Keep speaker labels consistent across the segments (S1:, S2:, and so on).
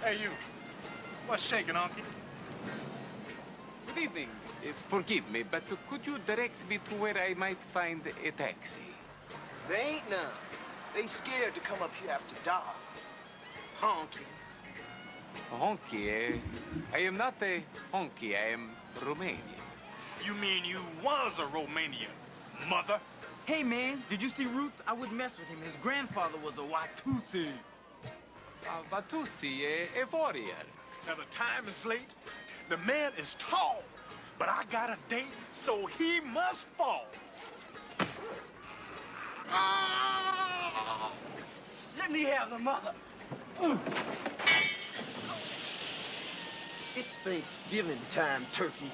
S1: Hey, you. What's shaking, Unky?
S2: Good evening. Forgive me, but could you direct me to where I might find a taxi?
S3: There ain't none. They scared to come up here after dark. Honky.
S2: Honky, eh? I am not a honky, I am Romanian.
S1: You mean you was a Romanian, mother?
S4: Hey, man, did you see Roots? I wouldn't mess with him. His grandfather was a Watusi.
S2: Batusi, a warrior.
S1: Now, the time is late. The man is tall, but I got a date, so he must fall.
S4: Let me have the mother.
S3: It's Thanksgiving time, turkey.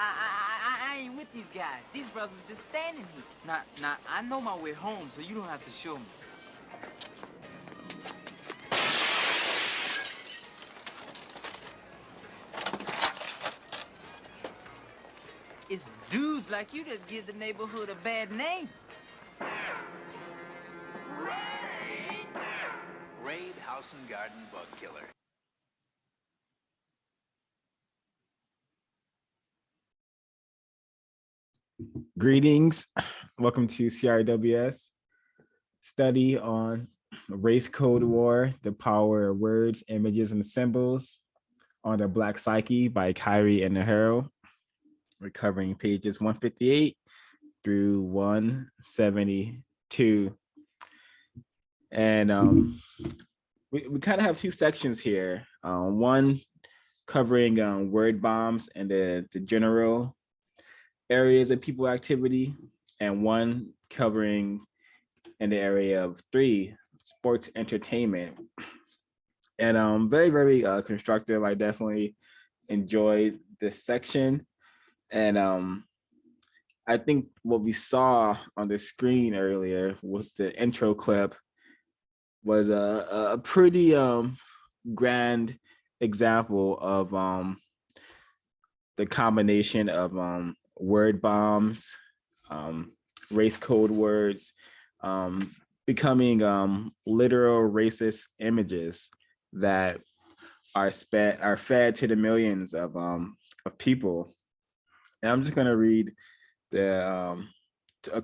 S4: I ain't with these guys. These brothers just standing here. Now, I know my way home, so you don't have to show me. It's dudes like you that give the neighborhood a bad name.
S5: Raid House and Garden Bug Killer.
S6: Greetings. Welcome to CRWS study on race code war, the power of words, images, and symbols on the Black Psyche by Khari Enaharo. We're covering pages 158 through 172. And we kind of have two sections here. One covering word bombs and the general areas of people activity, and one covering in the area of 3, sports entertainment. And very, very constructive. I definitely enjoyed this section. And I think what we saw on the screen earlier with the intro clip was a pretty grand example of the combination of word bombs, race code words, becoming literal racist images that are fed to the millions of people. And I'm just going to read a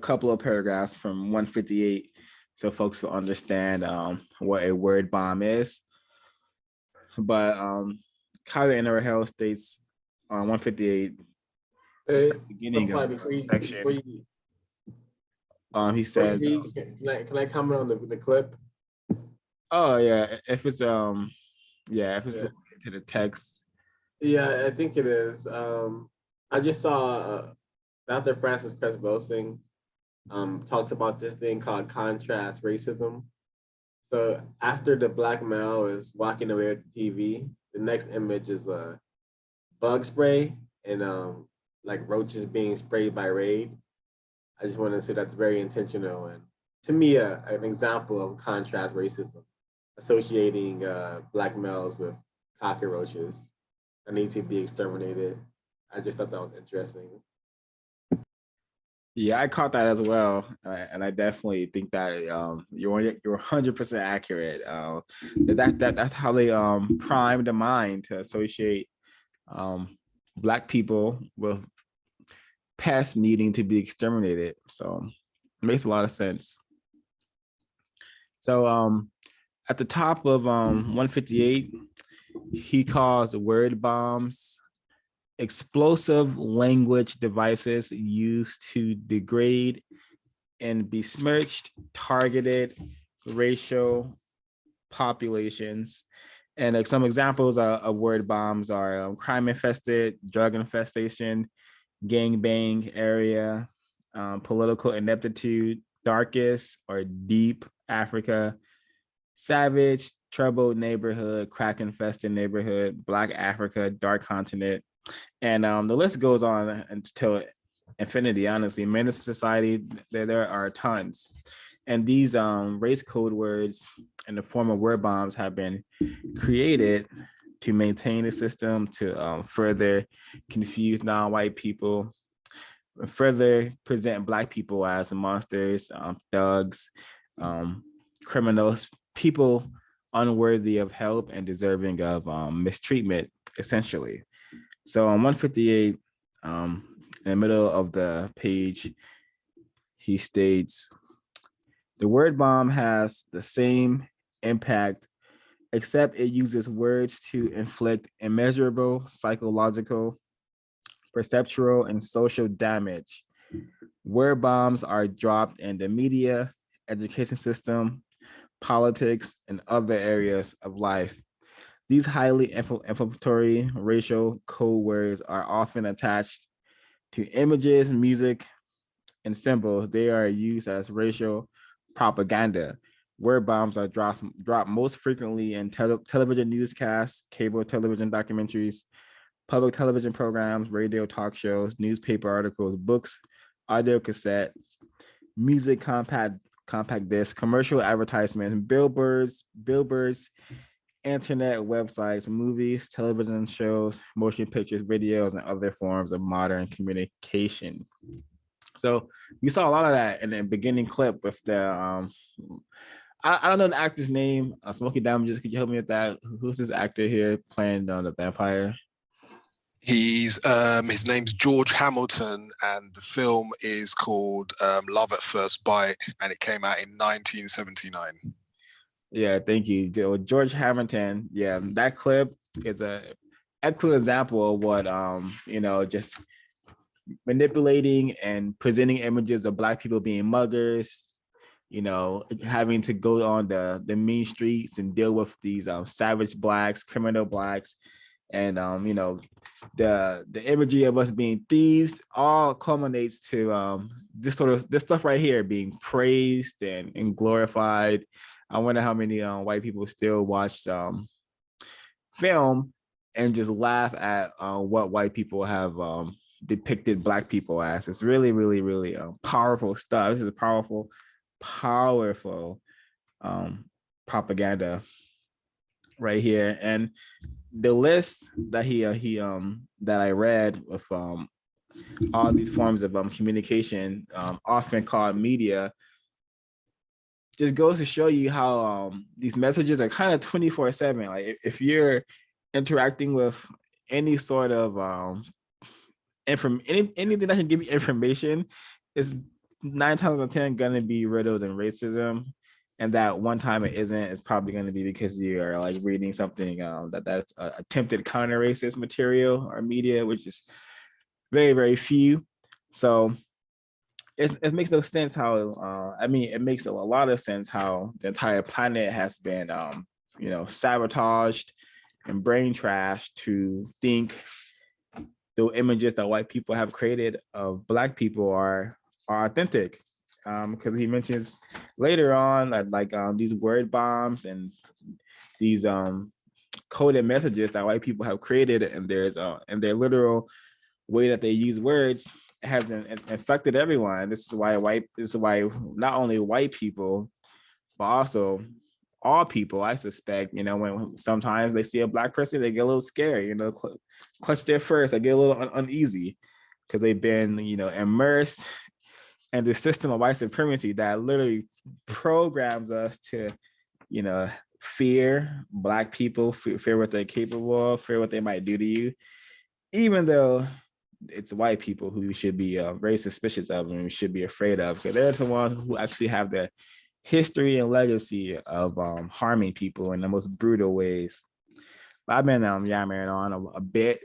S6: couple of paragraphs from 158 so folks will understand what a word bomb is. But Khari Enaharo states on 158, beginning of the section, he says,
S7: can I comment on the clip?
S6: Oh yeah, if it's related to the text.
S7: Yeah, I think it is. I just saw Dr. Francis Cress Welsing talked about this thing called contrast racism. So after the black male is walking away with the TV, the next image is a bug spray and like roaches being sprayed by Raid. I just want to say that's very intentional and to me an example of contrast racism, associating black males with cockroaches that need to be exterminated. I just thought that was interesting.
S6: Yeah, I caught that as well, and I definitely think that you're 100% accurate. That's how they prime the mind to associate Black people with pests needing to be exterminated. So it makes a lot of sense. So at the top of 158, he calls word bombs explosive language devices used to degrade and besmirch targeted racial populations. And like some examples of word bombs are crime infested, drug infestation, gangbang area, political ineptitude, darkest or deep Africa, savage, troubled neighborhood, crack infested neighborhood, Black Africa, dark continent. And the list goes on until infinity, honestly. Menace society, there are tons. And these race code words in the form of word bombs have been created to maintain the system, to further confuse non-white people, further present Black people as monsters, thugs, criminals, people unworthy of help and deserving of mistreatment, essentially. So on 158, in the middle of the page, he states, the word bomb has the same impact, except it uses words to inflict immeasurable psychological, perceptual, and social damage. Word bombs are dropped in the media, education system, politics, and other areas of life. These highly inflammatory racial code words are often attached to images, music, and symbols. They are used as racial propaganda. Word bombs are dropped most frequently in television newscasts, cable television documentaries, public television programs, radio talk shows, newspaper articles, books, audio cassettes, music compact discs, commercial advertisements, billboards, internet websites, movies, television shows, motion pictures, videos, and other forms of modern communication. So we saw a lot of that in the beginning clip with the I don't know the actor's name. Smokey Damages, could you help me with that? Who's this actor here playing the vampire?
S8: He's his name's George Hamilton, and the film is called Love at First Bite, and it came out in 1979.
S6: Yeah, thank you, George Hamilton. Yeah, that clip is a excellent example of what just manipulating and presenting images of Black people being muggers, having to go on the mean streets and deal with these savage Blacks, criminal Blacks, and the imagery of us being thieves all culminates to this stuff right here being praised and glorified. I wonder how many white people still watch film and just laugh at what white people have depicted Black people as. It's really, really, really powerful stuff. This is a powerful propaganda right here. And the list that that I read with all these forms of communication, often called media, just goes to show you how these messages are kind of 24/7. Like if you're interacting with any sort of anything that can give you information, is 9 times out of 10 gonna be riddled in racism. And that one time it isn't, it's probably going to be because you are like reading something that's attempted counter-racist material or media, which is very, very few. So it makes no sense how, it makes a lot of sense how the entire planet has been, sabotaged and brain trashed to think the images that white people have created of Black people are authentic. Because he mentions later on that these word bombs and these coded messages that white people have created, and and their literal way that they use words has infected everyone. This is why not only white people, but also all people, I suspect, when sometimes they see a Black person, they get a little scared, clutch their furs, they get a little uneasy because they've been, immersed. And the system of white supremacy that literally programs us to, fear Black people, fear what they're capable of, fear what they might do to you, even though it's white people who we should be very suspicious of and we should be afraid of, because they're the ones who actually have the history and legacy of harming people in the most brutal ways. But I've been yammering on a bit,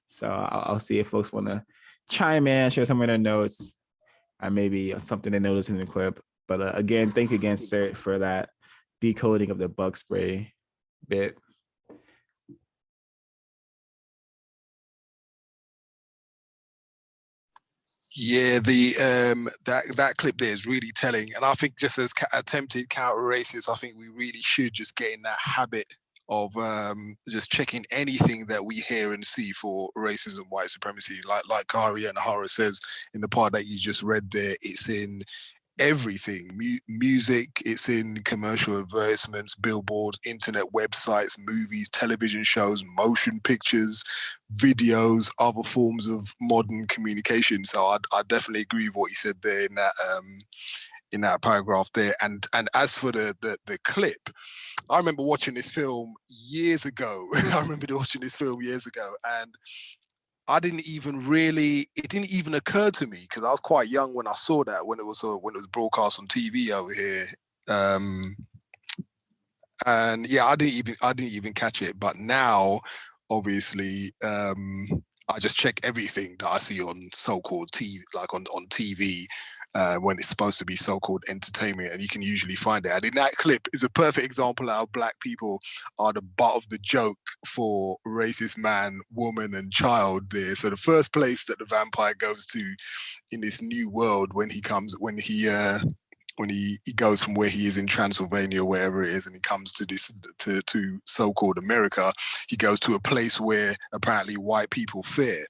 S6: so I'll see if folks want to chime in, share some of their notes. Maybe something to notice in the clip. But again, thank you again, sir, for that decoding of the bug spray bit.
S8: Yeah, the that clip there is really telling, and I think just as attempted counter racists, I think we really should just get in that habit of just checking anything that we hear and see for racism, white supremacy. Like Khari Enaharo says in the part that you just read there, it's in everything, music, it's in commercial advertisements, billboards, internet websites, movies, television shows, motion pictures, videos, other forms of modern communication. So I definitely agree with what you said there in that paragraph there. And as for the clip, I remember watching this film years ago. And I didn't even really, it didn't even occur to me, because I was quite young when I saw that, when it was broadcast on TV over here. And yeah, I didn't even catch it. But now, obviously, I just check everything that I see on so-called TV, like on TV, when it's supposed to be so-called entertainment, and you can usually find it. And in that clip is a perfect example of how black people are the butt of the joke for racist man, woman, and child there. So the first place that the vampire goes to in this new world when he goes from where he is in Transylvania, wherever it is, and he comes to this to so-called America, he goes to a place where apparently white people fear.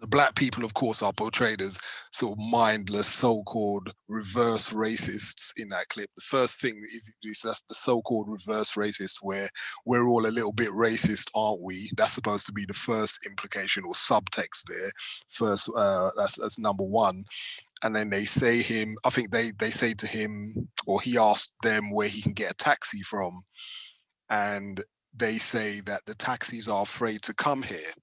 S8: The black people, of course, are portrayed as sort of mindless, so-called reverse racists in that clip. The first thing is that's the so-called reverse racists, where we're all a little bit racist, aren't we? That's supposed to be the first implication or subtext there. First, that's number one. And then they say I think they say to him, or he asked them where he can get a taxi from. And they say that the taxis are afraid to come here,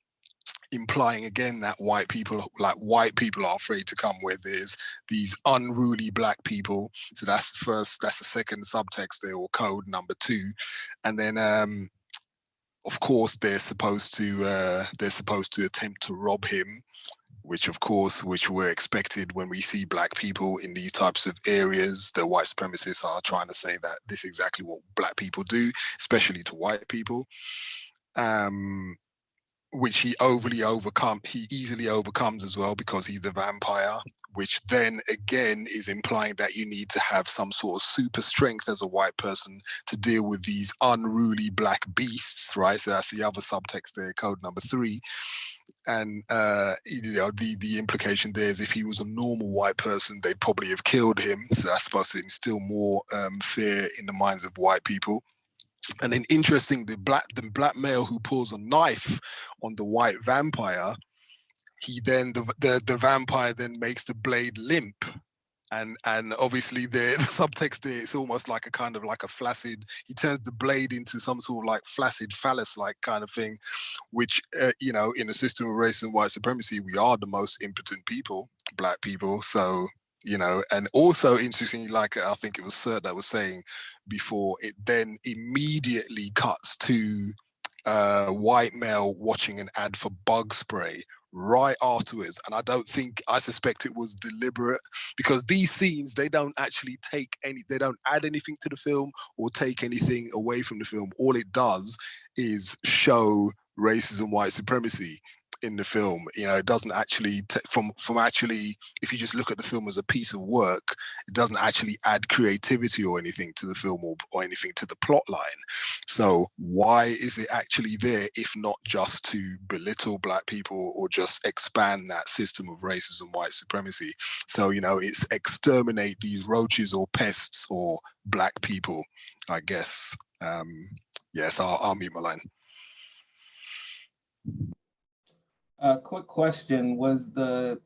S8: implying again that white people are afraid to come where there's these unruly black people. So that's the second subtext there, or code number two. And then of course they're supposed to attempt to rob him, which were expected when we see black people in these types of areas. The white supremacists are trying to say that this is exactly what black people do, especially to white people. Which he easily overcomes as well, because he's the vampire, which then again is implying that you need to have some sort of super strength as a white person to deal with these unruly black beasts, right? So that's the other subtext there, code number three. And the implication there is if he was a normal white person, they'd probably have killed him. So that's supposed to instill more fear in the minds of white people. And then interesting, the black male who pulls a knife on the white vampire, he then the vampire then makes the blade limp. And obviously the subtext there, it's almost like a kind of like a flaccid, he turns the blade into some sort of like flaccid phallus-like kind of thing, which, in a system of race and white supremacy, we are the most impotent people, black people. So, and also interestingly, like I think it was Sir that was saying before, it then immediately cuts to white male watching an ad for bug spray right afterwards. And I suspect it was deliberate, because these scenes, they don't actually they don't add anything to the film or take anything away from the film. All it does is show racism, white supremacy in the film. It doesn't actually from actually, if you just look at the film as a piece of work, it doesn't actually add creativity or anything to the film or anything to the plot line. So why is it actually there if not just to belittle black people or just expand that system of racism, white supremacy? So it's exterminate these roaches or pests or black people, I guess. Yes, I'll mute my line.
S9: Quick question, was the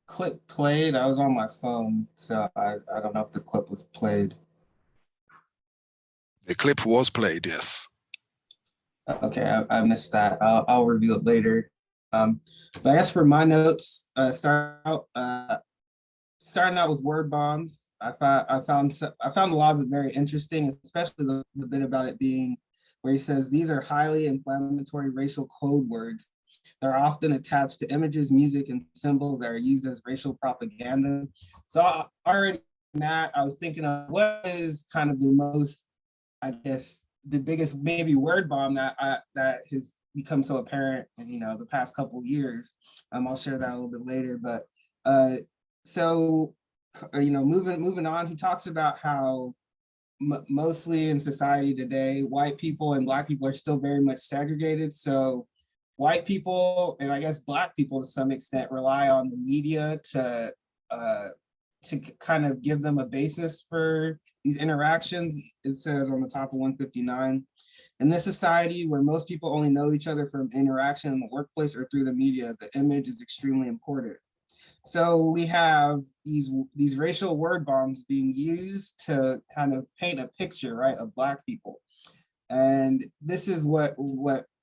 S9: clip played? I was on my phone, so I don't know if the clip was played.
S8: The clip was played, yes.
S9: Okay, I missed that. I'll review it later. But I guess for my notes, starting out with word bombs, I found a lot of it very interesting, especially the bit about it being where he says these are highly inflammatory racial code words. They're often attached to images, music, and symbols that are used as racial propaganda. So already in that, I was thinking of what is kind of the most, I guess, the biggest maybe word bomb that has become so apparent in the past couple of years. I'll share that a little bit later. But so moving on, he talks about how mostly in society today, white people and black people are still very much segregated. So white people, and I guess black people to some extent, rely on the media to to kind of give them a basis for these interactions. It says on the top of 159, in this society where most people only know each other from interaction in the workplace or through the media, the image is extremely important. So we have these racial word bombs being used to kind of paint a picture, right, of Black people. And this is what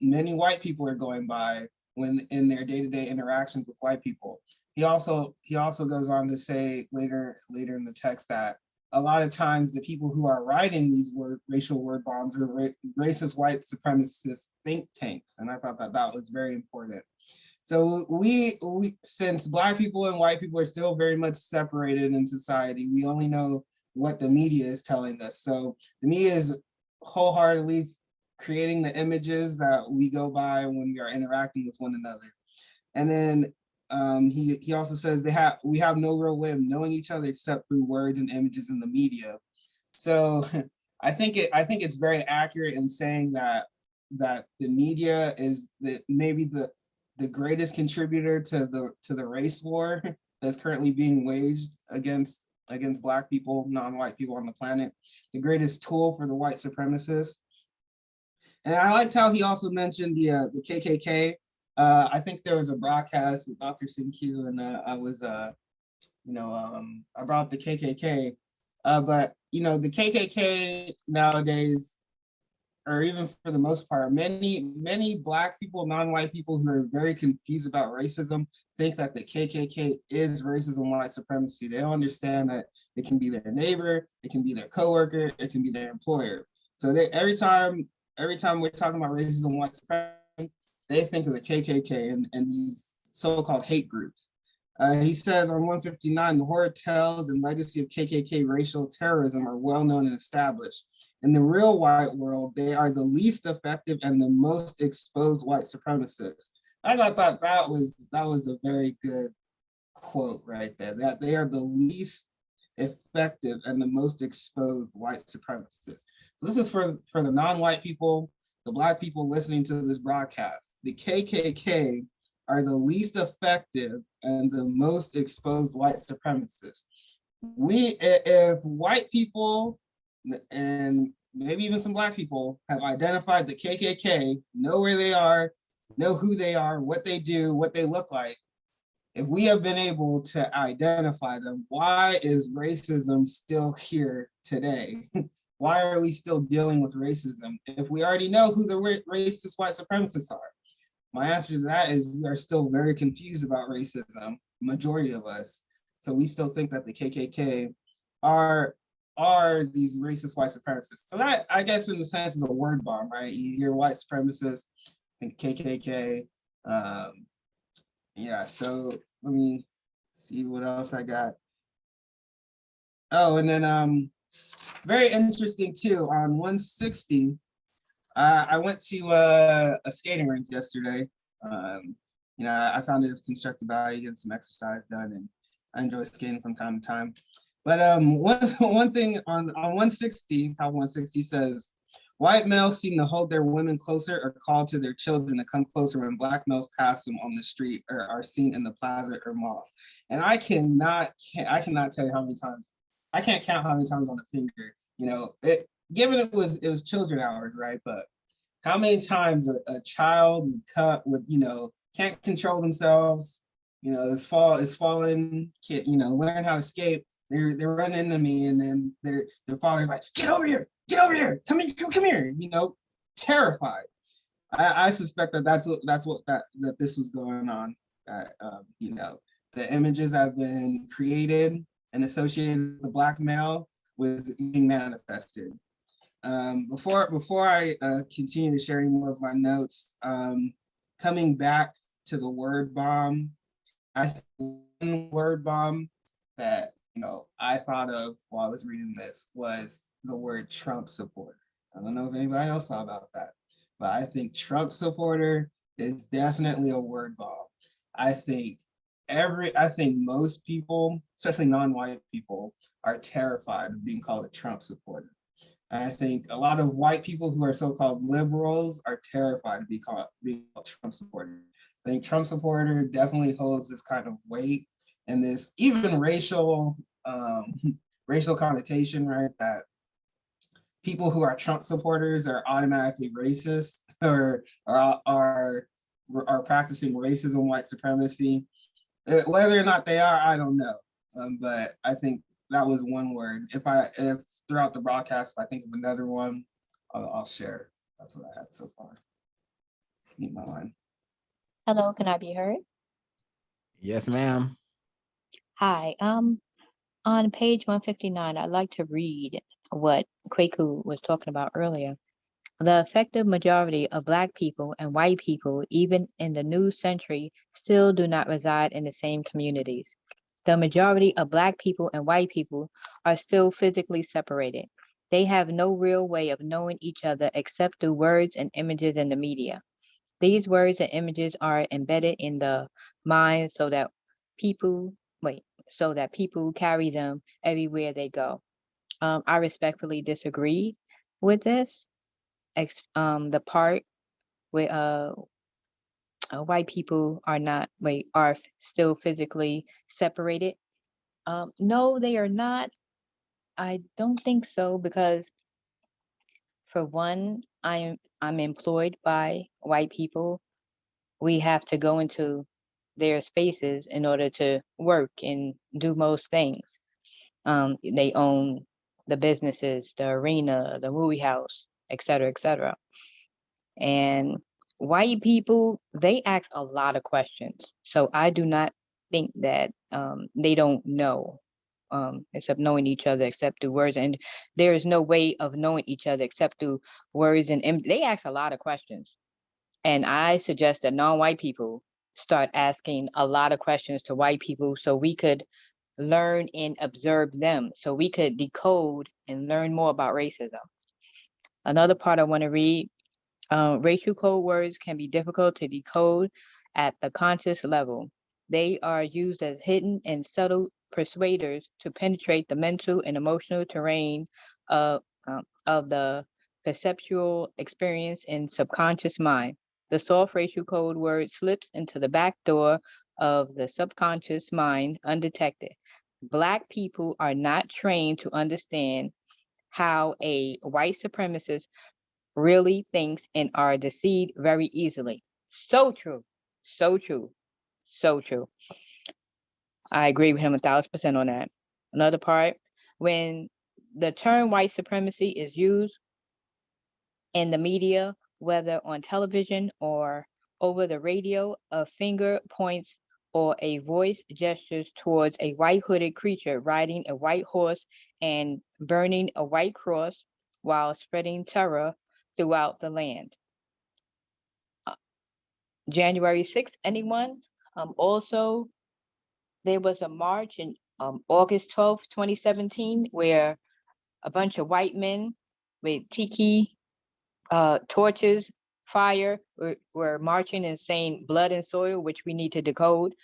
S9: many white people are going by when in their day-to-day interactions with white people. He also goes on to say later in the text that a lot of times the people who are writing these racial word bombs are racist white supremacist think tanks. And I thought that was very important. So we since Black people and white people are still very much separated in society, we only know what the media is telling us. So the media is wholeheartedly creating the images that we go by when we are interacting with one another. And then he also says we have no real way of knowing each other except through words and images in the media. So I think it's very accurate in saying that the media is maybe the greatest contributor to the race war that's currently being waged against Black people, non-white people on the planet, the greatest tool for the white supremacists. And I liked how he also mentioned the KKK. I think there was a broadcast with Dr. Sinq, and I brought up the KKK, but the KKK nowadays, or even for the most part, many Black people, non-white people who are very confused about racism think that the KKK is racism, white supremacy. They don't understand that it can be their neighbor, it can be their coworker, it can be their employer. So every time we're talking about racism, white supremacy, they think of the KKK and these so-called hate groups. He says on 159, the horror tales and legacy of KKK racial terrorism are well known and established. In the real white world, they are the least effective and the most exposed white supremacists. I thought that was a very good quote right there, that they are the least effective and the most exposed white supremacists. So this is for the non-white people, the Black people listening to this broadcast. The KKK are the least effective and the most exposed white supremacists. If white people and maybe even some Black people have identified the KKK, know where they are, know who they are, what they do, what they look like, if we have been able to identify them, why is racism still here today? Why are we still dealing with racism if we already know who the racist white supremacists are? My answer to that is we are still very confused about racism, majority of us. So we still think that the KKK are these racist white supremacists. So that, I guess, in a sense, is a word bomb, right? You hear white supremacists, think KKK. Yeah, so let me see what else I got. Oh, and then very interesting too, on 160, I went to a skating rink yesterday. I found it of constructive value, getting some exercise done, and I enjoy skating from time to time. But one thing on 160, top 160 says, white males seem to hold their women closer or call to their children to come closer when Black males pass them on the street or are seen in the plaza or mall. And I cannot tell you how many times, I can't count how many times on a finger, given it was children hours, right? But how many times a child would can't control themselves, is falling, can't, learn how to skate. They're running into me, and then their father's like, get over here, come here, terrified. I suspect that that this was going on. That the images have been created and associated with the Black male was being manifested. Before I continue to share any more of my notes, coming back to the word bomb, I think one word bomb that I thought of while I was reading this was the word Trump supporter. I don't know if anybody else thought about that, but I think Trump supporter is definitely a word bomb. I think most people, especially non-white people, are terrified of being called a Trump supporter. And I think a lot of white people who are so-called liberals are terrified of being called Trump supporter. I think Trump supporter definitely holds this kind of weight and this even racial racial connotation, right? That people who are Trump supporters are automatically racist or are practicing racism, white supremacy. Whether or not they are, I don't know. But I think that was one word. If throughout the broadcast, if I think of another one, I'll share it. That's what I had so far. Meet my line.
S10: Hello, can I be heard?
S6: Yes, ma'am.
S10: Hi. On page 159, I'd like to read what Kwaku was talking about earlier. The effective majority of Black people and white people, even in the new century, still do not reside in the same communities. The majority of Black people and white people are still physically separated. They have no real way of knowing each other except through words and images in the media. These words and images are embedded in the mind people, so that people carry them everywhere they go. I respectfully disagree with this. The part where white people are still physically separated. No, they are not. I don't think so because for one, I'm employed by white people. We have to go into their spaces in order to work and do most things. They own the businesses, the arena, the movie house, et cetera, et cetera. And white people, they ask a lot of questions. So I do not think that they don't know except knowing each other except through words. And there is no way of knowing each other except through words. And they ask a lot of questions. And I suggest that non-white people start asking a lot of questions to white people so we could learn and observe them, so we could decode and learn more about racism. Another part I want to read, racial code words can be difficult to decode at the conscious level. They are used as hidden and subtle persuaders to penetrate the mental and emotional terrain of the perceptual experience in subconscious mind. The soft racial code word slips into the back door of the subconscious mind undetected. Black people are not trained to understand how a white supremacist really thinks and are deceived very easily. So true. So true. So true. I agree with him 1,000% on that. Another part, when the term white supremacy is used in the media, whether on television or over the radio, a finger points or a voice gestures towards a white hooded creature riding a white horse and burning a white cross while spreading terror throughout the land. January 6th, anyone? Also, there was a march in August 12th, 2017, where a bunch of white men with tiki torches, fire, were marching and saying blood and soil, which we need to decode.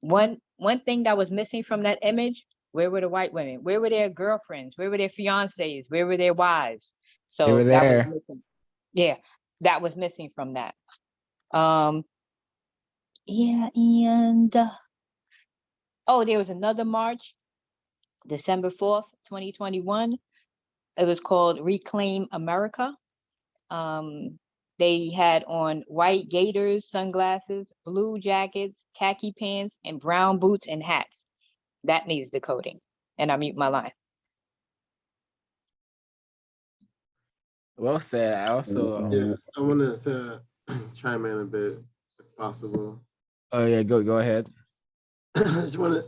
S10: One thing that was missing from that image, where were the white women? Where were their girlfriends? Where were their fiancés? Where were their wives?
S6: They were
S10: So that was
S6: there.
S10: missing. Yeah, that was missing from that. Yeah, and oh, there was another march, December 4th, 2021. It was called Reclaim America. They had on white gaiters, sunglasses, blue jackets, khaki pants, and brown boots and hats. That needs decoding. And I mute my line.
S6: Well said. I also.
S7: Yeah, I wanted to chime in a bit if possible.
S6: Oh yeah, go ahead.
S7: I just wanted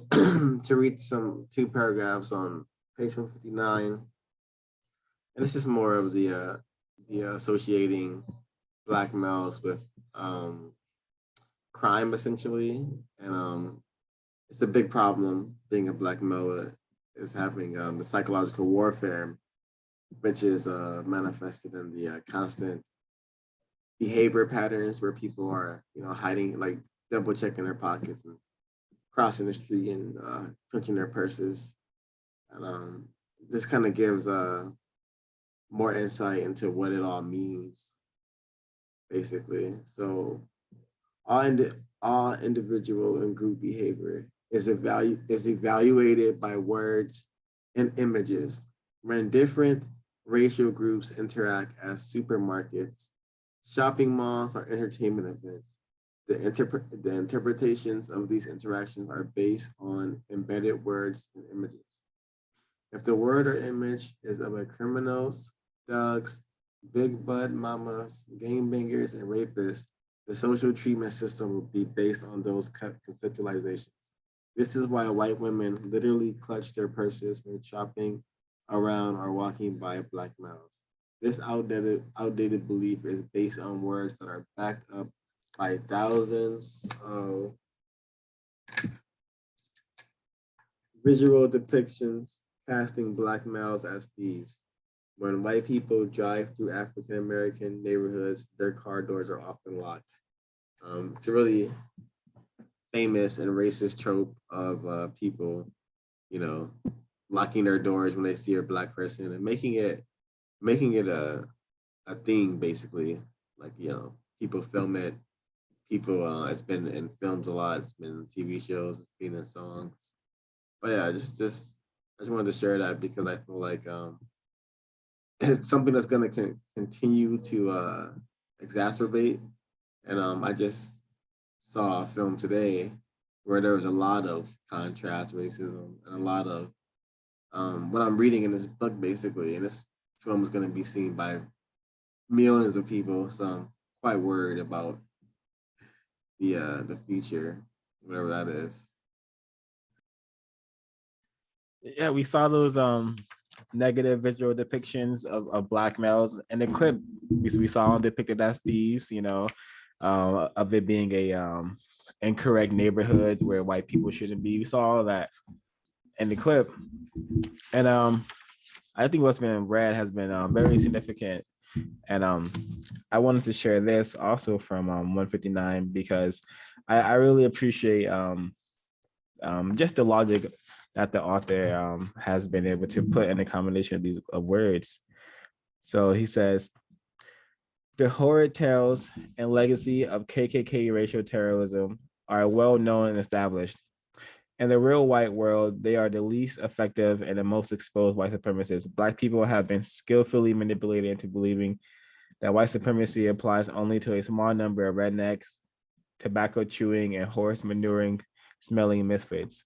S7: to read two paragraphs on page 159. And this is more of the associating Black males with crime essentially. And it's a big problem being a Black male is having the psychological warfare, which is manifested in the constant behavior patterns where people are, hiding, like double checking their pockets and crossing the street and punching their purses. And this kind of gives more insight into what it all means, basically. So all individual and group behavior is evaluated by words and images. When different racial groups interact as supermarkets, shopping malls, or entertainment events, the interpretations of these interactions are based on embedded words and images. If the word or image is of a criminals, thugs, big bud mamas, gangbangers, and rapists, the social treatment system will be based on those conceptualizations. This is why white women literally clutch their purses when shopping around or walking by black males. This outdated belief is based on words that are backed up by thousands of visual depictions casting black males as thieves. When white people drive through African American neighborhoods, their car doors are often locked. It's a really famous and racist trope of people, you know, locking their doors when they see a black person and making it a thing basically. Like, you know, people film it. People, it's been in films a lot. It's been in TV shows. It's been in songs. But yeah, I just wanted to share that because I feel like it's something that's going to continue to exacerbate. And I just saw a film today where there was a lot of contrast racism and a lot of what I'm reading in this book basically. And this film is going to be seen by millions of people. So I'm quite worried about the future, whatever that is.
S6: Yeah, we saw those negative visual depictions of black males in the clip. We saw them depicted as thieves, you know, of it being a incorrect neighborhood where white people shouldn't be. We saw all of that in the clip, and I think what's been read has been very significant. And I wanted to share this also from 159 because I really appreciate just the logic that the author has been able to put in a combination of these words. So he says, the horrid tales and legacy of KKK racial terrorism are well known and established. In the real white world, they are the least effective and the most exposed white supremacists. Black people have been skillfully manipulated into believing that white supremacy applies only to a small number of rednecks, tobacco chewing, and horse manuring smelling misfits.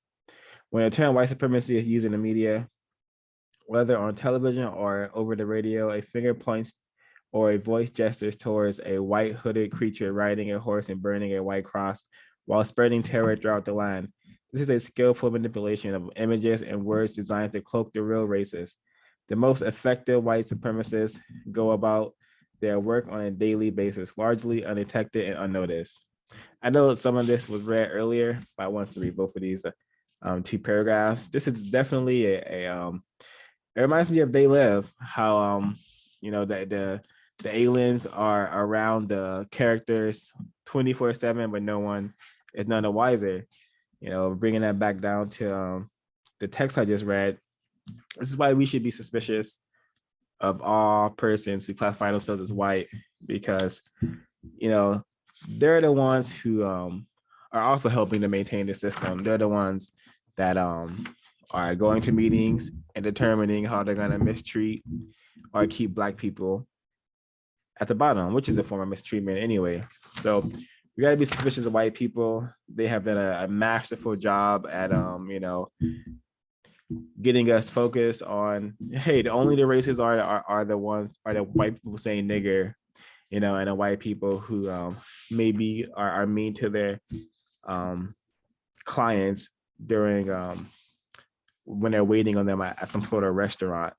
S6: When the term white supremacy is used in the media, whether on television or over the radio, a finger points or a voice gestures towards a white hooded creature riding a horse and burning a white cross while spreading terror throughout the land. This is a skillful manipulation of images and words designed to cloak the real racists. The most effective white supremacists go about their work on a daily basis, largely undetected and unnoticed. I know some of this was read earlier, but I wanted to read both of these two paragraphs. This is definitely it reminds me of They Live, how you know, the aliens are around the characters 24/7, but no one is none the wiser. You know, bringing that back down to the text I just read. This is why we should be suspicious of all persons who classify themselves as white, because, you know, they're the ones who are also helping to maintain the system. They're the ones that are going to meetings and determining how they're going to mistreat or keep Black people at the bottom, which is a form of mistreatment anyway. So we got to be suspicious of white people. They have done a masterful job at, you know, getting us focused on, hey, only the racists are the ones, are the white people saying nigger, you know, and the white people who maybe are mean to their clients during when they're waiting on them at some sort of restaurant.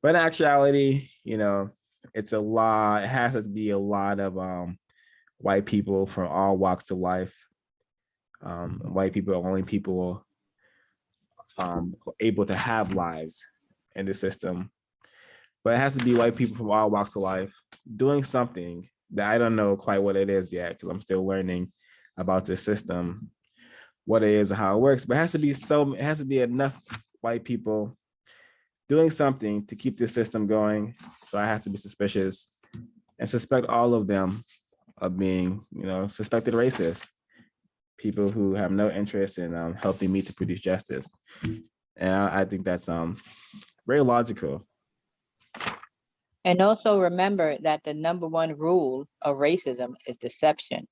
S6: But in actuality, you know, it's a lot, it has to be a lot of white people from all walks of life. White people are only people able to have lives in the system. But it has to be white people from all walks of life doing something that I don't know quite what it is yet, because I'm still learning about the system, what it is and how it works. But it has to be enough white people doing something to keep the system going. So I have to be suspicious and suspect all of them of being, you know, suspected racist. people who have no interest in helping me to produce justice. And I think that's very logical.
S10: And also remember that the number one rule of racism is deception.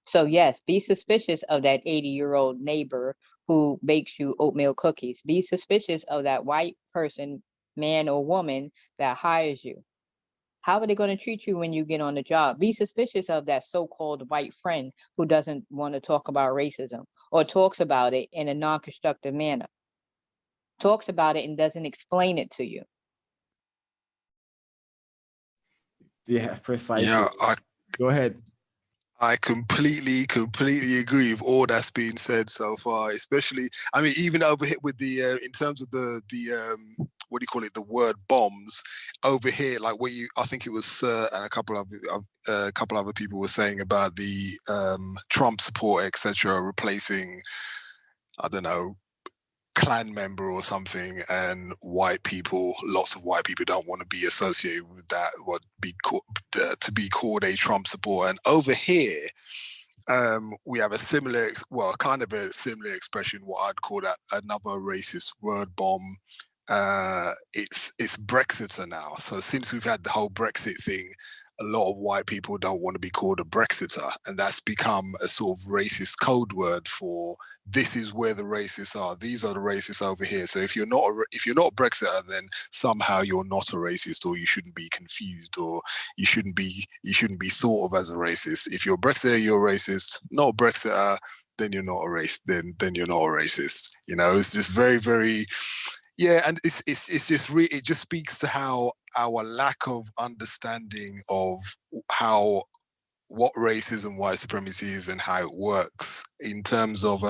S10: So yes, be suspicious of that 80-year-old neighbor who bakes you oatmeal cookies. Be suspicious of that white person, man or woman, that hires you. How are they going to treat you when you get on the job? Be suspicious of that so-called white friend who doesn't want to talk about racism or talks about it in a non-constructive manner. Talks about it and doesn't explain it to you.
S6: Yeah, precisely.
S8: Yeah,
S6: Go ahead.
S8: I completely agree with all that's been said so far. Especially, I mean, even over here with the in terms of the what do you call it? The word bombs over here, like what I think it was Sir and a couple other people were saying about the Trump support, etc., replacing, I don't know, clan member or something, and white people, lots of white people don't want to be associated with that, what be called, to be called a Trump supporter. And over here, we have a similar, well, kind of a similar expression, what I'd call that another racist word bomb. It's Brexiter now. So since we've had the whole Brexit thing, a lot of white people don't want to be called a Brexiter, and that's become a sort of racist code word for this is where the racists are. These are the racists over here. So if you're not a Brexiter, then somehow you're not a racist, or you shouldn't be confused, or you shouldn't be thought of as a racist. If you're a Brexiter, you're a racist. Not a Brexiter, then you're not a race. Then you're not a racist. You know, it's just very, very. Yeah, and it's just it just speaks to how our lack of understanding of what racism, white supremacy is, and how it works in terms of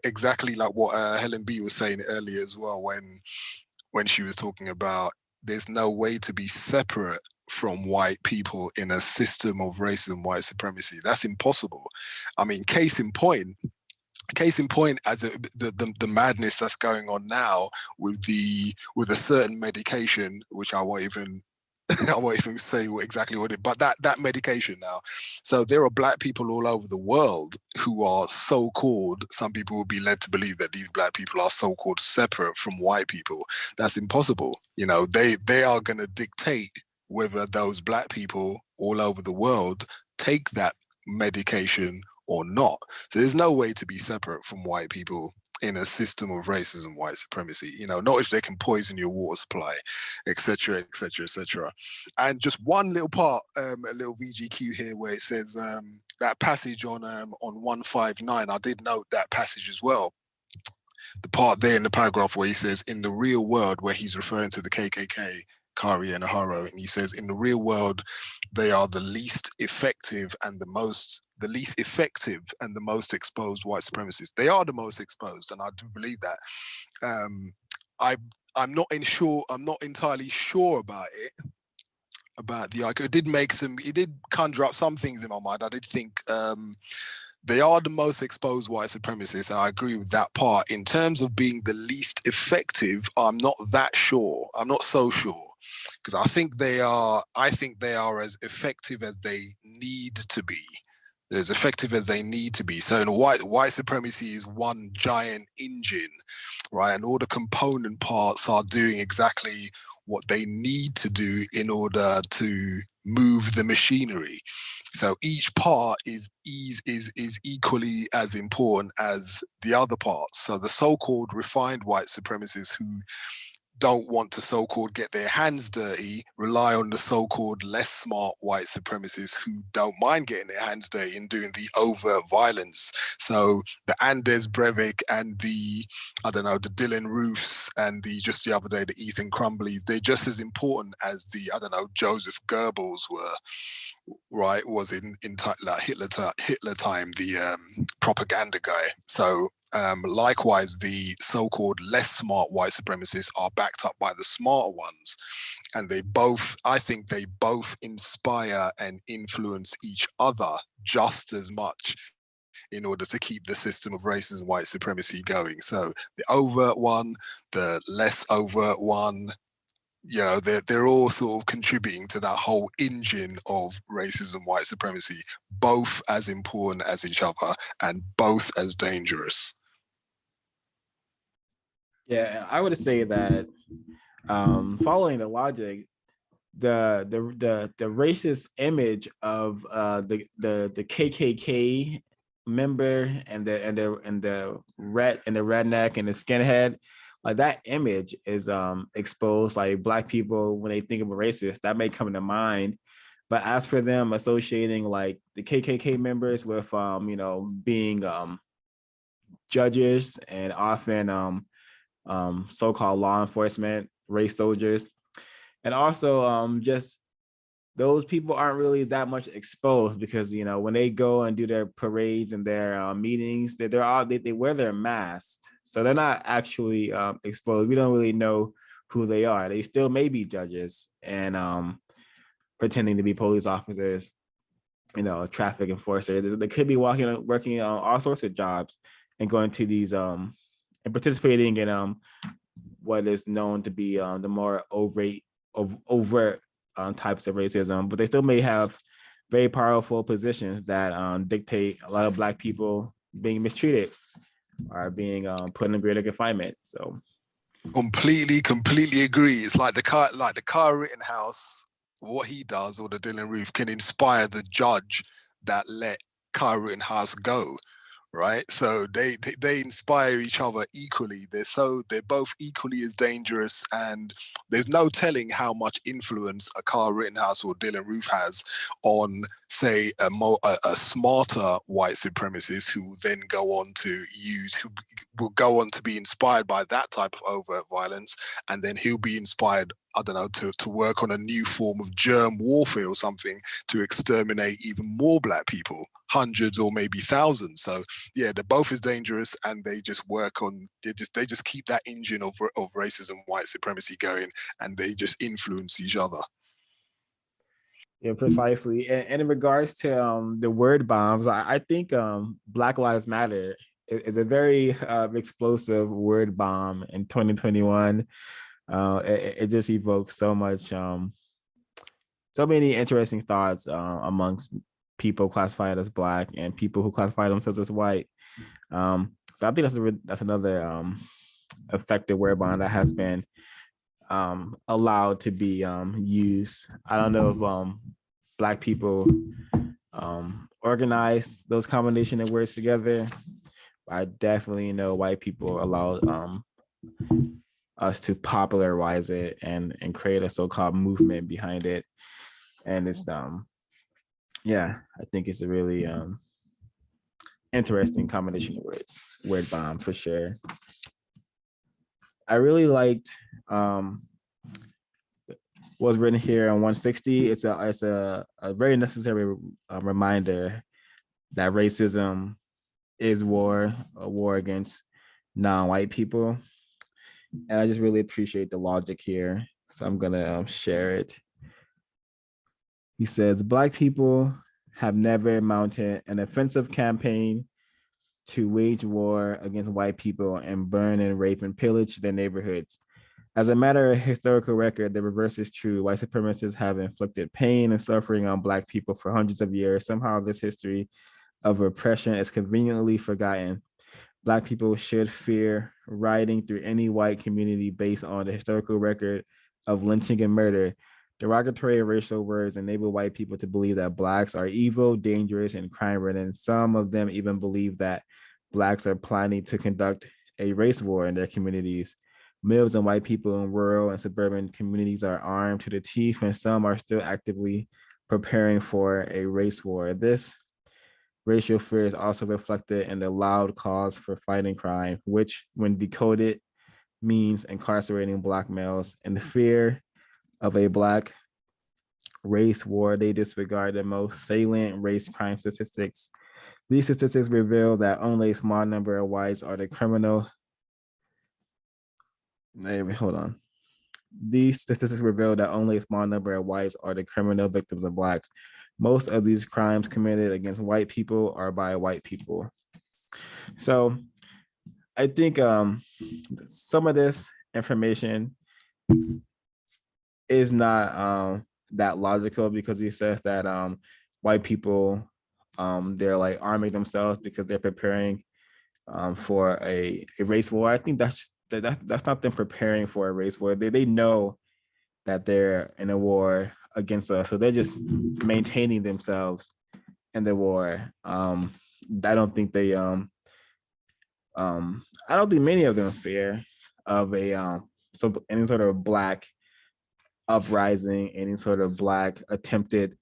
S8: exactly like what Helen B was saying earlier as well, when she was talking about there's no way to be separate from white people in a system of racism, white supremacy. That's impossible. I mean, case in point, as the madness that's going on now with a certain medication, which I won't even say exactly what it is, but that medication now. So there are black people all over the world who are so-called, some people will be led to believe that these black people are so-called separate from white people. That's impossible. You know, they are going to dictate whether those black people all over the world take that medication or not. So there's no way to be separate from white people in a system of racism, white supremacy. You know, not if they can poison your water supply, etc., etc., etc. And just one little part, a little VGQ here, where it says that passage on 159. I did note that passage as well. The part there in the paragraph where he says, in the real world, where he's referring to the KKK, Khari Enaharo, and he says, in the real world, they are the least effective and the most exposed white supremacists. They are the most exposed, and I do believe that. I'm not entirely sure about it. It did conjure up some things in my mind. I did think they are the most exposed white supremacists, and I agree with that part. In terms of being the least effective, I'm not that sure. I'm not so sure, because I think they are as effective as they need to be. They're as effective as they need to be. So in white supremacy is one giant engine, right? And all the component parts are doing exactly what they need to do in order to move the machinery. So each part is equally as important as the other parts. So the so-called refined white supremacists who don't want to so-called get their hands dirty rely on the so-called less smart white supremacists who don't mind getting their hands dirty and doing the overt violence. So the Anders Breivik and the Dylan Roofs and just the other day, the Ethan Crumbleys, they're just as important as the, Joseph Goebbels were, right? Was in like Hitler time, the propaganda guy. So likewise, the so-called less smart white supremacists are backed up by the smarter ones. And I think they both inspire and influence each other just as much in order to keep the system of racism and white supremacy going. So the overt one, the less overt one, you know, they're all sort of contributing to that whole engine of racism, white supremacy, both as important as each other and both as dangerous.
S6: Yeah, I would say that following the logic, the racist image of the KKK member and the redneck and the skinhead, like that image is exposed. Like black people, when they think of a racist, that may come to mind. But as for them associating like the KKK members with being judges and often so-called law enforcement, race soldiers, and also just those people aren't really that much exposed because when they go and do their parades and their meetings, they wear their masks, so they're not actually exposed. We don't really know who they are. They still may be judges and pretending to be police officers, traffic enforcers. They could be working on all sorts of jobs and going to these and participating in what is known to be the more overt types of racism, but they still may have very powerful positions that dictate a lot of black people being mistreated or being put in greater confinement. So
S8: completely agree. It's like the Khari Rittenhouse, what he does, or the Dylan Roof, can inspire the judge that let Khari Rittenhouse go. Right, so they inspire each other equally. They're both equally as dangerous, and there's no telling how much influence a Khari Rittenhouse or Dylan Roof has on, say, a smarter white supremacist who will then go on to be inspired by that type of overt violence, and then he'll be inspired, I don't know, to work on a new form of germ warfare or something to exterminate even more black people, hundreds or maybe thousands. So yeah, they're both as dangerous, and they just keep that engine of racism, white supremacy going, and they just influence each other.
S6: Yeah, precisely. And in regards to the word bombs, I think Black Lives Matter is a very explosive word bomb in 2021. It just evokes so much, so many interesting thoughts amongst people classified as black and people who classify themselves as white. So I think that's another effective word bomb that has been allowed to be used. I don't know if black people organize those combination of words together. I definitely know white people allowed us to popularize it and create a so-called movement behind it. And it's yeah, I think it's a really interesting combination of words. Word bomb for sure. I really liked what's written here on 160. It's a very necessary reminder that racism is a war against non-white people. And I just really appreciate the logic here. So I'm gonna share it. He says, Black people have never mounted an offensive campaign to wage war against white people and burn and rape and pillage their neighborhoods. As a matter of historical record, the reverse is true. White supremacists have inflicted pain and suffering on Black people for hundreds of years. Somehow this history of oppression is conveniently forgotten. Black people should fear riding through any white community based on the historical record of lynching and murder. Derogatory racial words enable white people to believe that Blacks are evil, dangerous, and crime-ridden. Some of them even believe that Blacks are planning to conduct a race war in their communities. Millions of white people in rural and suburban communities are armed to the teeth, and some are still actively preparing for a race war. This racial fear is also reflected in the loud calls for fighting crime, which, when decoded, means incarcerating Black males. In the fear of a Black race war, they disregard the most salient race crime statistics. These statistics reveal that only a small number of whites are the criminal. Hold on. These statistics reveal that only a small number of whites are the criminal victims of Blacks. Most of these crimes committed against white people are by white people. So I think some of this information is not that logical, because he says that white people they're like arming themselves because they're preparing for a race war. I think that's not them preparing for a race war. They know that they're in a war against us, so they're just maintaining themselves in the war. I don't think they I don't think many of them fear of a any sort of black uprising, any sort of black attempted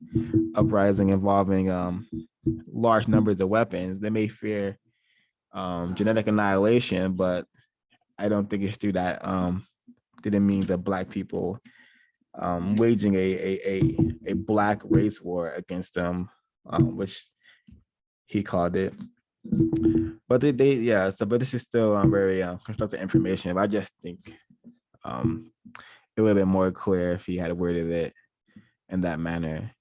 S6: uprising involving large numbers of weapons. They may fear genetic annihilation, but I don't think it's through that through the means of black people waging a black race war against them, which he called it. But they yeah. So, but this is still very constructive information. But I just think it would have been more clear if he had worded it in that manner.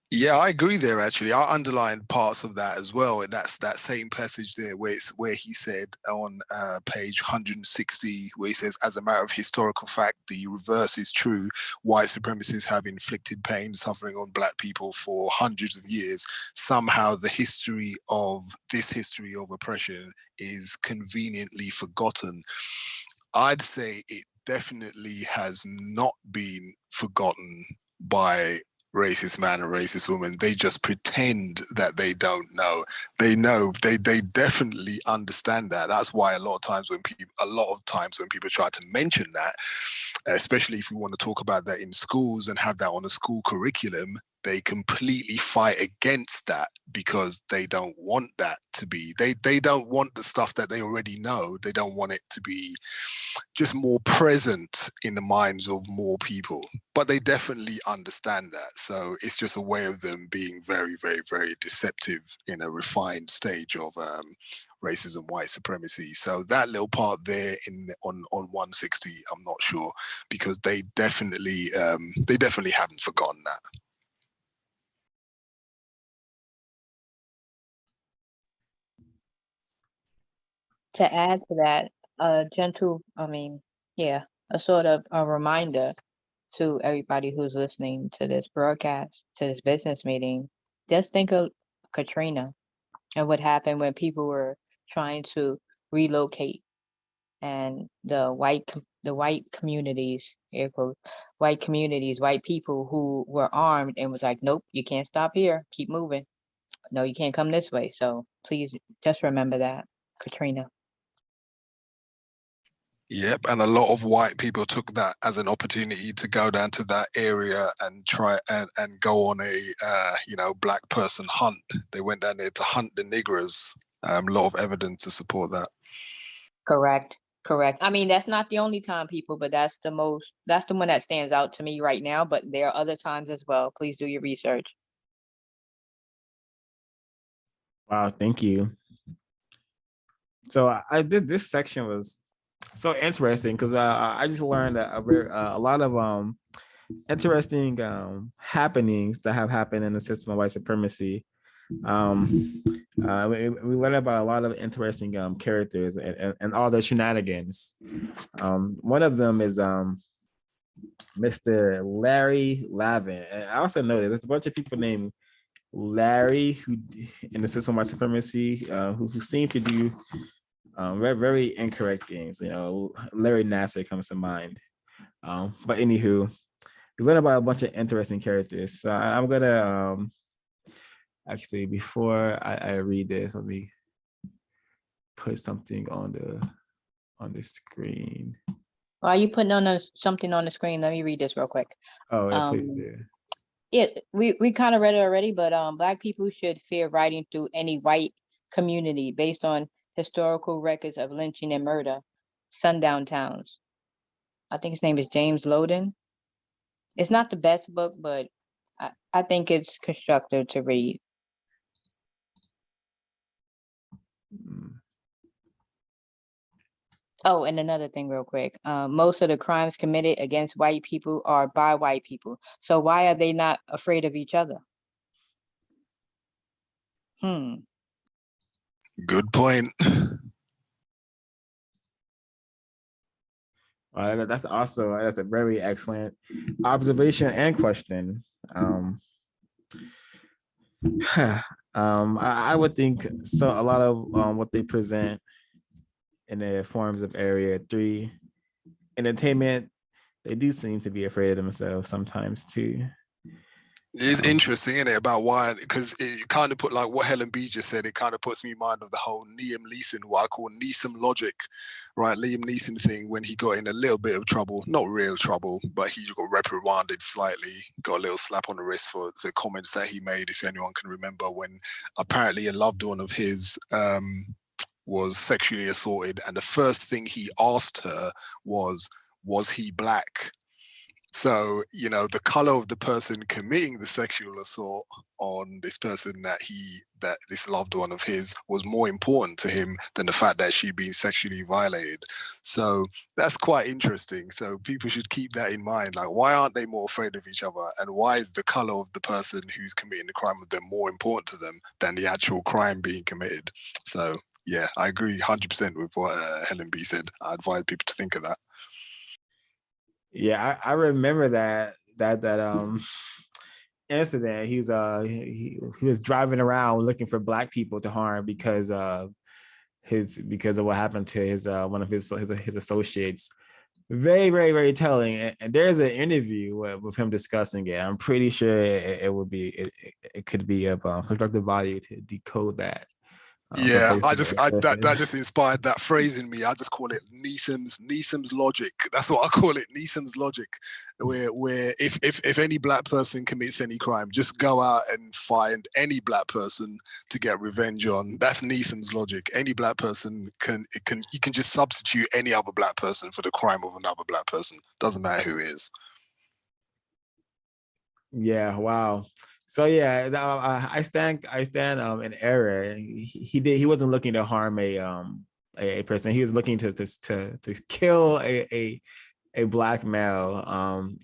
S8: Yeah, I agree there. Actually, I underlined parts of that as well, and that's that same passage there where he said on page 160, where he says, "As a matter of historical fact, the reverse is true. White supremacists have inflicted pain, suffering on Black people for hundreds of years. Somehow, this history of oppression is conveniently forgotten." I'd say it definitely has not been forgotten by racist man and racist woman. They just pretend that they don't know. They know. They definitely understand that. That's why a lot of times when people try to mention that, especially if we want to talk about that in schools and have that on a school curriculum, they completely fight against that because they don't want that to be. They don't want the stuff that they already know. They don't want it to be just more present in the minds of more people, but they definitely understand that. So it's just a way of them being very, very, very deceptive in a refined stage of racism, white supremacy. So that little part there on 160, I'm not sure, because they definitely haven't forgotten that.
S10: To add to that, a sort of a reminder to everybody who's listening to this broadcast, to this business meeting, just think of Katrina and what happened when people were trying to relocate, and the white communities, air quotes, white people who were armed and was like, nope, you can't stop here, keep moving. No, you can't come this way. So please just remember that, Katrina.
S8: Yep, and a lot of white people took that as an opportunity to go down to that area and try and go on a Black person hunt. They went down there to hunt the niggers. A lot of evidence to support that.
S10: Correct. I mean, that's not the only time, people, but that's the one that stands out to me right now. But there are other times as well. Please do your research.
S6: Wow, thank you. So this section was so interesting because I just learned a lot of interesting happenings that have happened in the system of white supremacy. We learned about a lot of interesting characters and all the shenanigans. One of them is Mr. Larry Lavin. And I also know there's a bunch of people named Larry who in the system of white supremacy who seem to do very, very incorrect things. Larry Nassar comes to mind. But anywho, we learned about a bunch of interesting characters. So I'm gonna actually, before I read this, let me put something on the screen.
S10: While you putting on something on the screen, let me read this real quick.
S6: Oh, yeah, please do.
S10: Yeah, we kind of read it already, but Black people should fear riding through any white community based on historical records of lynching and murder, sundown towns. I think his name is James Loden. It's not the best book, but I think it's constructive to read. Oh, and another thing real quick. Most of the crimes committed against white people are by white people. So why are they not afraid of each other?
S8: Good point.
S6: That's also that's a very excellent observation and question. I would think so. A lot of what they present in the forms of Area 3 entertainment, they do seem to be afraid of themselves sometimes too.
S8: It's interesting, isn't it, about why, because it kind of put, like what Helen B just said, it kind of puts me in mind of the whole Liam Neeson, what I call Neeson logic, right? Liam Neeson thing when he got in a little bit of trouble, not real trouble, but he got reprimanded slightly, got a little slap on the wrist for the comments that he made, if anyone can remember, when apparently a loved one of his was sexually assaulted. And the first thing he asked her was he black? So, you know, the color of the person committing the sexual assault on this person that this loved one of his was more important to him than the fact that she'd been sexually violated. So that's quite interesting. So people should keep that in mind. Like, why aren't they more afraid of each other? And why is the color of the person who's committing the crime with them more important to them than the actual crime being committed? So, yeah, I agree 100% with what Helen B said. I advise people to think of that.
S6: Yeah, I remember that incident. He was driving around looking for black people to harm because of what happened to his one of his associates. Very, very, very telling. And there's an interview with him discussing it. I'm pretty sure it could be of constructive value to decode that.
S8: Yeah, that just inspired that phrase in me. I just call it Neeson's logic. That's what I call it, Neeson's logic. Where if any black person commits any crime, just go out and find any black person to get revenge on. That's Neeson's logic. Any black person you can just substitute any other black person for the crime of another black person. Doesn't matter who it is.
S6: Yeah, wow. So yeah, I stand in error. He wasn't looking to harm a person. He was looking to kill a black male.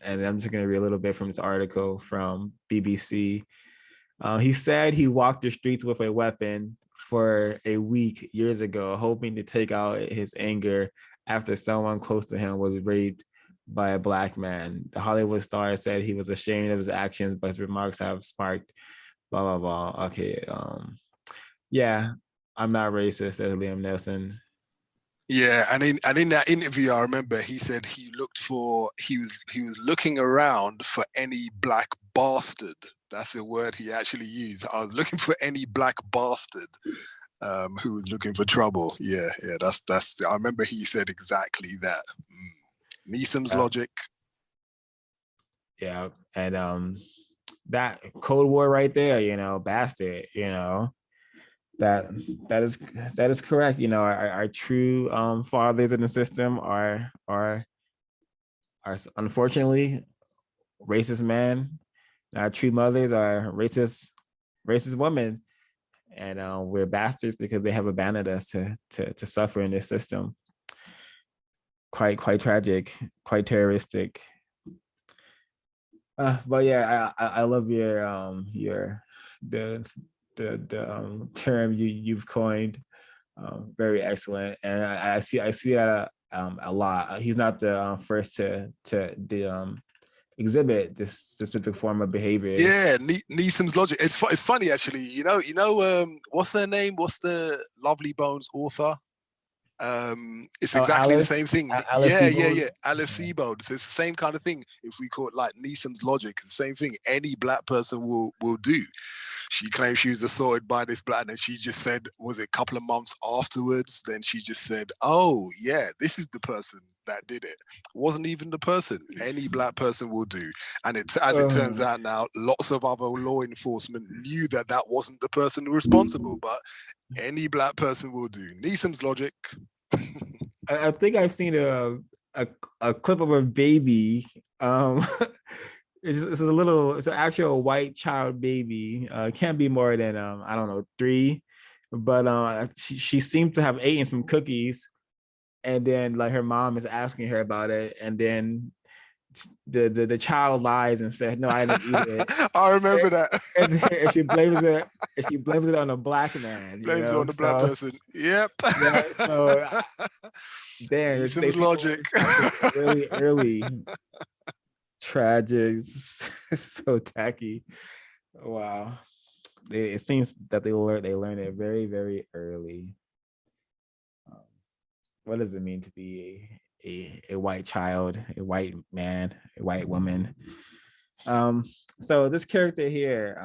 S6: And I'm just gonna read a little bit from this article from BBC. He said he walked the streets with a weapon for a week years ago, hoping to take out his anger after someone close to him was raped by a black man. The Hollywood star said he was ashamed of his actions, but his remarks have sparked blah blah blah. Okay, yeah, I'm not racist, says Liam Neeson.
S8: Yeah, and in that interview, I remember he said he was looking around for any black bastard. That's the word he actually used. I was looking for any black bastard who was looking for trouble. Yeah, that's. I remember he said exactly that. Neeson's logic.
S6: Yeah, and that Cold War right there, you know, bastard, you know, that is correct. You know, our true fathers in the system are unfortunately racist men. Our true mothers are racist women, and we're bastards because they have abandoned us to suffer in this system. Quite tragic, quite terroristic. But yeah, I love your the term you've coined. Very excellent, and I see that a lot. He's not the first to exhibit this specific form of behavior.
S8: Yeah, Neeson's logic. It's funny actually. You know, what's her name? What's the Lovely Bones author? It's exactly the same thing. Yeah. Alice Sebold. So it's the same kind of thing. If we call it like Neeson's logic, it's the same thing. Any black person will do. She claimed she was assaulted by this black, and she just said, was it a couple of months afterwards? Then she just said, "Oh yeah, this is the person that did it. Wasn't even the person. Any black person will do." And it turns out now, lots of other law enforcement knew that wasn't the person responsible, but any black person will do. Neeson's logic.
S6: I think I've seen a clip of a baby. It's an actual white child baby. Can't be more than I don't know, 3, but she seemed to have eaten some cookies, and then like her mom is asking her about it, and then the child lies and says, "No, I didn't eat it."
S8: I remember that.
S6: And she blames it on a black man.
S8: Blames it on the black person. Yep.
S6: Yeah. So damn,
S8: Need some
S6: they seem to learn
S8: logic.
S6: something really early. Tragic. So tacky. Wow. It seems that they learn it very, very early. What does it mean to be a white child, a white man, a white woman? So this character here,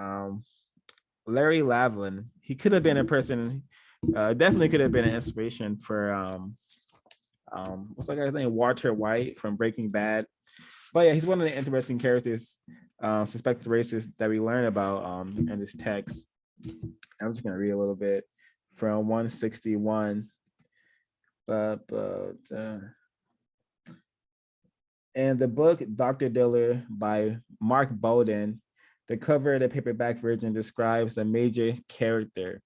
S6: Larry Lavin, he could have been a person, definitely could have been an inspiration for what's that guy's name? Walter White from Breaking Bad. But yeah, he's one of the interesting characters, suspected racist that we learn about in this text. I'm just gonna read a little bit from 161. And the book Dr. Diller by Mark Bowden, the cover of the paperback version describes a major character.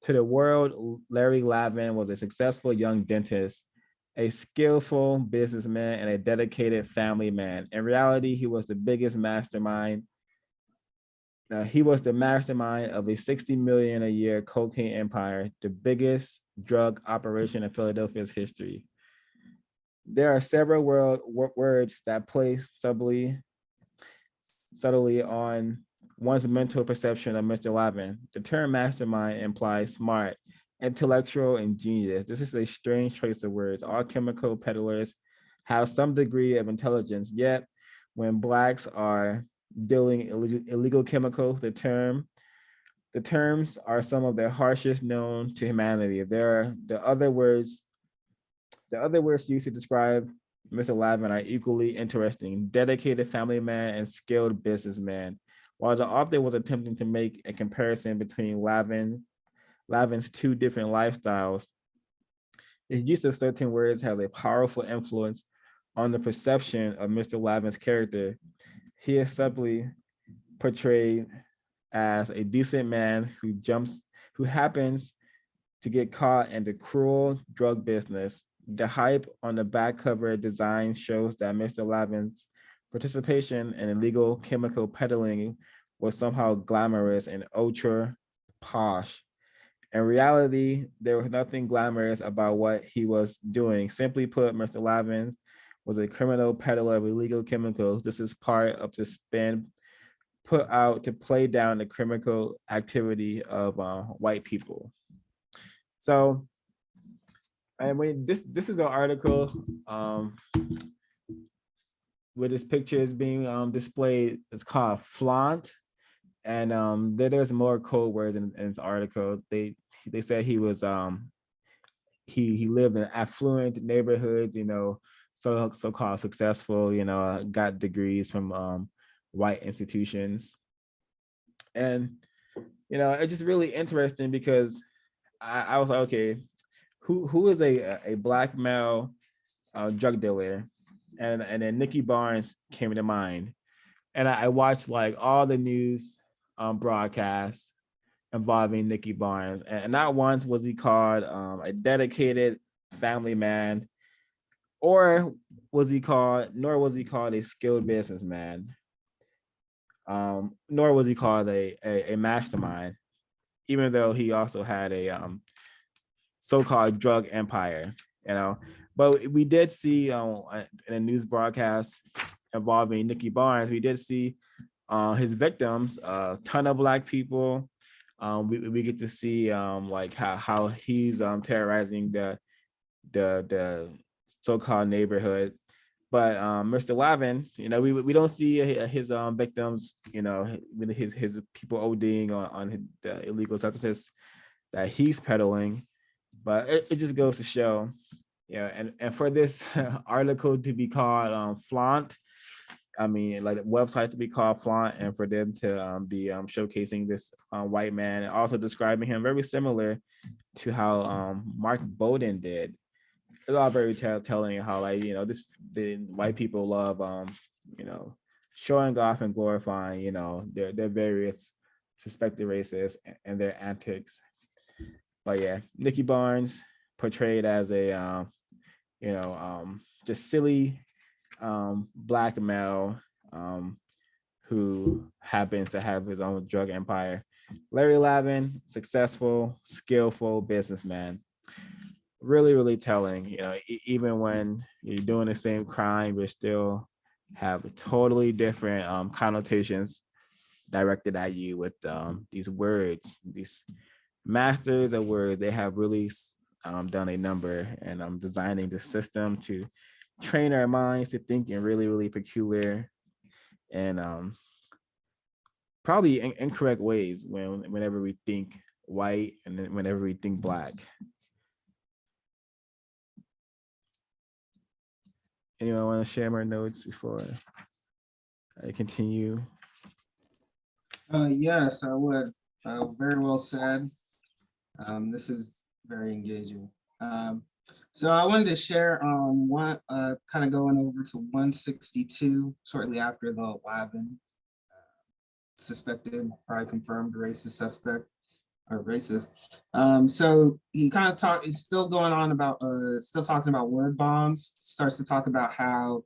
S6: To the world, Larry Lavin was a successful young dentist, a skillful businessman, and a dedicated family man. In reality, he was the biggest mastermind. He was the mastermind of a 60 million a year cocaine empire, the biggest drug operation in Philadelphia's history. There are several words that play subtly on one's mental perception of Mr. Lavin. The term mastermind implies smart, intellectual, and genius. This is a strange choice of words. All chemical peddlers have some degree of intelligence, yet when Blacks are dealing illegal chemicals, the terms are some of the harshest known to humanity. There are the other words used to describe Mr. Lavin are equally interesting: dedicated family man and skilled businessman. While the author was attempting to make a comparison between Lavin's two different lifestyles, the use of certain words has a powerful influence on the perception of Mr. Lavin's character. He is subtly portrayed as a decent man who happens to get caught in the cruel drug business. The hype on the back cover design shows that Mr. Lavin's participation in illegal chemical peddling was somehow glamorous and ultra posh. In reality, there was nothing glamorous about what he was doing. Simply put, Mr. Lavin was a criminal peddler of illegal chemicals. This is part of the spin put out to play down the criminal activity of white people. So, and when this is an article where this picture is being displayed. It's called Flaunt, and there's more code words in this article. They said he was he lived in affluent neighborhoods, so-called successful, got degrees from white institutions. And it's just really interesting because I was like, okay, who is a black male drug dealer? And then Nikki Barnes came to mind. And I watched like all the news broadcasts involving Nikki Barnes. And not once was he called a dedicated family man, nor was he called a skilled businessman, nor was he called a mastermind, even though he also had a so-called drug empire, But we did see in a news broadcast involving Nikki Barnes, we did see his victims, a ton of Black people. We get to see like how he's terrorizing the so-called neighborhood. But Mr. Lavin, we don't see his victims, with his people ODing on the illegal substances that he's peddling. But it just goes to show, and for this article to be called Flaunt, like the website to be called Flaunt, and for them to be showcasing this white man and also describing him very similar to how Mark Bowden did. It's all very telling how the white people love showing off and glorifying their various suspected racists and their antics. But yeah, Nikki Barnes portrayed as a just silly black male who happens to have his own drug empire. Larry Lavin, successful, skillful businessman. Really, really telling. You know, even when you're doing the same crime, you still have totally different connotations directed at you with these words, these masters of words. They have really done a number, and designing the system to train our minds to think in really, really peculiar and probably incorrect ways whenever we think white and then whenever we think black. Anyone want to share more notes before I continue?
S9: Yes, I would. Very well said. This is very engaging. So I wanted to share on one, kind of going over to 162, shortly after the Lavin suspected, probably confirmed racist suspect or racist. So he kind of he's still going on about, still talking about word bombs, starts to talk about how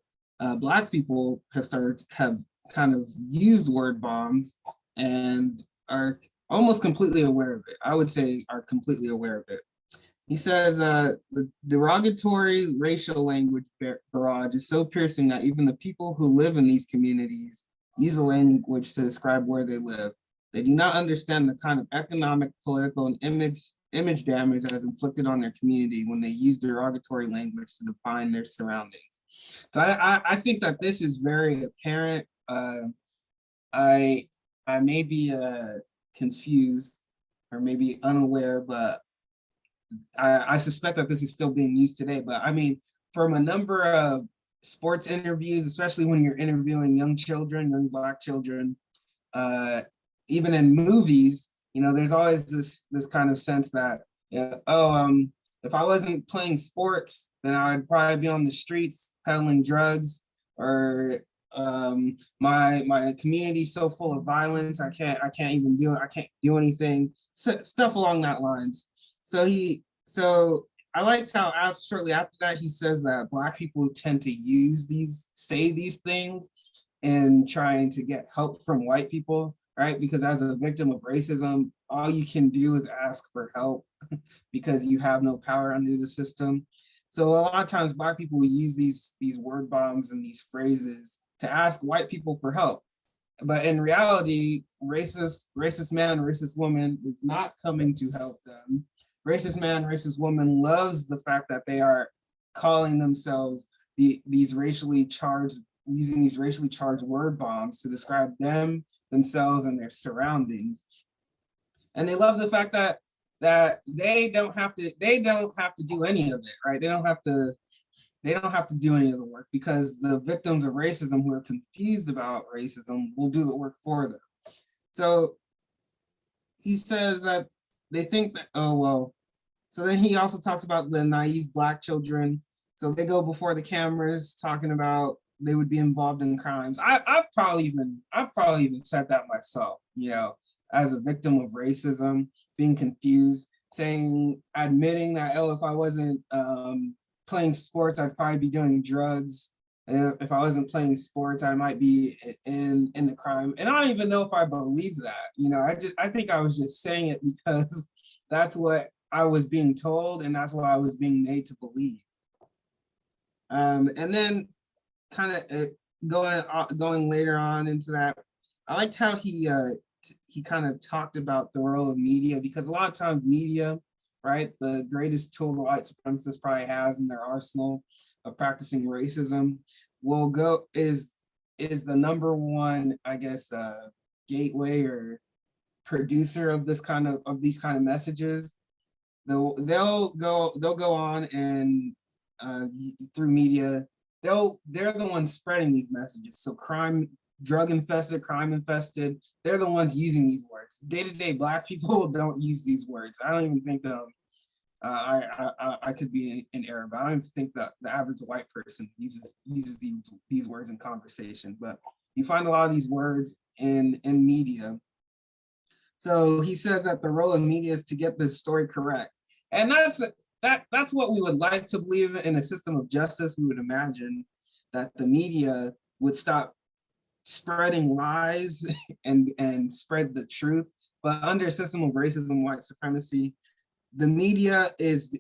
S9: Black people have kind of used word bombs and are almost completely aware of it. I would say are completely aware of it. He says the derogatory racial language barrage is so piercing that even the people who live in these communities use the language to describe where they live. They do not understand the kind of economic, political, and image damage that is inflicted on their community when they use derogatory language to define their surroundings. So I think that this is very apparent. I may be confused or maybe unaware, but I suspect that this is still being used today. But I mean, from a number of sports interviews, especially when you're interviewing young children, young Black children, even in movies, you know, there's always this kind of sense that, if I wasn't playing sports, then I'd probably be on the streets peddling drugs, or my community's so full of violence, I can't do anything, stuff along that lines. So I liked how shortly after that he says that Black people tend to say these things and trying to get help from white people, right? Because as a victim of racism, all you can do is ask for help because you have no power under the system. So a lot of times Black people will use these word bombs and these phrases to ask white people for help. But in reality, racist man, racist woman is not coming to help them. Racist man, racist woman loves the fact that they are calling themselves these racially charged, using these racially charged word bombs to describe themselves and their surroundings. And they love the fact that they don't have to do any of it, right? They don't have to do any of the work, because the victims of racism who are confused about racism will do the work for them. So he says that they think that, so then he also talks about the naive Black children. So they go before the cameras talking about they would be involved in crimes. I've probably even said that myself, you know, as a victim of racism, being confused, admitting that, if I wasn't playing sports, I'd probably be doing drugs. If I wasn't playing sports, I might be in the crime. And I don't even know if I believe that. You know, I think I was just saying it because that's what I was being told, and that's what I was being made to believe. And then kind of going later on into that, I liked how he kind of talked about the role of media, because a lot of times media, right, the greatest tool the white supremacist probably has in their arsenal of practicing racism, is the number one, I guess, gateway or producer of these kind of messages. They'll go on and through media, they're the ones spreading these messages. So drug infested, crime infested, they're the ones using these words. Day-to-day Black people don't use these words. I don't even think I could be in error, but I don't even think that the average white person uses these words in conversation. But you find a lot of these words in media. So he says that the role of media is to get this story correct. And that's what we would like to believe in a system of justice, we would imagine. that the media would stop spreading lies and spread the truth. But under a system of racism, white supremacy, the media is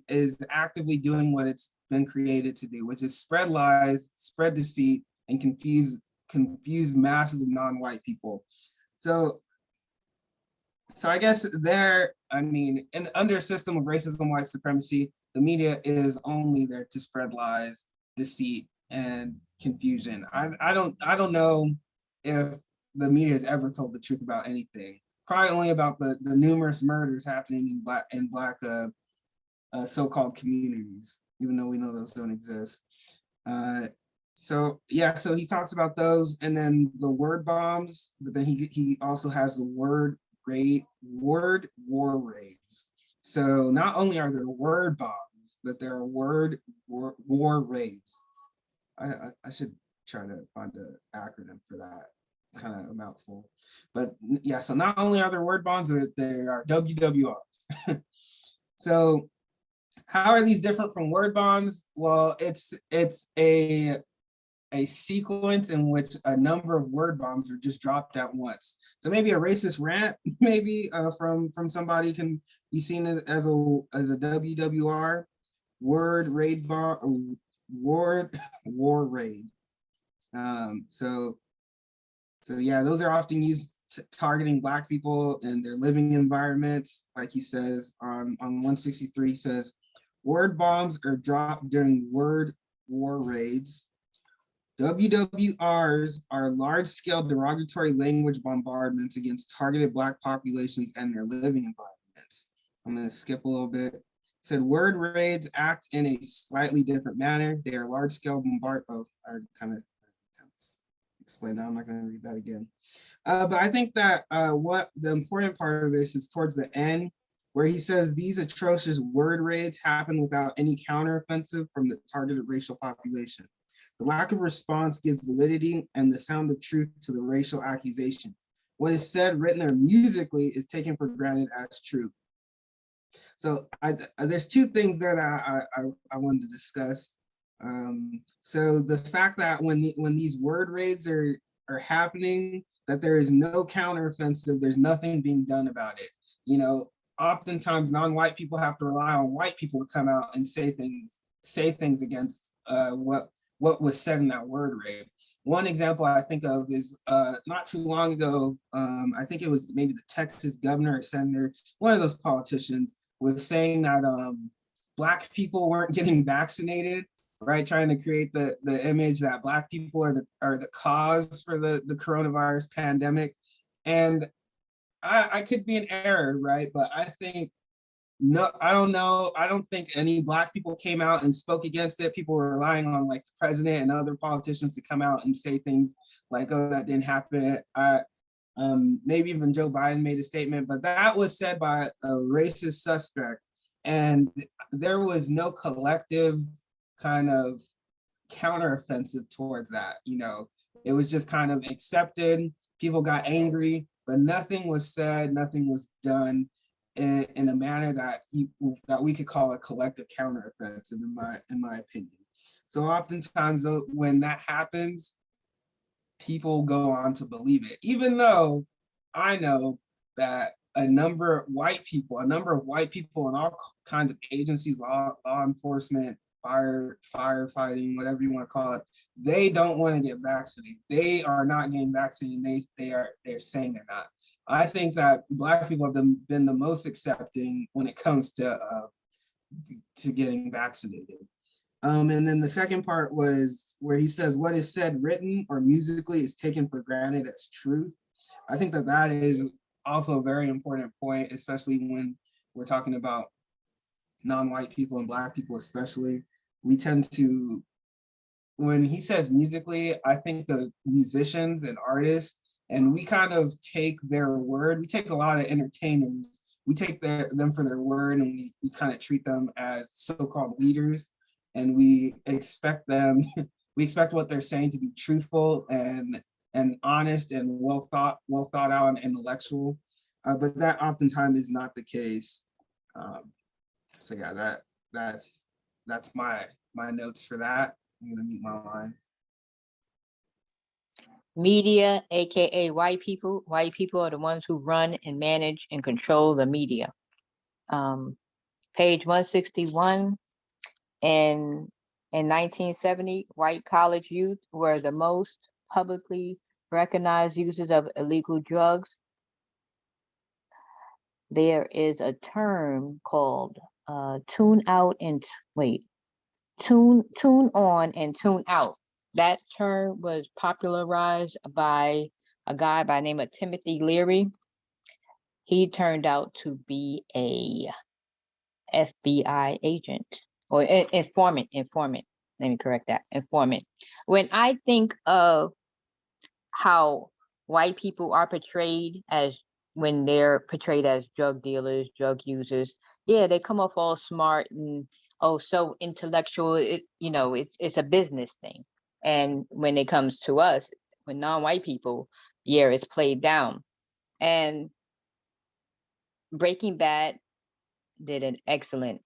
S9: actively doing what it's been created to do, which is spread lies, spread deceit, and confuse masses of non-white people. So I guess under a system of racism, white supremacy, the media is only there to spread lies, deceit, and confusion. I don't know if the media has ever told the truth about anything. Probably only about the numerous murders happening in black so-called communities, even though we know those don't exist. So he talks about those, and then the word bombs, but then he also has the word war raids. So not only are there word bombs, but there are word war raids. I should try to find an acronym for that. Kind of a mouthful. But yeah, so not only are there word bombs, but there are WWRs. So how are these different from word bombs? Well, it's a sequence in which a number of word bombs are just dropped at once. So maybe a racist rant, maybe from somebody can be seen as a WWR, word raid bomb, war raid. So yeah, those are often used targeting Black people in their living environments. Like he says on 163, he says, word bombs are dropped during word war raids. WWRs are large-scale derogatory language bombardments against targeted Black populations and their living environments. I'm going to skip a little bit. It said word raids act in a slightly different manner. They are large-scale bombardment. I kind of explained that. I'm not going to read that again. But I think that what the important part of this is towards the end, where he says these atrocious word raids happen without any counteroffensive from the targeted racial population. The lack of response gives validity and the sound of truth to the racial accusations. What is said, written, or musically is taken for granted as truth. So there's two things there that I wanted to discuss. So the fact that when these word raids are happening, that there is no counteroffensive, there's nothing being done about it. You know, oftentimes non-white people have to rely on white people to come out and say things against what was said in that word raid. One example I think of is not too long ago, I think it was maybe the Texas governor or senator, one of those politicians, was saying that Black people weren't getting vaccinated, right? Trying to create the image that Black people are the cause for the coronavirus pandemic. And I could be in error, right? But I think, no, I don't know. I don't think any Black people came out and spoke against it. People were relying on like the president and other politicians to come out and say things like, oh, that didn't happen. Maybe even Joe Biden made a statement, but that was said by a racist suspect. And there was no collective kind of counteroffensive towards that. You know, it was just kind of accepted. People got angry, but nothing was said, nothing was done in a manner that we could call a collective counteroffensive, in my opinion. So oftentimes when that happens, people go on to believe it, even though I know that a number of white people in all kinds of agencies, law enforcement, firefighting, whatever you want to call it, they don't want to get vaccinated. They are not getting vaccinated. They're saying they're not. I think that Black people have been the most accepting when it comes to getting vaccinated. And then the second part was where he says, what is said, written, or musically is taken for granted as truth. I think that is also a very important point, especially when we're talking about non-white people and Black people especially. We tend to, when he says musically, I think of musicians and artists, and we kind of take their word. We take a lot of entertainers, we take them for their word, and we kind of treat them as so-called leaders. And we expect what they're saying to be truthful and honest and well thought out and intellectual. But that oftentimes is not the case. So yeah, that's my notes for that. I'm gonna mute my line.
S10: Media, aka white people. White people are the ones who run and manage and control the media. Page 161. In 1970, white college youth were the most publicly recognized users of illegal drugs. There is a term called tune out and tune on and tune out. That term was popularized by a guy by the name of Timothy Leary. He turned out to be a FBI agent or informant. Let me correct that. Informant. When I think of how white people are portrayed as when they're portrayed as drug dealers, drug users, yeah, they come off all smart and so intellectual. It's a business thing. And when it comes to us, when non-white people, yeah, it's played down. And Breaking Bad did an excellent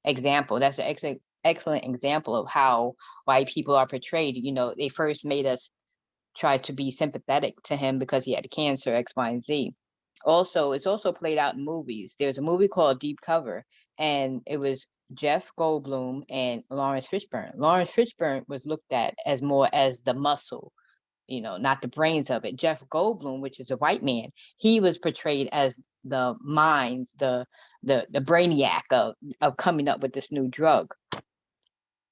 S10: example. That's an excellent example of how white people are portrayed. They first made us try to be sympathetic to him because he had cancer, X, Y, and Z. Also, it's also played out in movies. There's a movie called Deep Cover, and it was Jeff Goldblum and Lawrence Fishburne. Lawrence Fishburne was looked at as more as the muscle, not the brains of it. Jeff Goldblum, which is a white man, he was portrayed as the minds, the brainiac of coming up with this new drug.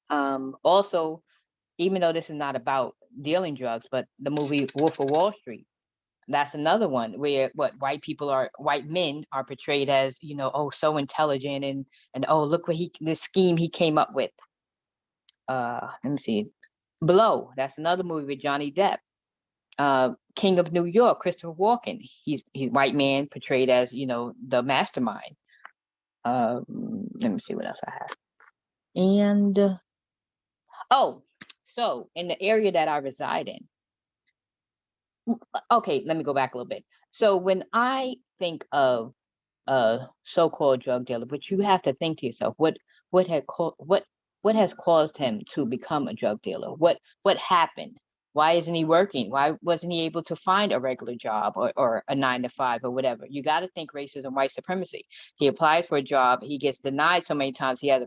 S10: Also, even though this is not about dealing drugs, but the movie Wolf of Wall Street, that's another one where white men are portrayed as, so intelligent and look what this scheme he came up with. Let me see. Blow, that's another movie with Johnny Depp. King of New York, Christopher Walken. He's white man portrayed as, the mastermind. Let me see what else I have. And so in the area that I reside in, okay, let me go back a little bit. So when I think of a so-called drug dealer, but you have to think to yourself, what has caused him to become a drug dealer? What happened? Why isn't he working? Why wasn't he able to find a regular job or a 9-to-5 or whatever? You got to think racism, white supremacy. He applies for a job, he gets denied so many times. He has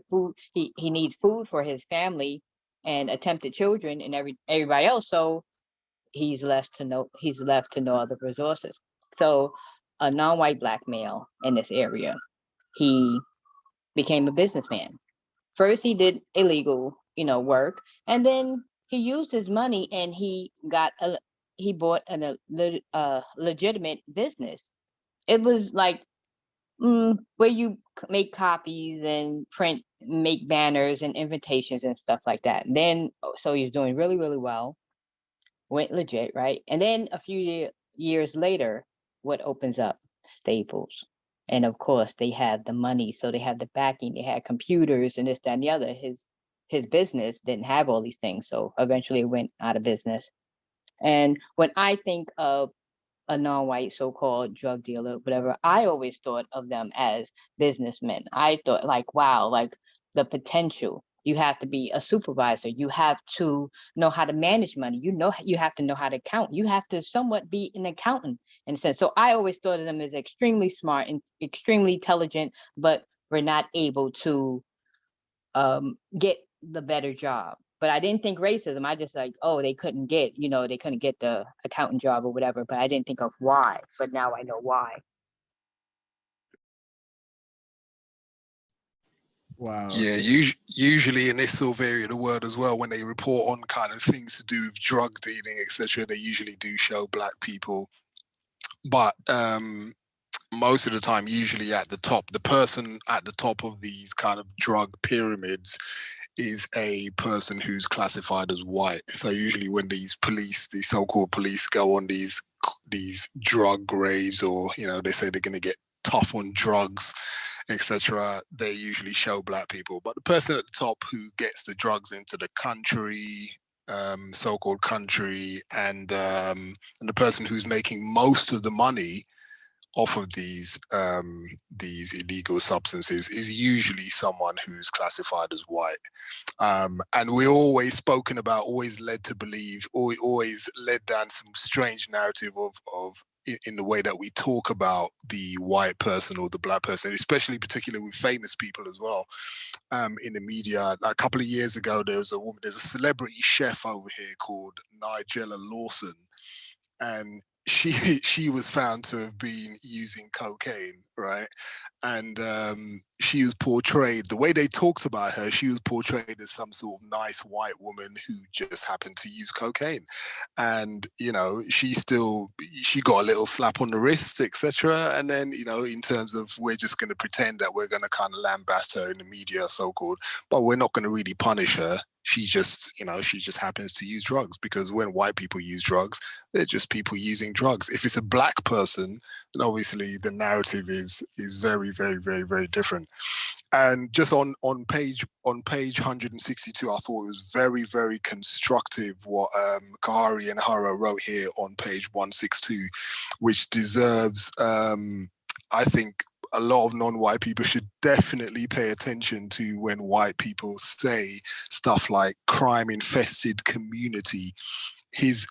S10: he needs food for his family and attempted children and everybody else. So he's left to no other resources. So a non-white black male in this area, he became a businessman. First he did illegal, work, and then he used his money and he bought a legitimate business. It was like where you make copies and make banners and invitations and stuff like that. And then so he's doing really, really well. Went legit, right? And then a few years later, what opens up? Staples. And of course, they had the money, so they had the backing, they had computers and this, that, and the other. His business didn't have all these things, so eventually it went out of business. And when I think of a non-white so-called drug dealer, whatever, I always thought of them as businessmen. I thought like, wow, like the potential. You have to be a supervisor. You have to know how to manage money. You have to know how to count. You have to somewhat be an accountant in a sense. So I always thought of them as extremely smart and extremely intelligent, but were not able to get the better job. But I didn't think racism. I just like, they couldn't get the accountant job or whatever. But I didn't think of why. But now I know why.
S6: Wow.
S8: Yeah, usually in this sort of area of the world as well, when they report on kind of things to do with drug dealing, etc., they usually do show black people. But most of the time, usually at the top, the person at the top of these kind of drug pyramids is a person who's classified as white. So usually when these so-called police go on these drug raids, or they say they're going to get tough on drugs, etc., they usually show black people. But the person at the top who gets the drugs into the country, so-called country, and the person who's making most of the money off of these illegal substances is usually someone who's classified as white. And we're always spoken about, always led to believe, always led down some strange narrative of in the way that we talk about the white person or the black person, especially particularly with famous people as well. In the media, like a couple of years ago, there's a celebrity chef over here called Nigella Lawson, and she was found to have been using cocaine, right? And she was portrayed, the way they talked about her, she was portrayed as some sort of nice white woman who just happened to use cocaine. And she got a little slap on the wrist, etc. And then in terms of, we're just going to pretend that we're going to kind of lambast her in the media, so-called, but we're not going to really punish her. She just happens to use drugs, because when white people use drugs, they're just people using drugs. If it's a black person, then obviously the narrative is very, very, very, very different. And just on page 162, I thought it was very, very constructive what Khari Enaharo wrote here on page 162, which deserves, I think, a lot of non-white people should definitely pay attention to when white people say stuff like crime-infested community. He's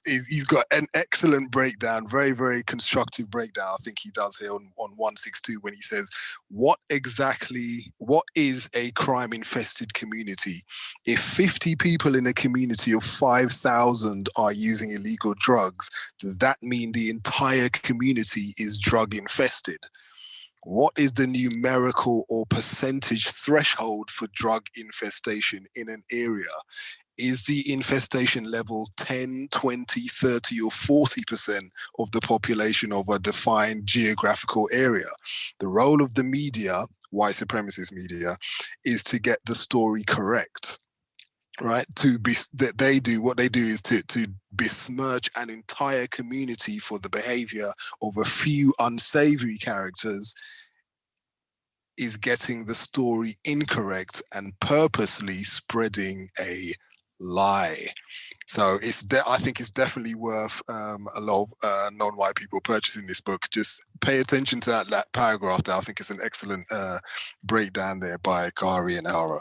S8: got an excellent breakdown, very, very constructive breakdown, I think he does here on 162, when he says, what is a crime-infested community? If 50 people in a community of 5,000 are using illegal drugs, does that mean the entire community is drug-infested? What is the numerical or percentage threshold for drug infestation in an area? Is the infestation level 10, 20, 30, or 40% of the population of a defined geographical area? The role of the media, white supremacist media, is to get the story correct. Right, what they do is to besmirch an entire community for the behavior of a few unsavory characters, is getting the story incorrect and purposely spreading a lie. So I think it's definitely worth a lot of non-white people purchasing this book. Just pay attention to that paragraph there. I think it's an excellent breakdown there by Khari Enaharo.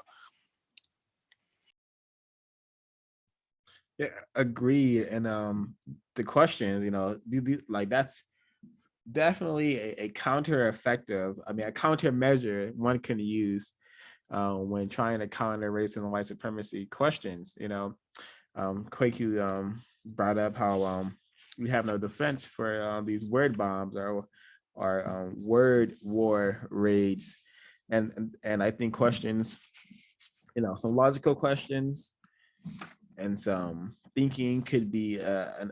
S6: Yeah, agreed. And the questions, like that's definitely a counter effective. I mean, a countermeasure one can use when trying to counter racism and white supremacy questions. Kwaku brought up how we have no defense for these word bombs or word war raids, and I think questions, some logical questions and some thinking could be a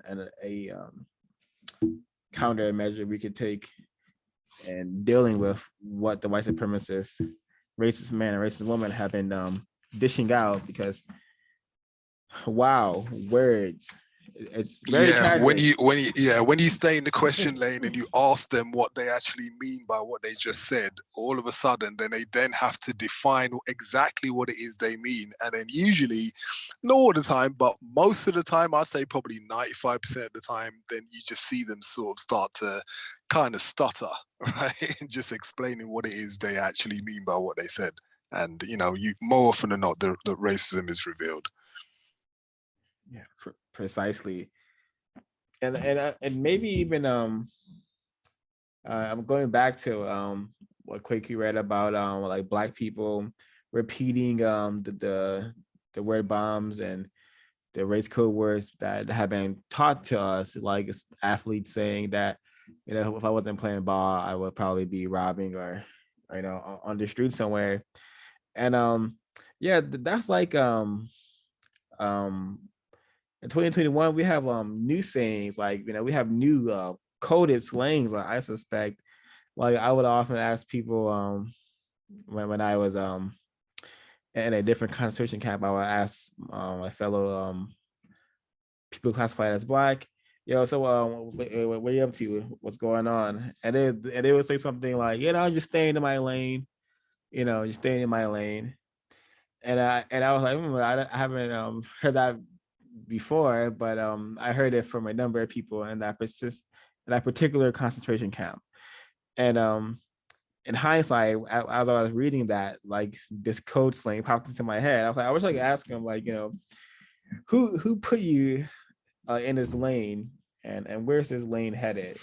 S6: countermeasure we could take in dealing with what the white supremacist, racist man and racist woman have been dishing out. Because wow, words, it's very tragic.
S8: when you stay in the question lane and you ask them what they actually mean by what they just said, all of a sudden they have to define exactly what it is they mean. And then usually, not all the time, but most of the time, I'd say probably 95% of the time, then you just see them sort of start to kind of stutter, right? And just explaining what it is they actually mean by what they said. And you more often than not, the racism is revealed.
S6: Yeah, precisely. And maybe even I'm going back to what Kwaku read about like Black people repeating the word bombs and the race code words that have been taught to us, like athletes saying that, if I wasn't playing ball, I would probably be robbing or on the street somewhere. And yeah, that's like in 2021 we have new sayings, like we have new coded slangs. Like I suspect, like I would often ask people when I was in a different concentration camp, I would ask my fellow people classified as Black, so what are you up to? What's going on? And they would say something like, you're staying in my lane, you're staying in my lane. And I was like, I haven't heard that before, but I heard it from a number of people in that particular concentration camp. And in hindsight, as I was reading that, like this code slang popped into my head. I was like, I wish I could ask him, like, who put you in this lane, and where's this lane headed?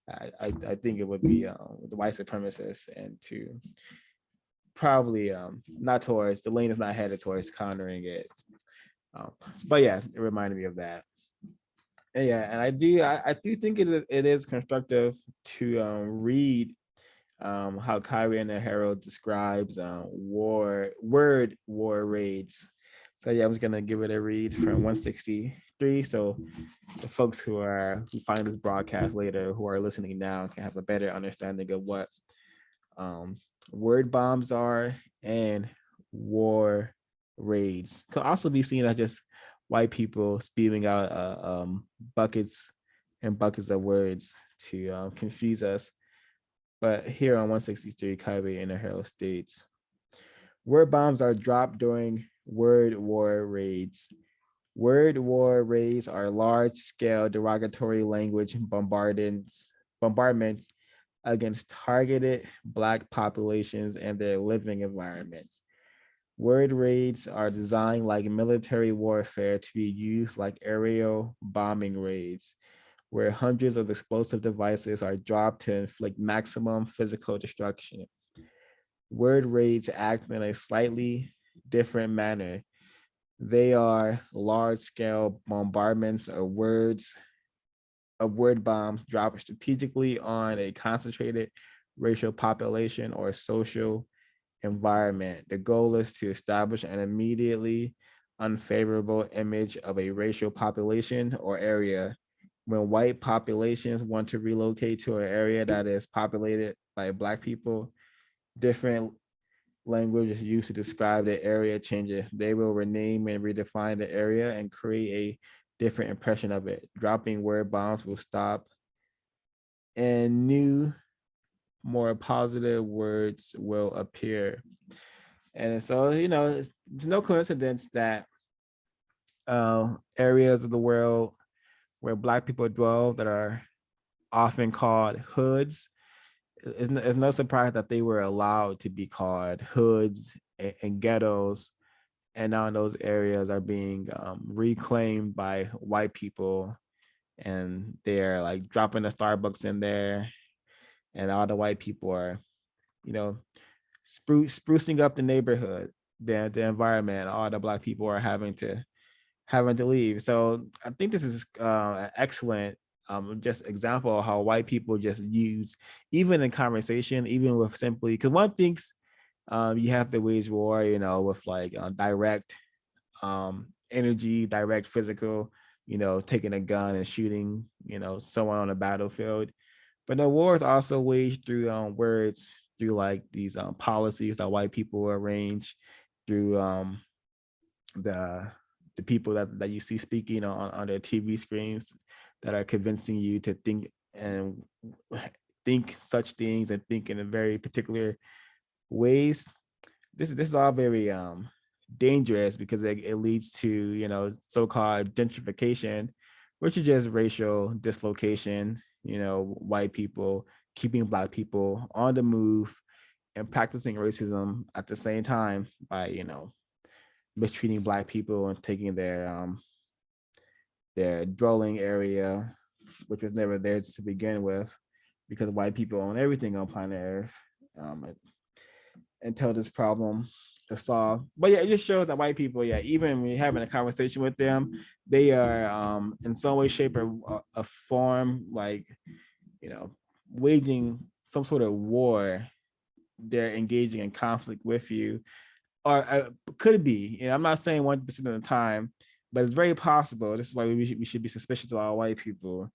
S6: And I think it would be the white supremacists, and to probably not towards the lane is not headed towards countering it. But yeah, it reminded me of that. And yeah, and I do think it is constructive to read how Khari Enaharo describes word war raids. So yeah, I was gonna give it a read from 163. So the folks who find this broadcast later, who are listening now, can have a better understanding of what word bombs are, and war raids could also be seen as just white people spewing out buckets and buckets of words to confuse us. But here on 163, Khari Enaharo states, word bombs are dropped during word war raids. Word war raids are large-scale derogatory language bombardments against targeted Black populations and their living environments. Word raids are designed like military warfare to be used like aerial bombing raids, where hundreds of explosive devices are dropped to inflict maximum physical destruction. Word raids act in a slightly different manner. They are large-scale bombardments of word bombs dropped strategically on a concentrated racial population or social environment. The goal is to establish an immediately unfavorable image of a racial population or area. When white populations want to relocate to an area that is populated by Black people, different language is used to describe the area changes. They will rename and redefine the area and create a different impression of it. Dropping word bombs will stop, and new, more positive words will appear. And so, it's no coincidence that areas of the world where Black people dwell that are often called hoods, it's no surprise that they were allowed to be called hoods and ghettos. And now those areas are being reclaimed by white people, and they're like dropping the Starbucks in there, and all the white people are, sprucing up the neighborhood, the environment. All the Black people are having to leave. So I think this is an excellent just example of how white people just use, even in conversation, even with simply, because one thinks you have to wage war, with like direct energy, direct physical, taking a gun and shooting, someone on a battlefield. But the war is also waged through words, through like these policies that white people arrange, through the people that you see speaking on their TV screens, that are convincing you to think such things and think in a very particular ways. This is all very dangerous, because it leads to so-called gentrification, which is just racial dislocation. White people keeping Black people on the move and practicing racism at the same time by mistreating Black people and taking their dwelling area, which was never theirs to begin with, because white people own everything on planet Earth, until this problem is solved. But yeah, it just shows that white people, even when you're having a conversation with them, they are in some way, shape, or a form, like waging some sort of war. They're engaging in conflict with you, or could be. I'm not saying 100% of the time, but it's very possible. This is why we should be suspicious of all white people.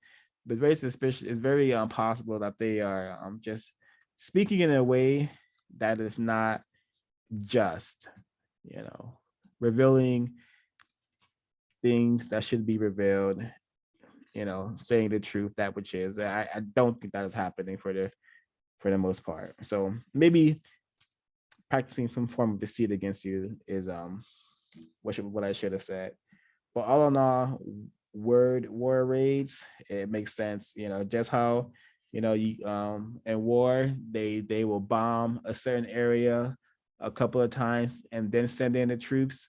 S6: But it's very suspicious. It's very possible that they are just speaking in a way that is not just, revealing things that should be revealed, saying the truth, that which is. I don't think that is happening for the most part. So maybe practicing some form of deceit against you is what I should have said. But all in all, word war raids, it makes sense, just how You know, in war, they will bomb a certain area a couple of times and then send in the troops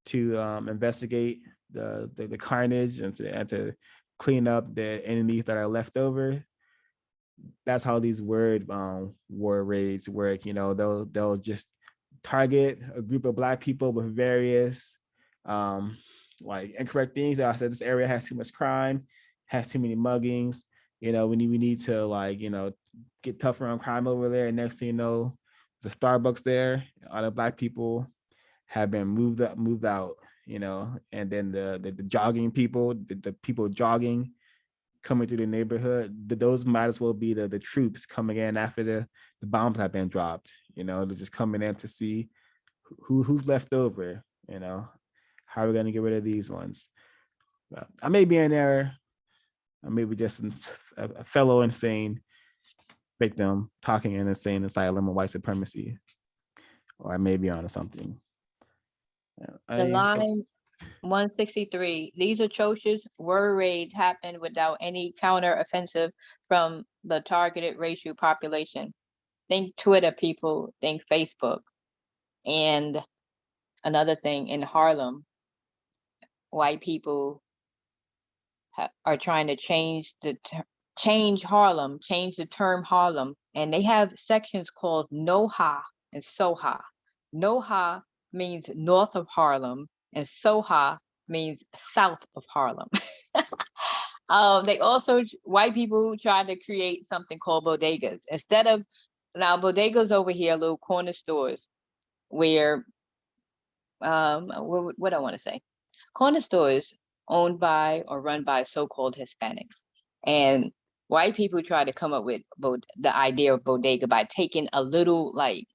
S6: to investigate the carnage and to clean up the enemies that are left over. That's how these word war raids work. You know, they'll just target a group of Black people with various like incorrect things. I said this area has too much crime, has too many muggings. You know, we need to, like, you know, get tougher on crime over there. And next thing you know, there's a Starbucks there. All the Black people have been moved out. You know, and then the jogging people, the people jogging coming through the neighborhood, those might as well be the troops coming in after the bombs have been dropped. You know, they're just coming in to see who's left over. You know, how are we going to get rid of these ones? I may be in error. I may be just a fellow insane victim talking in insane asylum of white supremacy, or I may be onto something.
S10: The line 163, these atrocious word raids happen without any counter-offensive from the targeted racial population. Think Twitter, people, think Facebook. And another thing, in Harlem, white people are trying to change Harlem, change the term Harlem, and they have sections called NOHA and SOHA. NOHA means north of Harlem, and SOHA means south of Harlem. They also, white people tried to create something called bodegas. Instead of, now bodegas over here, little corner stores where, what I want to say, corner stores owned by or run by so-called Hispanics. And white people try to come up with the idea of bodega by taking a little, like,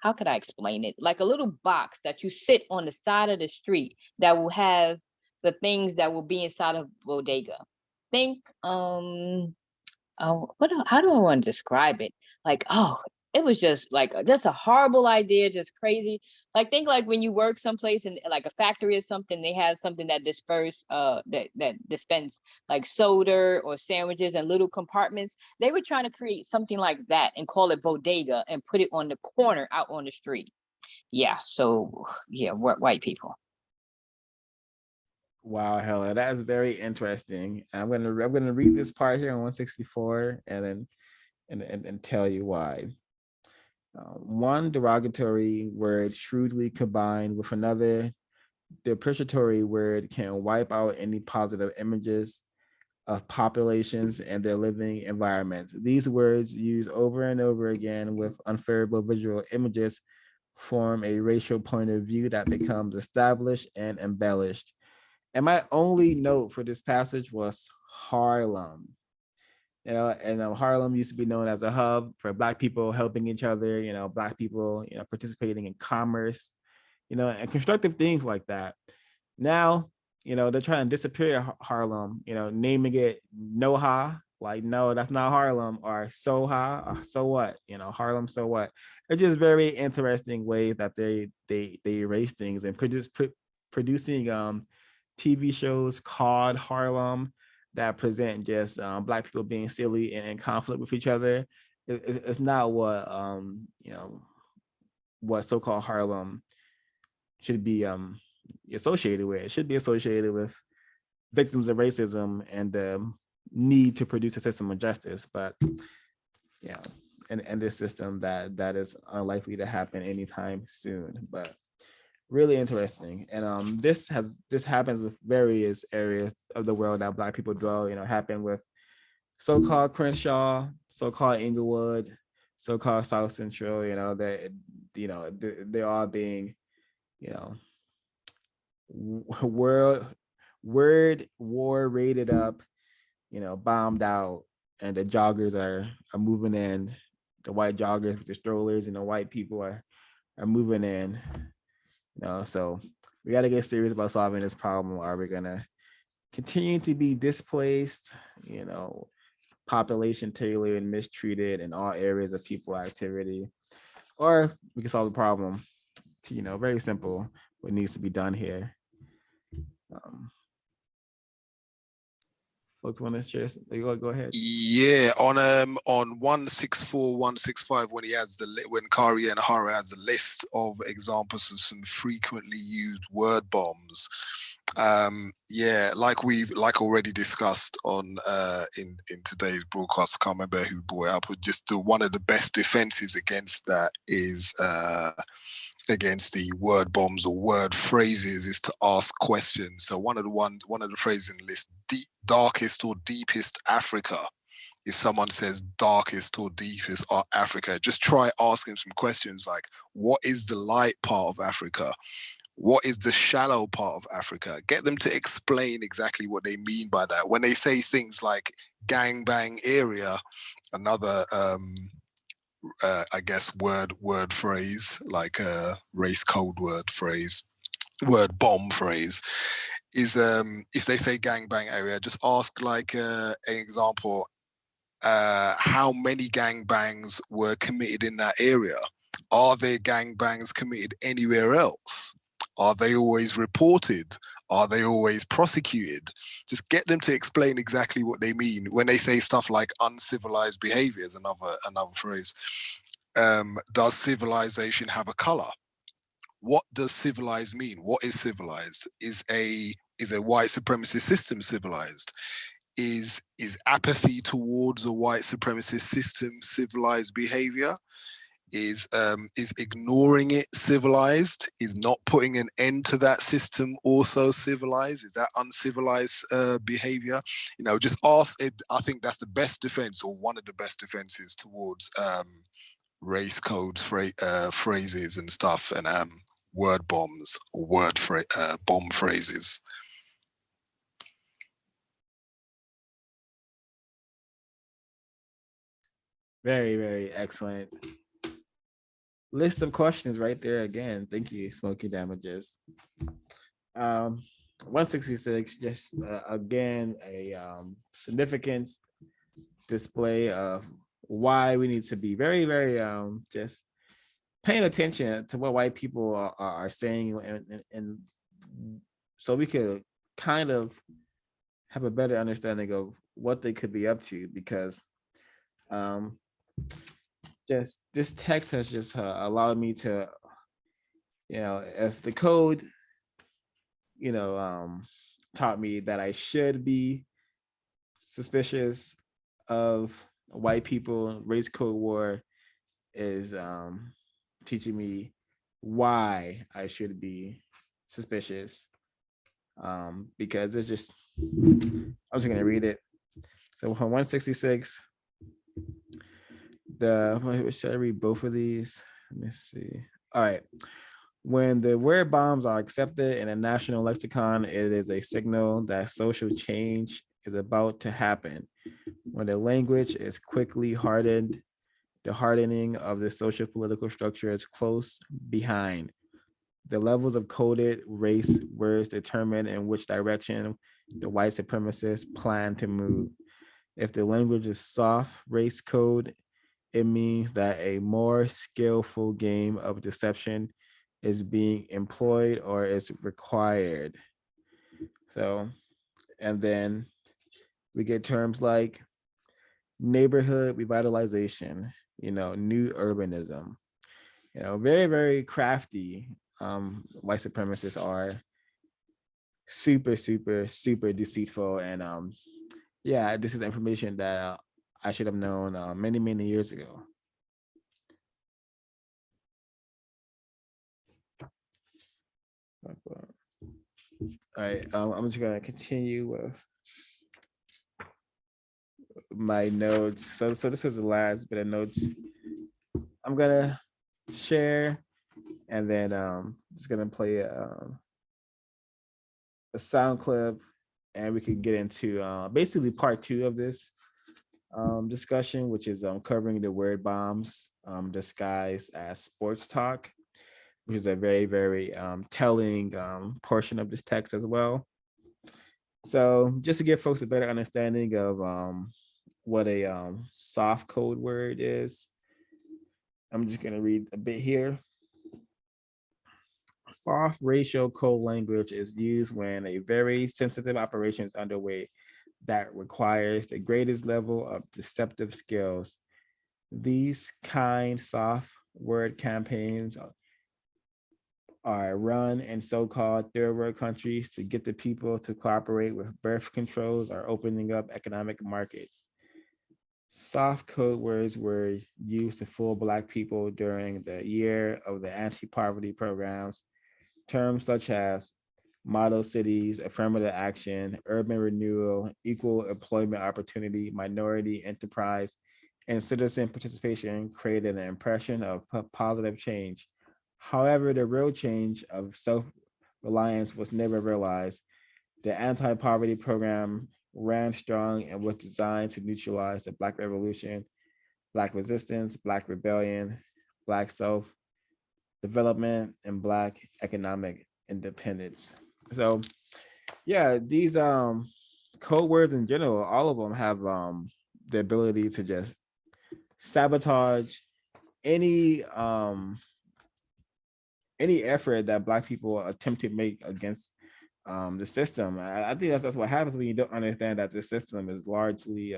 S10: how could I explain it? Like a little box that you sit on the side of the street that will have the things that will be inside of bodega. Think, how do I want to describe it? Like, it was just like just a horrible idea, just crazy. Like, think like when you work someplace in like a factory or something, they have something that that dispense like soda or sandwiches in little compartments. They were trying to create something like that and call it bodega and put it on the corner out on the street. Yeah, so yeah, white people.
S6: Wow, Helen, that is very interesting. I'm gonna read this part here on 164 and then and tell you why. One derogatory word shrewdly combined with another depreciatory word can wipe out any positive images of populations and their living environments. These words, used over and over again with unfavorable visual images, form a racial point of view that becomes established and embellished. And my only note for this passage was Harlem. You know, and Harlem used to be known as a hub for Black people helping each other, you know, Black people, you know, participating in commerce, you know, and constructive things like that. Now, you know, they're trying to disappear Harlem, you know, naming it NoHa, like, no, that's not Harlem, or SoHa, so what, you know, Harlem, so what. It's just very interesting ways that they erase things and producing TV shows called Harlem that present just Black people being silly and in conflict with each other. It's not what you know, what so-called Harlem should be associated with. It should be associated with victims of racism and the need to produce a system of justice. But yeah, and this system that is unlikely to happen anytime soon. But really interesting. And this happens with various areas of the world that Black people dwell. You know, happen with so-called Crenshaw, so-called Inglewood, so-called South Central. You know, that, you know, they're all being, you know, word war rated up, you know, bombed out, and the joggers are moving in. The white joggers with the strollers and the white people are moving in. You know, so we got to get serious about solving this problem, or we're gonna continue to be displaced, you know, population tailored and mistreated in all areas of people activity. Or we can solve the problem. You know, very simple what needs to be done here. folks want to share? Go ahead.
S8: Yeah, on 164, 165, when he adds when Khari Enaharo adds a list of examples of some frequently used word bombs. Yeah, like already discussed on in today's broadcast, I can't remember who brought it up, but just one of the best defenses against that is against the word bombs or word phrases is to ask questions. So one of the phrases in the list, darkest or deepest Africa. If someone says darkest or deepest Africa, just try asking some questions like, what is the light part of Africa? What is the shallow part of Africa? Get them to explain exactly what they mean by that. When they say things like gangbang area, another I guess word phrase, like a race code word bomb phrase, is if they say gangbang area, just ask like an example, how many gangbangs were committed in that area? Are there gangbangs committed anywhere else? Are they always reported? Are they always prosecuted? Just get them to explain exactly what they mean when they say stuff like uncivilized behavior is another phrase. Does civilization have a color? What does civilized mean? What is civilized? Is a white supremacist system civilized? Is apathy towards a white supremacist system civilized behavior? Is ignoring it civilized? Is not putting an end to that system also civilized? Is that uncivilized behavior? You know, just ask it. I think that's the best defense, or one of the best defenses towards race codes, phrases and stuff, and word bombs or bomb phrases.
S6: Very, very excellent list of questions right there again. Thank you, Smoky Damages. 166, just again, a significance display of why we need to be very, very just paying attention to what white people are saying, and so we could kind of have a better understanding of what they could be up to, because just this text has just allowed me to, if the code, taught me that I should be suspicious of white people, race code war is teaching me why I should be suspicious, because it's just, I'm just gonna read it. So 166, should I read both of these? Let me see. All right. When the word bombs are accepted in a national lexicon, it is a signal that social change is about to happen. When the language is quickly hardened, the hardening of the social political structure is close behind. The levels of coded race words determine in which direction the white supremacists plan to move. If the language is soft race code, it means that a more skillful game of deception is being employed or is required. So, and then we get terms like neighborhood revitalization, new urbanism, very, very crafty. White supremacists are super, super, super deceitful. And yeah, this is information that I should have known many, many years ago. All right, I'm just gonna continue with my notes. So this is the last bit of notes I'm gonna share, and then just gonna play a sound clip, and we can get into basically part 2 of this discussion, which is covering the word bombs disguised as sports talk, which is a very, very telling portion of this text as well. So just to give folks a better understanding of what a soft code word is, I'm just going to read a bit here. Soft racial code language is used when a very sensitive operation is underway, that requires the greatest level of deceptive skills. These kind soft word campaigns are run in so-called third world countries to get the people to cooperate with birth controls or opening up economic markets. Soft code words were used to fool Black people during the year of the anti-poverty programs. Terms such as model cities, affirmative action, urban renewal, equal employment opportunity, minority enterprise, and citizen participation created an impression of positive change. However, the real change of self-reliance was never realized. The anti-poverty program ran strong and was designed to neutralize the Black Revolution, Black resistance, Black rebellion, Black self-development, and Black economic independence. So yeah, these code words in general, all of them have the ability to just sabotage any effort that Black people attempt to make against the system. I think that's what happens when you don't understand that the system is largely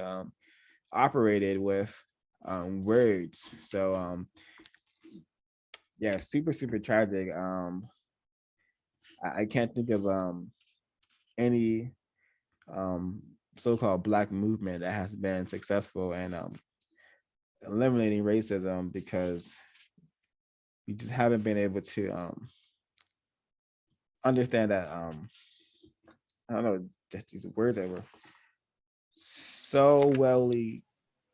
S6: operated with words. So yeah, super tragic. I can't think of any so-called Black movement that has been successful in eliminating racism because we just haven't been able to understand that I don't know, just these words that were so wellly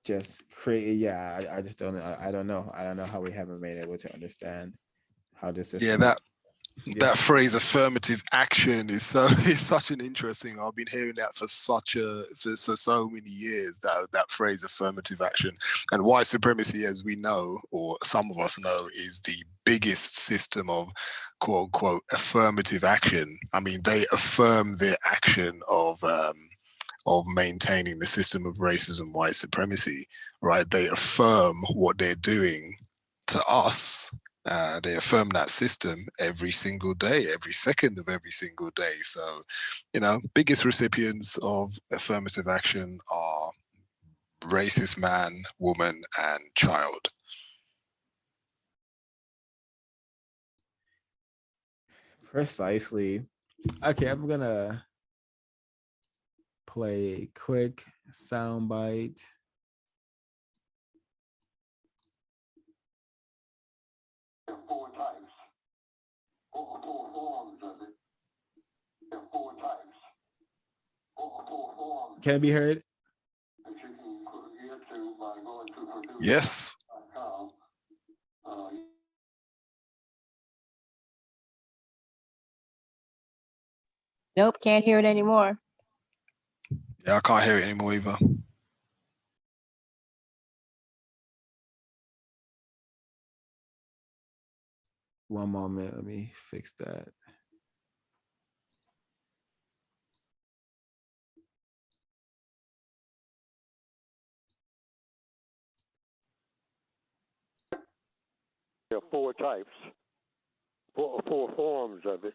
S6: just created. Yeah, I just don't know. I don't know. I don't know how we haven't been able to understand how this system.
S8: Yeah, that phrase affirmative action is such an interesting. I've been hearing that for so many years, that phrase affirmative action. And white supremacy, as we know, or some of us know, is the biggest system of quote unquote affirmative action. I mean, they affirm their action of maintaining the system of racism, white supremacy, right? They affirm what they're doing to us. They affirm that system every single day, every second of every single day. So, biggest recipients of affirmative action are racist man, woman, and child.
S6: Precisely. Okay, I'm gonna play a quick soundbite.
S11: Four types, or four forms of it. There are four types, or four forms.
S6: Can it be heard?
S11: That you can get to by going to produce.
S8: Yes.
S10: Nope, can't hear it anymore.
S8: Yeah, I can't hear it anymore either.
S6: One moment, let me fix that.
S11: There are four types, four forms of it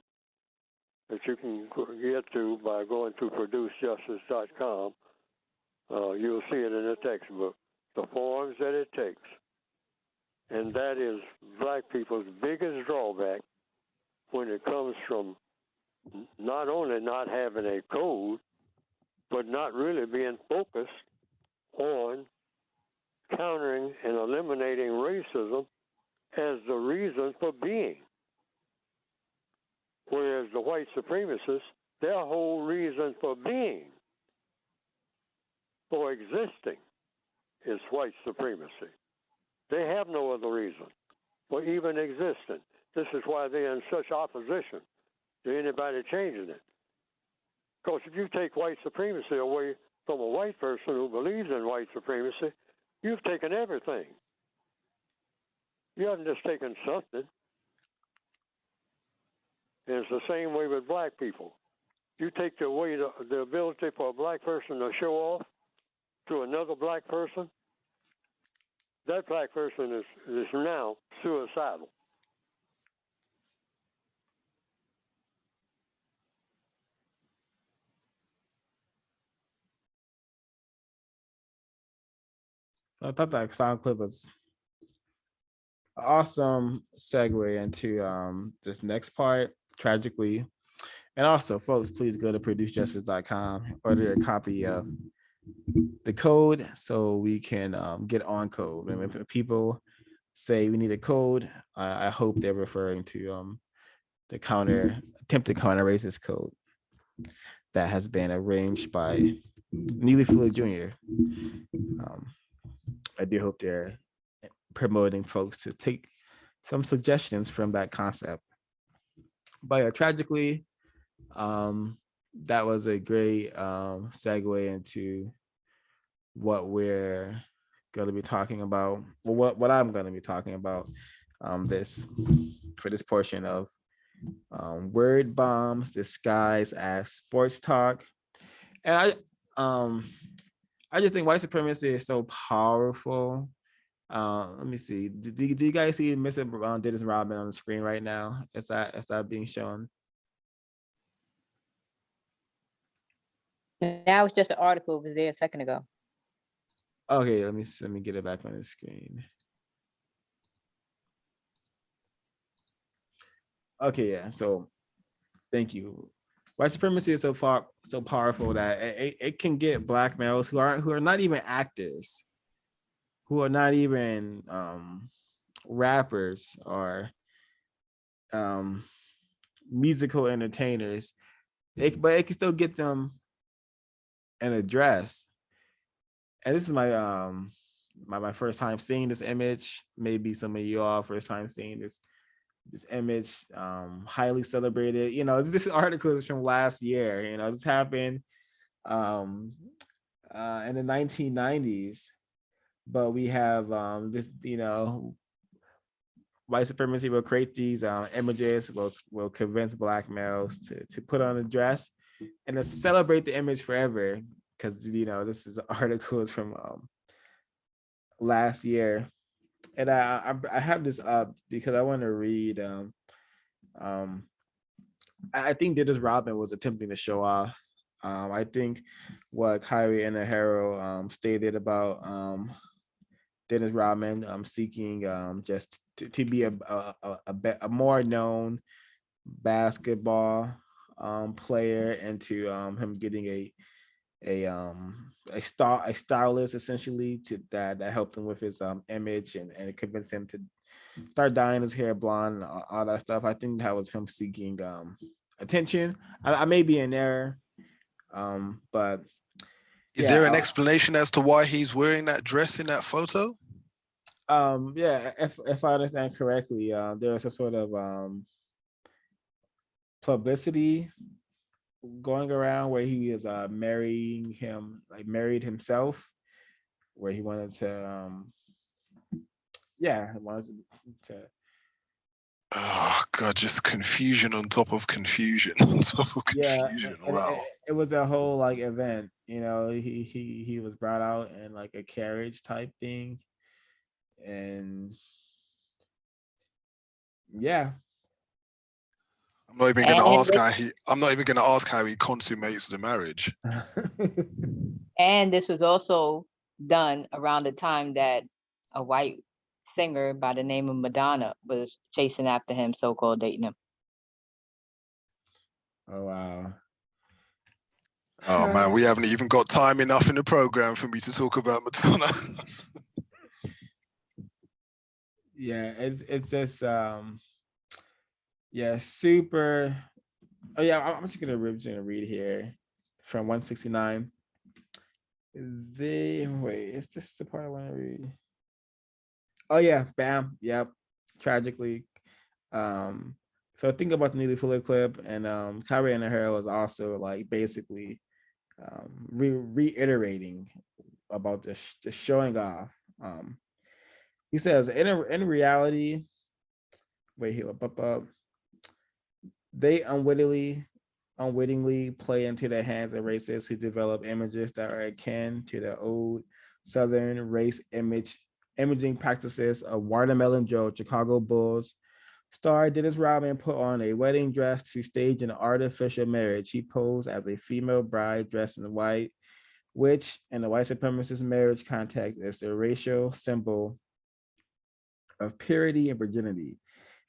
S11: that you can get to by going to producejustice.com. You'll see it in the textbook, the forms that it takes. And that is Black people's biggest drawback when it comes from not only not having a code, but not really being focused on countering and eliminating racism as the reason for being. Whereas the white supremacists, their whole reason for being, for existing, is white supremacy. They have no other reason for even existing. This is why they're in such opposition to anybody changing it. Because if you take white supremacy away from a white person who believes in white supremacy, you've taken everything. You haven't just taken something. And it's the same way with Black people. You take away the ability for a Black person to show off to another Black person, that Black person is now suicidal.
S6: So I thought that sound clip was an awesome segue into this next part, tragically. And also, folks, please go to producejustice.com, order a copy of Decode so we can get on code. And if people say we need a code, I hope they're referring to the attempted counter racist code that has been arranged by Neely Fuller Jr. I do hope they're promoting folks to take some suggestions from that concept. But yeah, tragically, that was a great segue into what we're going to be talking about. Well, what I'm going to be talking about for this portion of word bombs disguised as sports talk. And I just think white supremacy is so powerful. Let me see. Do you guys see Mr. Dennis Rodman on the screen right now? Is that being shown?
S10: That was just an article. It was there a second ago.
S6: Okay, let me get it back on the screen. Okay, yeah. So, thank you. White supremacy is so powerful that it can get black males who are not even actors, who are not even rappers or musical entertainers, but it can still get them an address. And this is my my first time seeing this image. Maybe some of you all first time seeing this image, highly celebrated. This article is from last year. This happened in the 1990s, but we have this, white supremacy will create these images, will convince black males to put on a dress and to celebrate the image forever. Because this is articles from last year, and I have this up because I want to read. I think Dennis Rodman was attempting to show off. I think what Khari Enaharo stated about Dennis Rodman seeking just to be a more known basketball player, and to him getting a stylist essentially that helped him with his image and convinced him to start dyeing his hair blonde and all that stuff. I think that was him seeking attention. I may be in error, but
S8: is there an explanation as to why he's wearing that dress in that photo?
S6: Yeah, if I understand correctly, there was some sort of publicity going around where he is married himself, where he wanted to
S8: oh god, just confusion on top of confusion on top of confusion.
S6: Yeah,
S8: wow.
S6: It was a whole event. He was brought out in a carriage type thing, and yeah.
S8: I'm not even going to ask how he consummates the marriage.
S10: And this was also done around the time that a white singer by the name of Madonna was chasing after him, so-called dating him.
S6: Oh wow.
S8: Oh man, we haven't even got time enough in the program for me to talk about Madonna.
S6: Yeah, it's just super. Oh yeah, I'm just gonna read here from 169. Is this the part I want to read? Oh yeah, bam, yep. Tragically, so think about the Neely Fuller clip, and Khari Enaharo was also basically reiterating about the showing off. He says in reality, they unwittingly play into the hands of racists who develop images that are akin to the old Southern race imaging practices of Watermelon Joe, Chicago Bulls star Dennis Rodman put on a wedding dress to stage an artificial marriage. He posed as a female bride dressed in white, which in the white supremacist marriage context is the racial symbol of purity and virginity.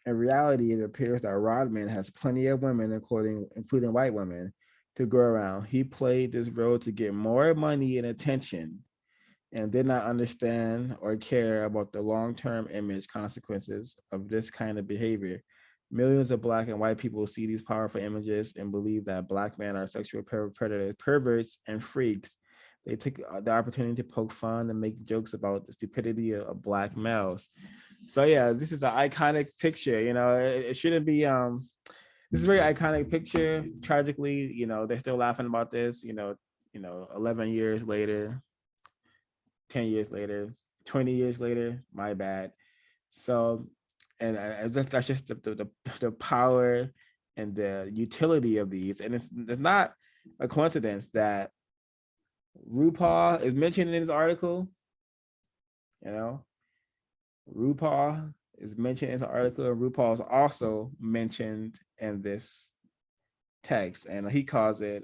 S6: In reality, it appears that Rodman has plenty of women, including white women, to go around. He played this role to get more money and attention and did not understand or care about the long-term image consequences of this kind of behavior. Millions of Black and white people see these powerful images and believe that Black men are sexual predators, perverts, and freaks. They took the opportunity to poke fun and make jokes about the stupidity of Black males. So yeah, this is an iconic picture. It shouldn't be. This is a very iconic picture. Tragically, they're still laughing about this. 11 years later, 10 years later, 20 years later. My bad. So, and that's just the power and the utility of these. And it's not a coincidence that RuPaul is mentioned in this article. RuPaul is mentioned in this article. RuPaul is also mentioned in this text, and he calls it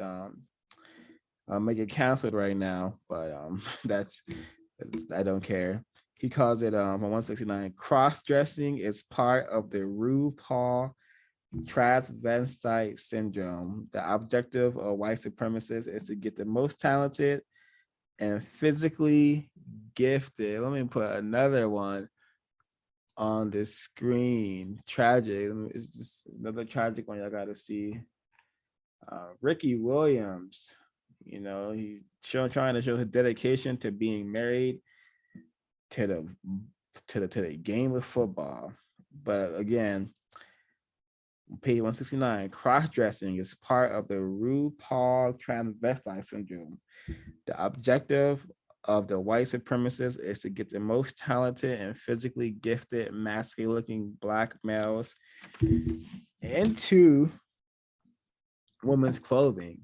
S6: make it canceled right now, but I don't care. He calls it on 169, cross-dressing is part of the RuPaul transvestite syndrome. The objective of white supremacists is to get the most talented and physically gifted. Let me put another one on the screen. Tragic. It's just another tragic one y'all gotta see. Ricky Williams, he's trying to show his dedication to being married to the game of football. But again, page 169, cross-dressing is part of the RuPaul transvestite syndrome. The objective of the white supremacists is to get the most talented and physically gifted, masculine-looking Black males into women's clothing.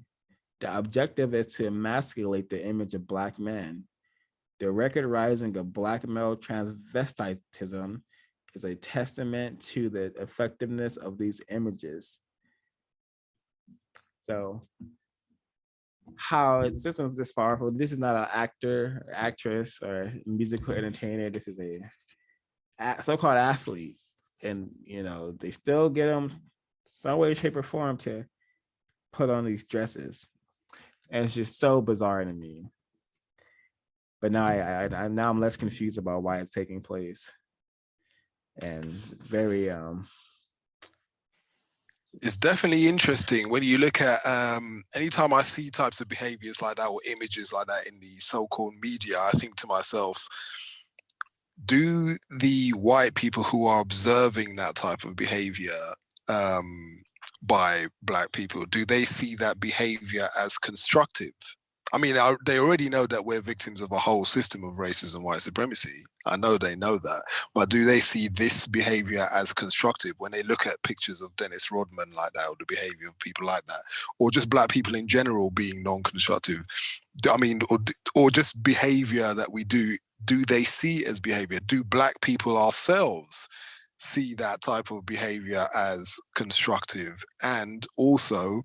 S6: The objective is to emasculate the image of Black men. The record rising of Black male transvestitism is a testament to the effectiveness of these images. So, how the system is this powerful? This is not an actor, or actress, or musical entertainer. This is a so-called athlete, and they still get them some way, shape, or form to put on these dresses, and it's just so bizarre to me. But now I'm less confused about why it's taking place, and it's very
S8: It's definitely interesting when you look at anytime I see types of behaviors like that or images like that in the so-called media, I think to myself, do the white people who are observing that type of behavior by Black people, do they see that behavior as constructive? I mean, they already know that we're victims of a whole system of racism, white supremacy. I know they know that, but do they see this behavior as constructive when they look at pictures of Dennis Rodman like that, or the behavior of people like that, or just Black people in general being non-constructive? I mean, or just behavior that we do they see as behavior? Do Black people ourselves see that type of behavior as constructive? And also,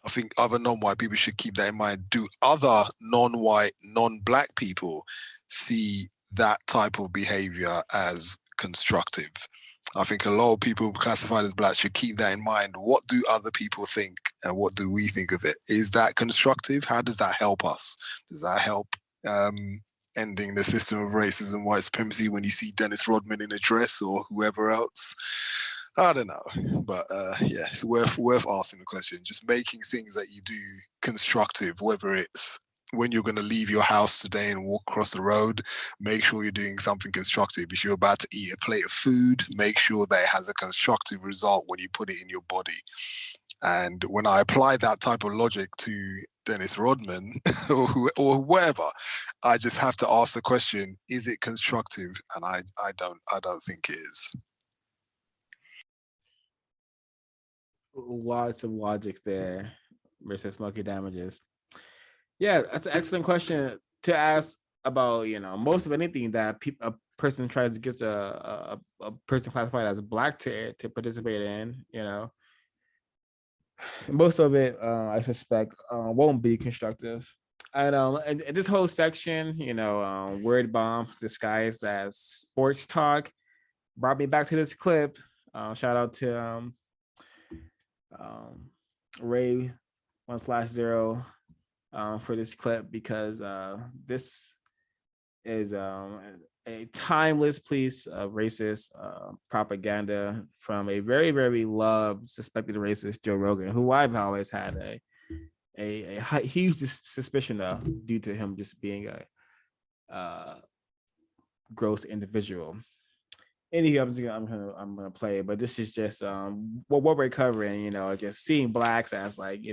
S8: I think other non-white people should keep that in mind. Do other non-white, non-Black people see that type of behavior as constructive? I think a lot of people classified as Black should keep that in mind. What do other people think, and what do we think of it? Is that constructive? How does that help us? Does that help ending the system of racism, white supremacy, when you see Dennis Rodman in a dress or whoever else? I don't know, but yeah, it's worth asking the question. Just making things that you do constructive, whether it's when you're going to leave your house today and walk across the road, make sure you're doing something constructive. If you're about to eat a plate of food, make sure that it has a constructive result when you put it in your body. And when I apply that type of logic to Dennis Rodman or whatever, I just have to ask the question: is it constructive? And I don't think it is.
S6: Lots of logic there versus Smoky Damages. Yeah, that's an excellent question to ask about, most of anything that a person tries to get a person classified as Black to participate in, Most of it, I suspect, won't be constructive. and this whole section, word bomb disguised as sports talk brought me back to this clip. Shout out to Ray 1/0 for this clip, because this is a timeless piece of racist propaganda from a very, very loved suspected racist Joe Rogan, who I've always had a huge suspicion of, due to him just being a gross individual. Anywho, I'm gonna play it, but this is just what we're covering. Just seeing blacks as like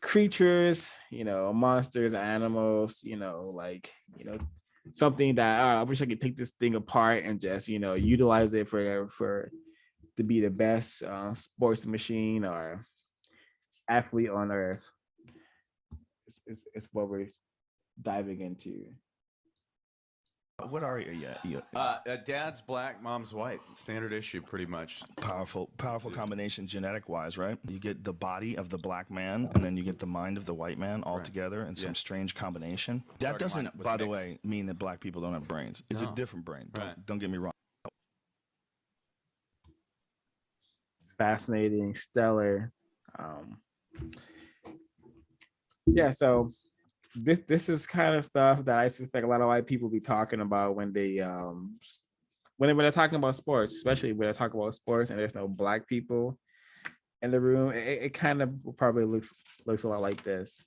S6: creatures, monsters, animals, something that I wish I could take this thing apart and just utilize it for to be the best sports machine or athlete on earth. It's what we're diving into.
S12: What are you? Yeah.
S13: Dad's black, mom's white. Standard issue, pretty much.
S12: Powerful combination genetic wise, right? You get the body of the black man, and then you get the mind of the white man all together in some strange combination. That doesn't, by the way, mean that black people don't have brains. It's a different brain. Don't get me wrong.
S6: It's fascinating, stellar. So this is kind of stuff that I suspect a lot of white people be talking about when they when they're talking about sports, especially when they talk about sports and there's no black people in the room. It kind of probably looks a lot like this.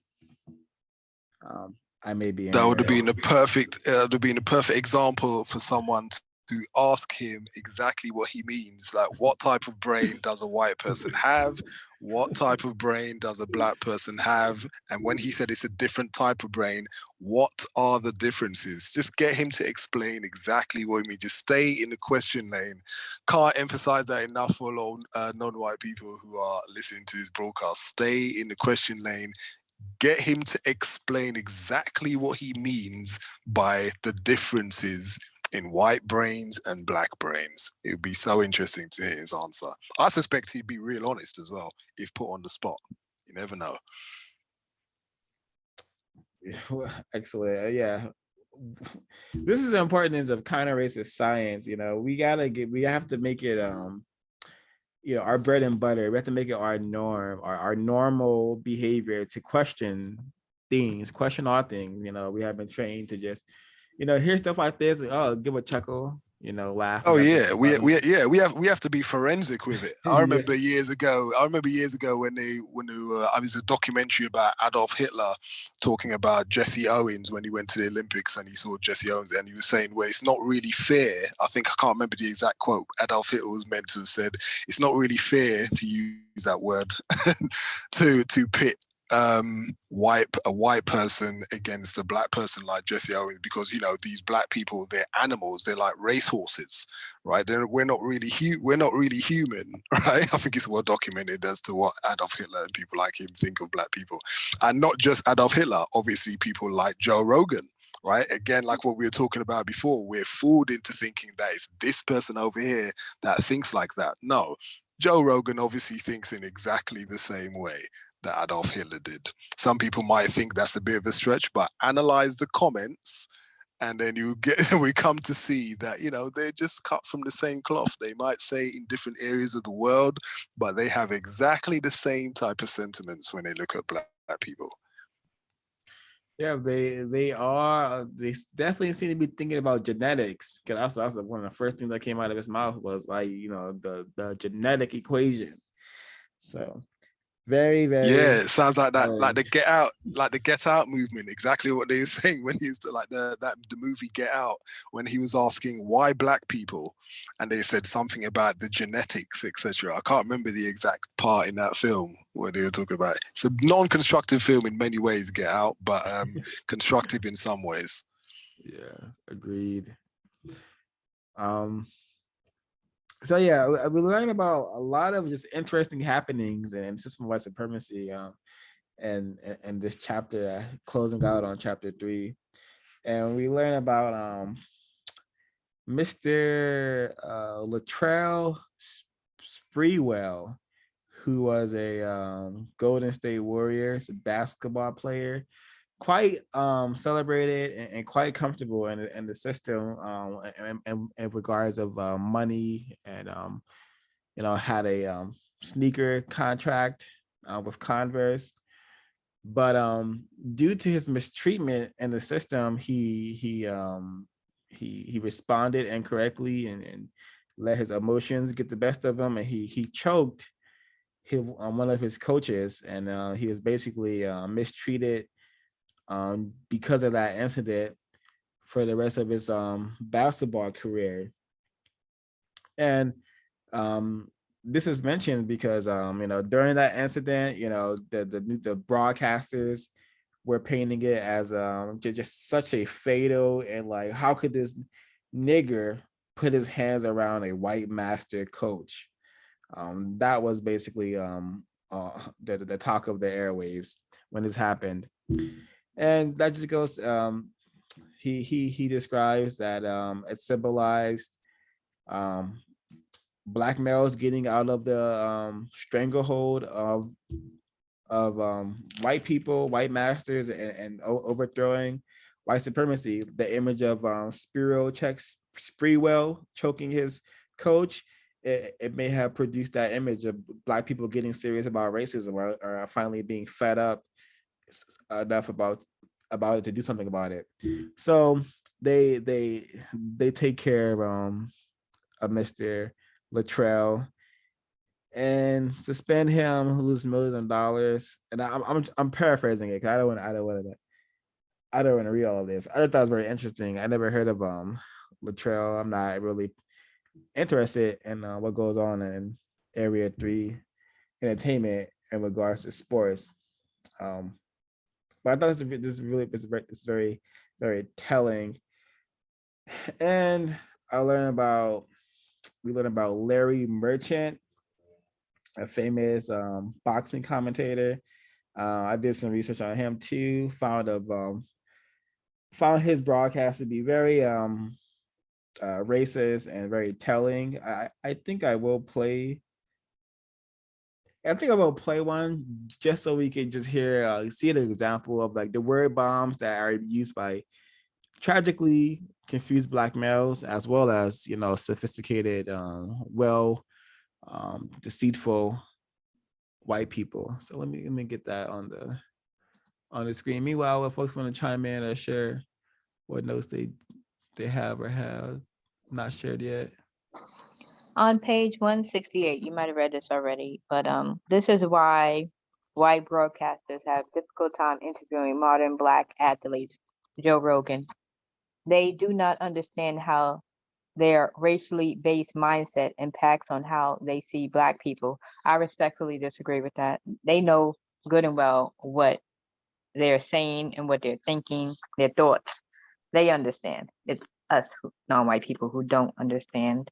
S6: I may be.
S8: That would have been a perfect. Would have been a perfect example for someone to ask him exactly what he means. Like, what type of brain does a white person have? What type of brain does a black person have? And when he said it's a different type of brain, what are the differences? Just get him to explain exactly what he means. Just stay in the question lane. Can't emphasize that enough for a lot of non-white people who are listening to this broadcast. Stay in the question lane. Get him to explain exactly what he means by the differences in white brains and black brains. It would be so interesting to hear his answer. I suspect he'd be real honest as well if put on the spot. You never know.
S6: Excellent. Yeah. This is the importance of counter-racist science. We have to make it our bread and butter. We have to make it our norm, our normal behavior to question things, question all things. We have been trained to just hear stuff like this, give a chuckle, laugh.
S8: Oh yeah, we have to be forensic with it. I remember years ago when I was a documentary about Adolf Hitler talking about Jesse Owens when he went to the Olympics and he saw Jesse Owens and he was saying, well, it's not really fair. I can't remember the exact quote. Adolf Hitler was meant to have said, it's not really fair to use that word to pit a white person against a black person like Jesse Owens, because these black people, they're animals, they're like racehorses, right? We're not really human, right? I think it's well documented as to what Adolf Hitler and people like him think of black people, and not just Adolf Hitler. Obviously, people like Joe Rogan, right? Again, like what we were talking about before, we're fooled into thinking that it's this person over here that thinks like that. No, Joe Rogan obviously thinks in exactly the same way that Adolf Hitler did. Some people might think that's a bit of a stretch, but analyze the comments and then we come to see that, they're just cut from the same cloth. They might say in different areas of the world, but they have exactly the same type of sentiments when they look at black people.
S6: Yeah, they definitely seem to be thinking about genetics. Because that's one of the first things that came out of his mouth was like, the genetic equation. So very, very.
S8: Yeah, it sounds like that, like the Get Out movement. Exactly what they were saying when he used to the movie Get Out, when he was asking why black people, and they said something about the genetics, etc. I can't remember the exact part in that film where they were talking about it. It's a non-constructive film in many ways, Get Out, but constructive in some ways.
S6: Yeah, agreed. So yeah, we learned about a lot of just interesting happenings and system of white supremacy, and this chapter, closing out on chapter 3, and we learn about Mr. Latrell Sprewell, who was a Golden State Warriors basketball player, quite celebrated and quite comfortable in the system in regards of money, and had a sneaker contract with Converse. But due to his mistreatment in the system, he responded incorrectly and let his emotions get the best of him, and he choked one of his coaches, and he was basically mistreated because of that incident for the rest of his basketball career. And this is mentioned because during that incident, the broadcasters were painting it as just such a fatal, and like, how could this nigger put his hands around a white master coach? That was basically the talk of the airwaves when this happened. And that just goes, he describes that it symbolized Black males getting out of the stranglehold of white people, white masters, and overthrowing white supremacy. The image of Sprewell choking his coach, it may have produced that image of Black people getting serious about racism, or finally being fed up enough about it to do something about it. So they take care of Mr. Luttrell and suspend him, lose millions of dollars. And I'm paraphrasing it because I don't want to read all of this. I thought it was very interesting. I never heard of Luttrell. I'm not really interested in what goes on in Area 3 entertainment in regards to sports. But I thought this is very, very telling. And we learned about Larry Merchant, a famous boxing commentator. I did some research on him too. Found his broadcast to be very racist and very telling. I think I will play one just so we can just hear see an example of like the word bombs that are used by tragically confused Black males, as well as sophisticated deceitful white people. So let me get that on the screen. Meanwhile, if folks want to chime in or share what notes they have or have not shared yet.
S10: On page 168, you might have read this already, but this is why white broadcasters have difficult time interviewing modern Black athletes. Joe Rogan. They do not understand how their racially based mindset impacts on how they see Black people. I respectfully disagree with that. They know good and well what they're saying and what they're thinking, their thoughts. They understand. It's us non-white people who don't understand.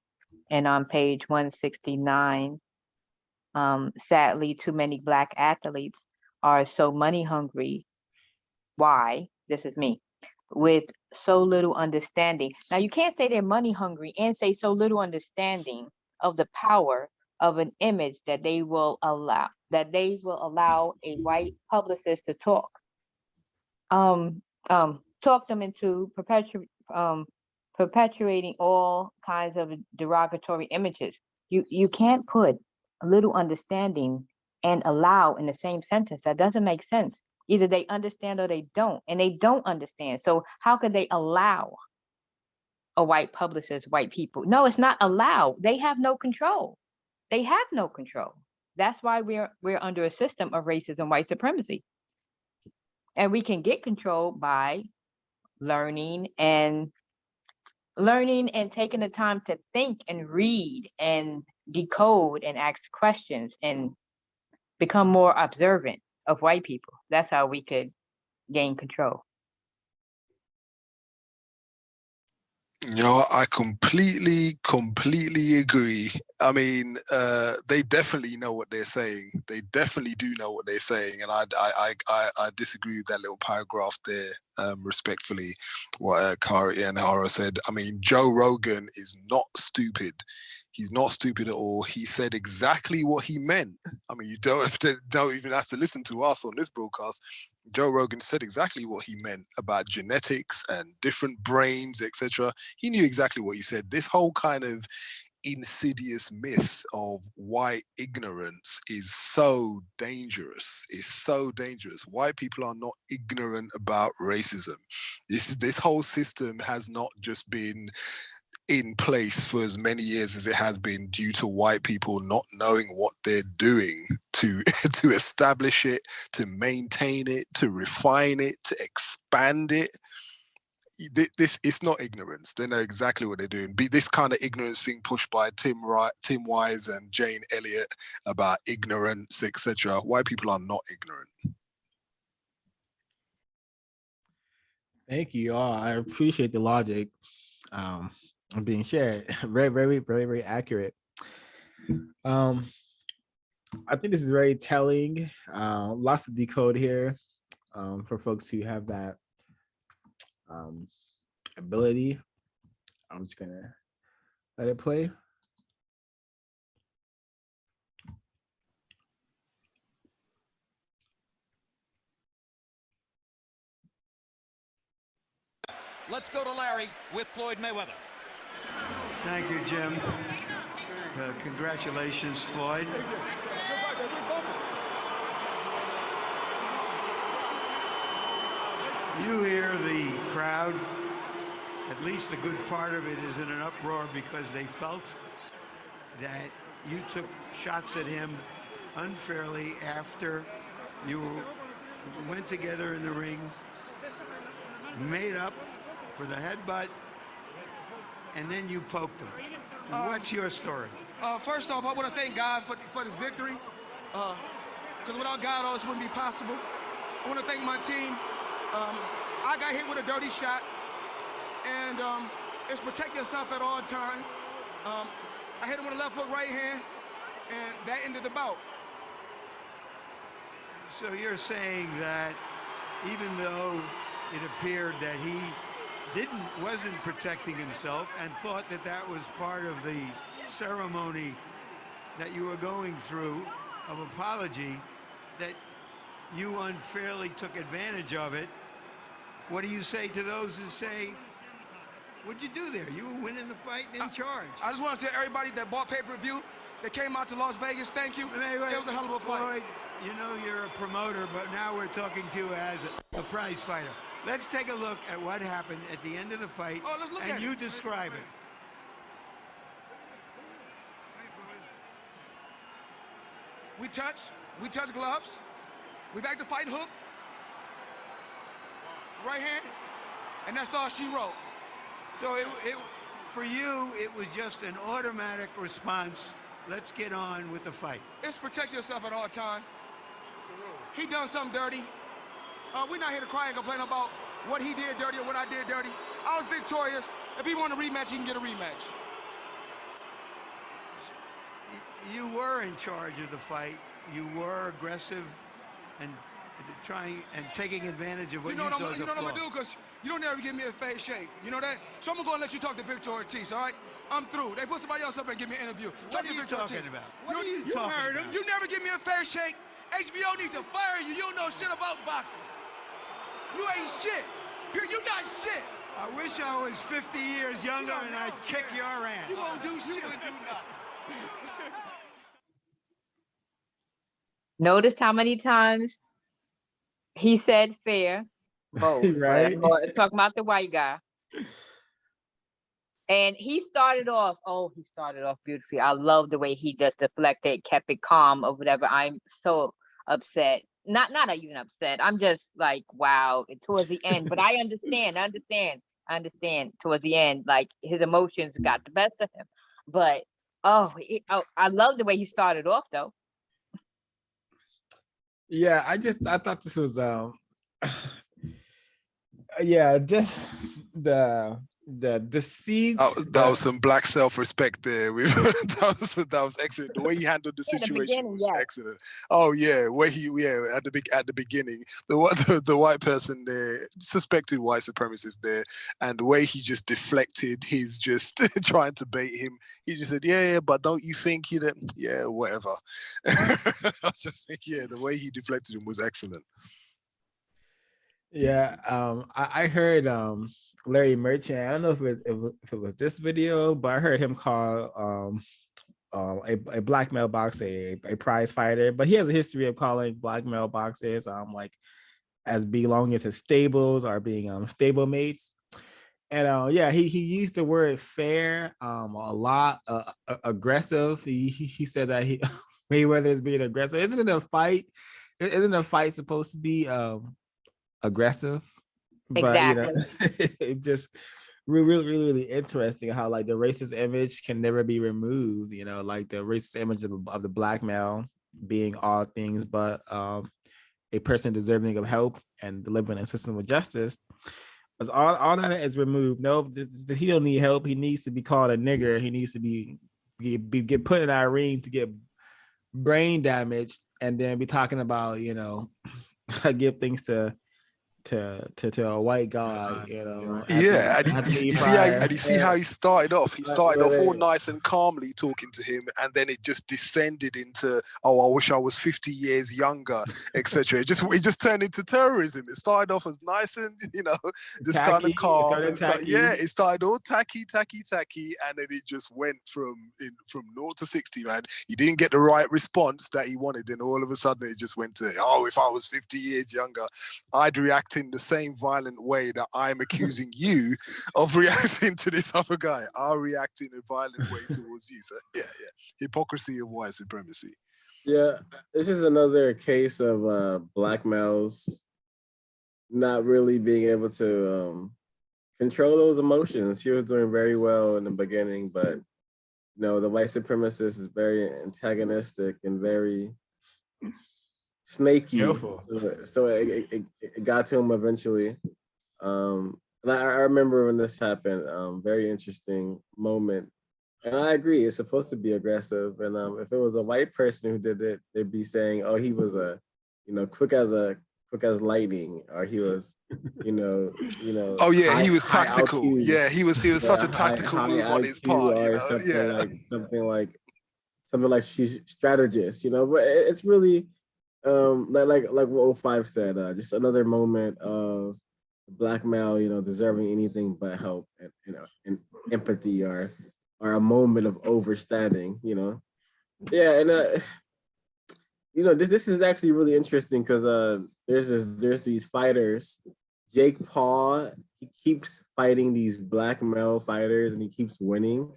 S10: And on page 169, sadly, too many Black athletes are so money hungry. Why? This is me. With so little understanding. Now, you can't say they're money hungry and say so little understanding of the power of an image that they will allow a white publicist to talk them into perpetuating all kinds of derogatory images. You can't put a little understanding and allow in the same sentence. That doesn't make sense. Either they understand or they don't, and they don't understand. So how could they allow a white publicist, white people? No, it's not allowed. They have no control. They have no control. That's why we're under a system of racism, white supremacy. And we can get control by learning and taking the time to think and read and decode and ask questions and become more observant of white people. That's how we could gain control.
S8: I completely agree. I mean, they definitely know what they're saying. They definitely do know what they're saying, and I disagree with that little paragraph there. Respectfully, what Khari Enaharo said. I mean, Joe Rogan is not stupid. He's not stupid at all. He said exactly what he meant. I mean, you don't even have to listen to us on this broadcast. Joe Rogan said exactly what he meant about genetics and different brains, etc. He knew exactly what he said. This whole kind of insidious myth of white ignorance is so dangerous. It's so dangerous. White people are not ignorant about racism. This whole system has not just been in place for as many years as it has been due to white people not knowing what they're doing to to establish it, to maintain it, to refine it, to expand it. This it's not ignorance. They know exactly what they're doing. Be this kind of ignorance thing pushed by Tim Wise and Jane Elliott about ignorance, etc. White people are not ignorant.
S6: Thank you all. I appreciate the logic being shared. Very, very, very, very accurate. I think this is very telling. Lots of decode here for folks who have that ability. I'm just gonna let it play.
S14: Let's go to Larry with Floyd Mayweather.
S15: Thank you, Jim. Congratulations, Floyd. You hear the crowd, at least the good part of it is in an uproar because they felt that you took shots at him unfairly after you went together in the ring, made up for the headbutt, and then you poked him. What's your story?
S16: First off, I want to thank God for this victory, because without God, all this wouldn't be possible. I want to thank my team. I got hit with a dirty shot, and it's protect yourself at all times. I hit him with a left hook right hand, and that ended the bout.
S15: So you're saying that even though it appeared that he wasn't protecting himself and thought that that was part of the ceremony that you were going through of apology, that you unfairly took advantage of it. What do you say to those who say, what'd you do there? You were winning the fight and in charge.
S16: I just want to tell everybody that bought pay-per-view, that came out to Las Vegas, thank you. It was a hell of a fight.
S15: Floyd, you know you're a promoter, but now we're talking to you as a prize fighter. Let's take a look at what happened at the end of the fight, and you describe it.
S16: We touched gloves. We back to fight hook, right hand, and that's all she wrote.
S15: So for you, it was just an automatic response. Let's get on with the fight.
S16: It's protect yourself at all times. He done something dirty. We're not here to cry and complain about what he did dirty or what I did dirty. I was victorious. If he want a rematch, he can get a rematch.
S15: You were in charge of the fight. You were aggressive and trying and taking advantage of what you saw as a flaw.
S16: You know what I'm gonna do? Because you don't ever give me a fair shake. You know that? So I'm gonna go and let you talk to Victor Ortiz, all right? I'm through. They put somebody else up and give me an interview.
S15: What are you talking about? What are you talking about?
S16: You never give me a fair shake. HBO needs to fire you. You don't know shit about boxing. You ain't shit. You not shit.
S15: I wish I was 50 years younger and I'd kick your ass.
S16: You won't do shit.
S10: Notice how many times he said fair. Both.
S6: Right.
S10: Talking about the white guy. And he started off beautifully. I love the way he just deflected, kept it calm or whatever. I'm so upset. Not even upset. I'm just like, wow, towards the end. But I understand towards the end, like his emotions got the best of him. But I love the way he started off though.
S6: Yeah, I thought this was yeah, just the the deceit.
S8: That was some black self-respect there. That was excellent. The way he handled the situation was excellent. Oh yeah, where he at the beginning, the white person there, suspected white supremacist there, and the way he just deflected his just trying to bait him. He just said, yeah, but don't you think you didn't? Yeah, whatever. I was just thinking, yeah, the way he deflected him was excellent.
S6: Yeah, I heard Larry Merchant. I don't know if it was this video, but I heard him call a black male boxer a prize fighter. But he has a history of calling black male boxers like as belonging to stables or being stable mates. And yeah, he used the word fair a lot, aggressive. He said that he Mayweather is being aggressive. Isn't it a fight? Isn't a fight supposed to be aggressive? But it's just really interesting how like the racist image can never be removed. Like the racist image of the black male being all things but a person deserving of help and delivering a system of justice. As all that is removed. Nope, he don't need help. He needs to be called a nigger. He needs to get put in that ring to get brain damaged, and then be talking about give things to a white guy,
S8: Yeah, and you see how he started off. He started off all nice and calmly talking to him, and then it just descended into, oh, I wish I was 50 years younger, etc. It just turned into terrorism. It started off as nice and just kind of calm. It started all tacky, and then it just went from 0 to 60. Man, he didn't get the right response that he wanted, and all of a sudden it just went to, oh, if I was 50 years younger, I'd react in the same violent way that I'm accusing you of reacting to this other guy. I'll react in a violent way towards you. So yeah. Hypocrisy of white supremacy.
S7: Yeah, this is another case of black males not really being able to control those emotions. He was doing very well in the beginning, but the white supremacist is very antagonistic and very snaky. So it got to him eventually. And I remember when this happened, very interesting moment. And I agree, it's supposed to be aggressive. And if it was a white person who did it, they'd be saying, oh, he was quick as lightning, or he was,
S8: oh yeah, he was tactical. IQ. Yeah, he was such a tactical move on his part,
S7: or something like she's strategist, but it's really like what 05 said, just another moment of black male, deserving anything but help and empathy or a moment of overstanding, Yeah, and this is actually really interesting because there's these fighters. Jake Paul, he keeps fighting these black male fighters and he keeps winning.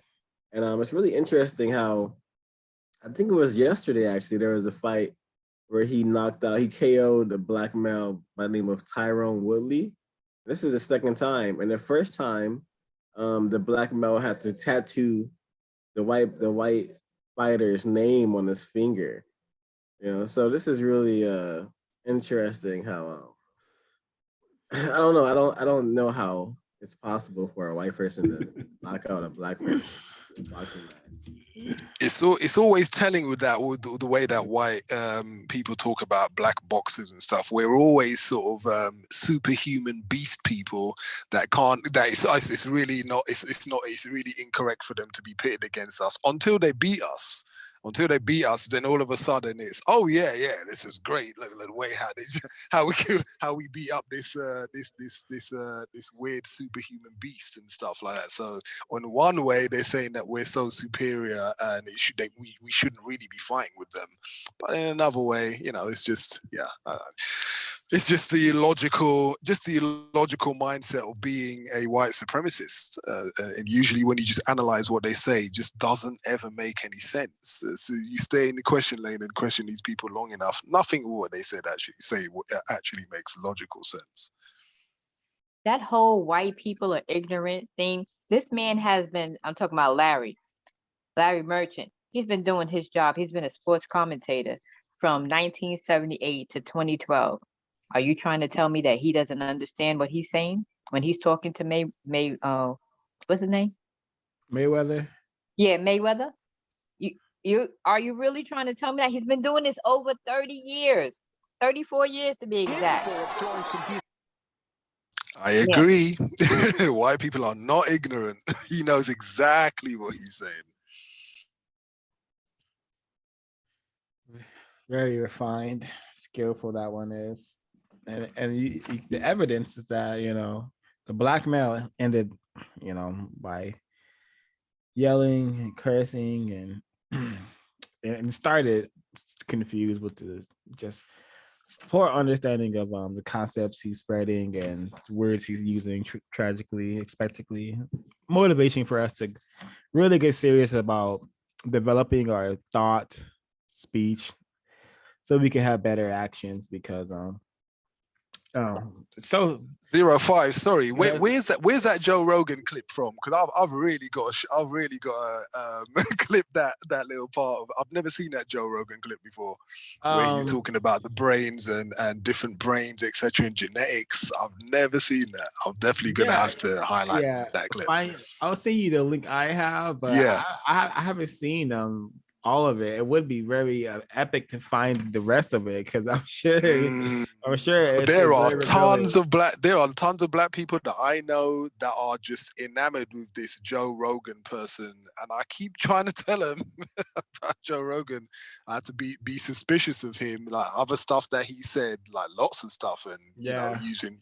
S7: And it's really interesting how, I think it was yesterday actually, there was a fight where he KO'd a black male by the name of Tyrone Woodley. This is the second time. And the first time, the black male had to tattoo the white fighter's name on his finger. So this is really interesting how I don't know. I don't know how it's possible for a white person to knock out a black person in a boxing match.
S8: It's always telling with the way that white people talk about black boxers and stuff. We're always sort of superhuman beast people that can't. It's really not. It's really incorrect for them to be pitted against us until they beat us. Until they beat us, then all of a sudden it's, oh yeah, this is great. Look the way how we beat up this weird superhuman beast and stuff like that. So on one way they're saying that we're so superior and we shouldn't really be fighting with them, but in another way, it's just it's just the illogical mindset of being a white supremacist. And usually when you just analyze what they say, it just doesn't ever make any sense. So you stay in the question lane and question these people long enough, nothing of what they said actually makes logical sense.
S10: That whole white people are ignorant thing, this man has been, I'm talking about Larry Merchant. He's been doing his job. He's been a sports commentator from 1978 to 2012. Are you trying to tell me that he doesn't understand what he's saying when he's talking to what's his name?
S6: Mayweather.
S10: Yeah, Mayweather. You are you really trying to tell me that he's been doing this over 30 years, 34 years to be exact?
S8: I agree. White people are not ignorant. He knows exactly what he's saying.
S6: Very refined, skillful that one is, and the evidence is that the black male ended by yelling and cursing and started confused with the just poor understanding of the concepts he's spreading and words he's using tragically, expectedly. Motivation for us to really get serious about developing our thought, speech, so we can have better actions because so
S8: 05. Sorry, where's that Joe Rogan clip from? Because I've really got to clip that little part of. I've never seen that Joe Rogan clip before, where he's talking about the brains and different brains, etc., and genetics. I've never seen that. I'm definitely gonna have to highlight that clip.
S6: I'll send you the link I have, but I haven't seen all of it. It would be very epic to find the rest of it because I'm sure
S8: there are tons of black people that I know that are just enamored with this Joe Rogan person, and I keep trying to tell them about Joe Rogan. I have to be suspicious of him, like other stuff that he said, like lots of stuff, and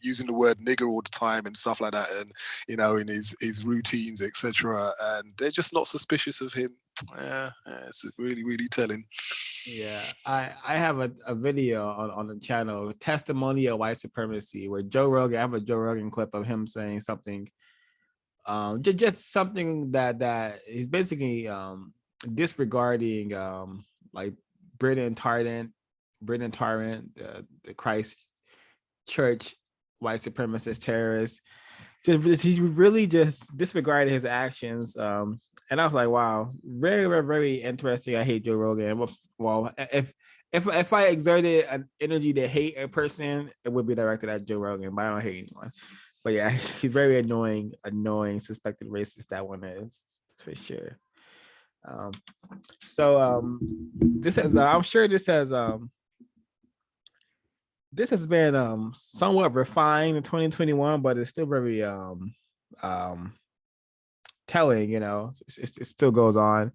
S8: using the word nigger all the time and stuff like that, and in his routines, etc. And they're just not suspicious of him. Yeah, it's really, really telling.
S6: Yeah, I have a video on the channel, Testimony of White Supremacy, where I have a Joe Rogan clip of him saying something, just something that is basically disregarding like Britain Tyrant, the Christ Church white supremacist terrorists. He really just disregarded his actions. And I was like, wow, very, very, very interesting. I hate Joe Rogan. Well, if I exerted an energy to hate a person, it would be directed at Joe Rogan, but I don't hate anyone. But yeah, he's very annoying, suspected racist. That one is for sure. This has I'm sure this has been somewhat refined in 2021, but it's still very telling, it still goes on.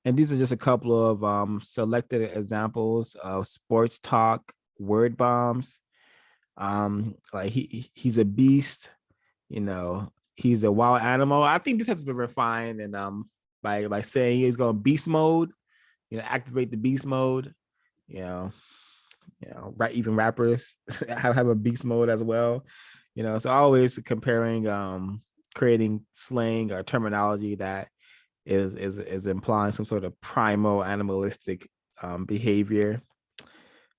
S6: And these are just a couple of selected examples of sports talk word bombs. Like he's a beast, he's a wild animal. I think this has been refined and by saying he's going beast mode, activate the beast mode, right, even rappers have a beast mode as well, so always comparing creating slang or terminology that is implying some sort of primal animalistic behavior.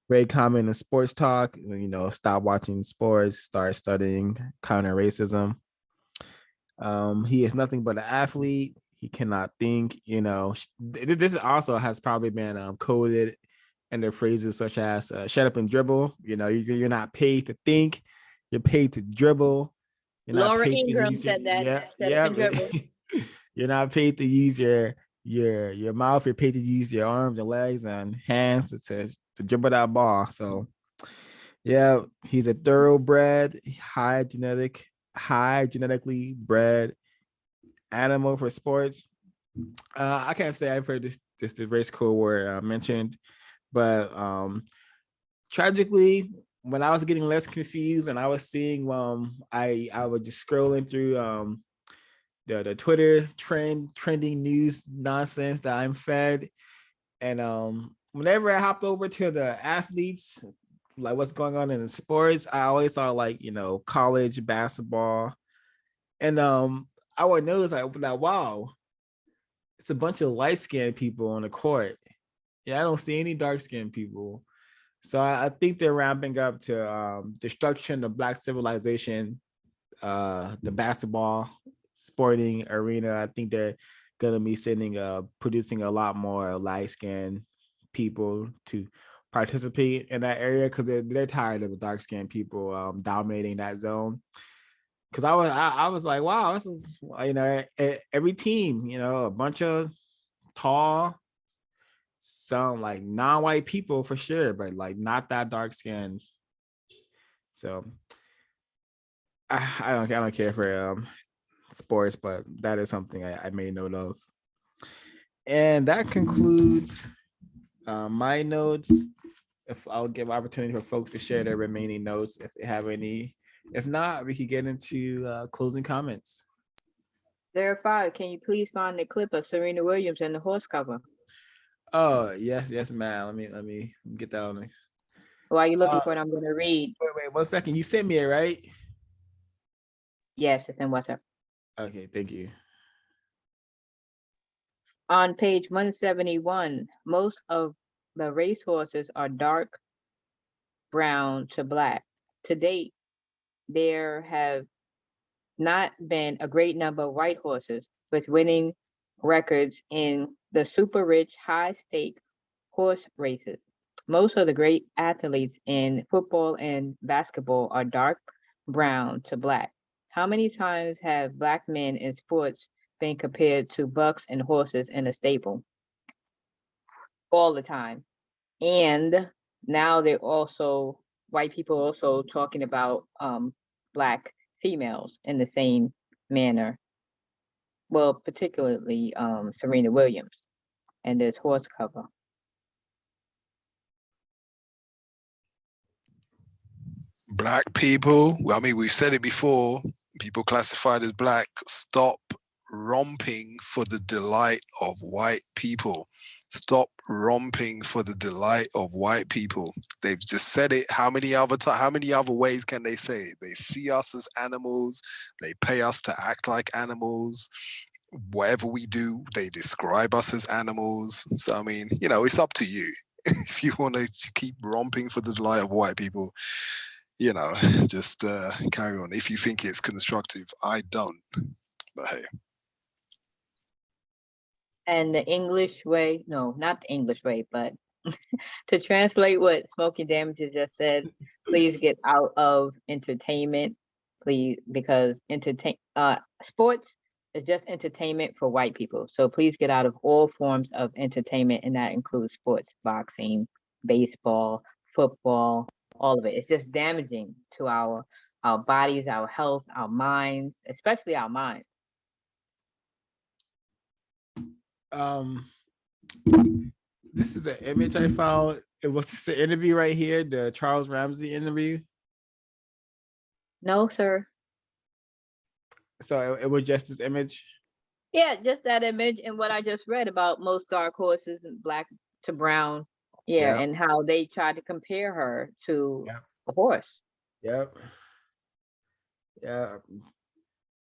S6: Very common in sports talk, stop watching sports, start studying counter racism. He is nothing but an athlete. He cannot think, this also has probably been coded under phrases such as shut up and dribble. You're not paid to think, you're paid to dribble.
S10: Laura Ingraham said that.
S6: You're not paid to use your mouth. You're paid to use your arms and legs and hands to dribble that ball. So yeah, he's a thoroughbred, high genetically bred animal for sports. I can't say I've heard this race code word mentioned, but tragically, when I was getting less confused and I was seeing I was just scrolling through the Twitter trending news nonsense that I'm fed, and whenever I hopped over to the athletes, like what's going on in the sports, I always saw like college basketball, and I would notice like wow, it's a bunch of light-skinned people on the court. Yeah, I don't see any dark-skinned people. So I think they're ramping up to destruction of Black civilization, the basketball sporting arena. I think they're gonna be producing a lot more light-skinned people to participate in that area because they're tired of the dark-skinned people dominating that zone. because I was like, wow, this is, you know, every team, you know, a bunch of tall, some like non-white people for sure, but like not that dark skin. So I don't care for sports, but that is something I made note of. And that concludes my notes. If I'll give opportunity for folks to share their remaining notes if they have any. If not, we could get into closing comments.
S10: Verify, can you please find the clip of Serena Williams and the horse cover?
S6: Oh, yes, ma'am. Let me get that on me.
S10: While you're looking for it, I'm going to read.
S6: Wait, 1 second. You sent me it, right?
S10: Yes, it's in WhatsApp.
S6: Okay, thank you.
S10: On page 171, most of the racehorses are dark brown to black. To date, there have not been a great number of white horses with winning records in the super rich high stake horse races. Most of the great athletes in football and basketball are dark brown to black. How many times have black men in sports been compared to bucks and horses in a stable? All the time. And now they're also, white people also talking about black females in the same manner. Well, particularly Serena Williams and this horse cover.
S8: Black people, well, I mean, we've said it before, people classified as black, stop romping for the delight of white people. Stop romping for the delight of white people. They've just said it. How many other ways can they say it? They see us as animals. They pay us to act like animals. Whatever we do, they describe us as animals. So, I mean, you know, it's up to you. If you want to keep romping for the delight of white people, you know, just carry on. If you think it's constructive, I don't. But hey.
S10: And the English way, no, not the English way, but to translate what Smoking Damages just said, please get out of entertainment, please, because sports is just entertainment for white people. So please get out of all forms of entertainment, and that includes sports, boxing, baseball, football, all of it. It's just damaging to our bodies, our health, our minds, especially our minds.
S6: This is an image I found. Was this the interview right here, the Charles Ramsey interview?
S10: No, sir.
S6: So it was just this image?
S10: Yeah, just that image and what I just read about most dark horses and black to brown. Yeah, and how they tried to compare her to a horse.
S6: Yep. Yeah,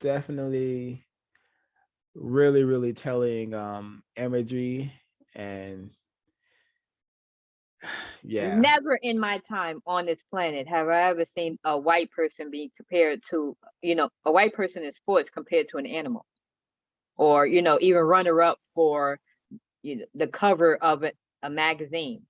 S6: definitely really, really telling imagery. And yeah,
S10: never in my time on this planet have I ever seen a white person being compared to, you know, a white person in sports compared to an animal, or, you know, even runner up for, you know, the cover of a magazine.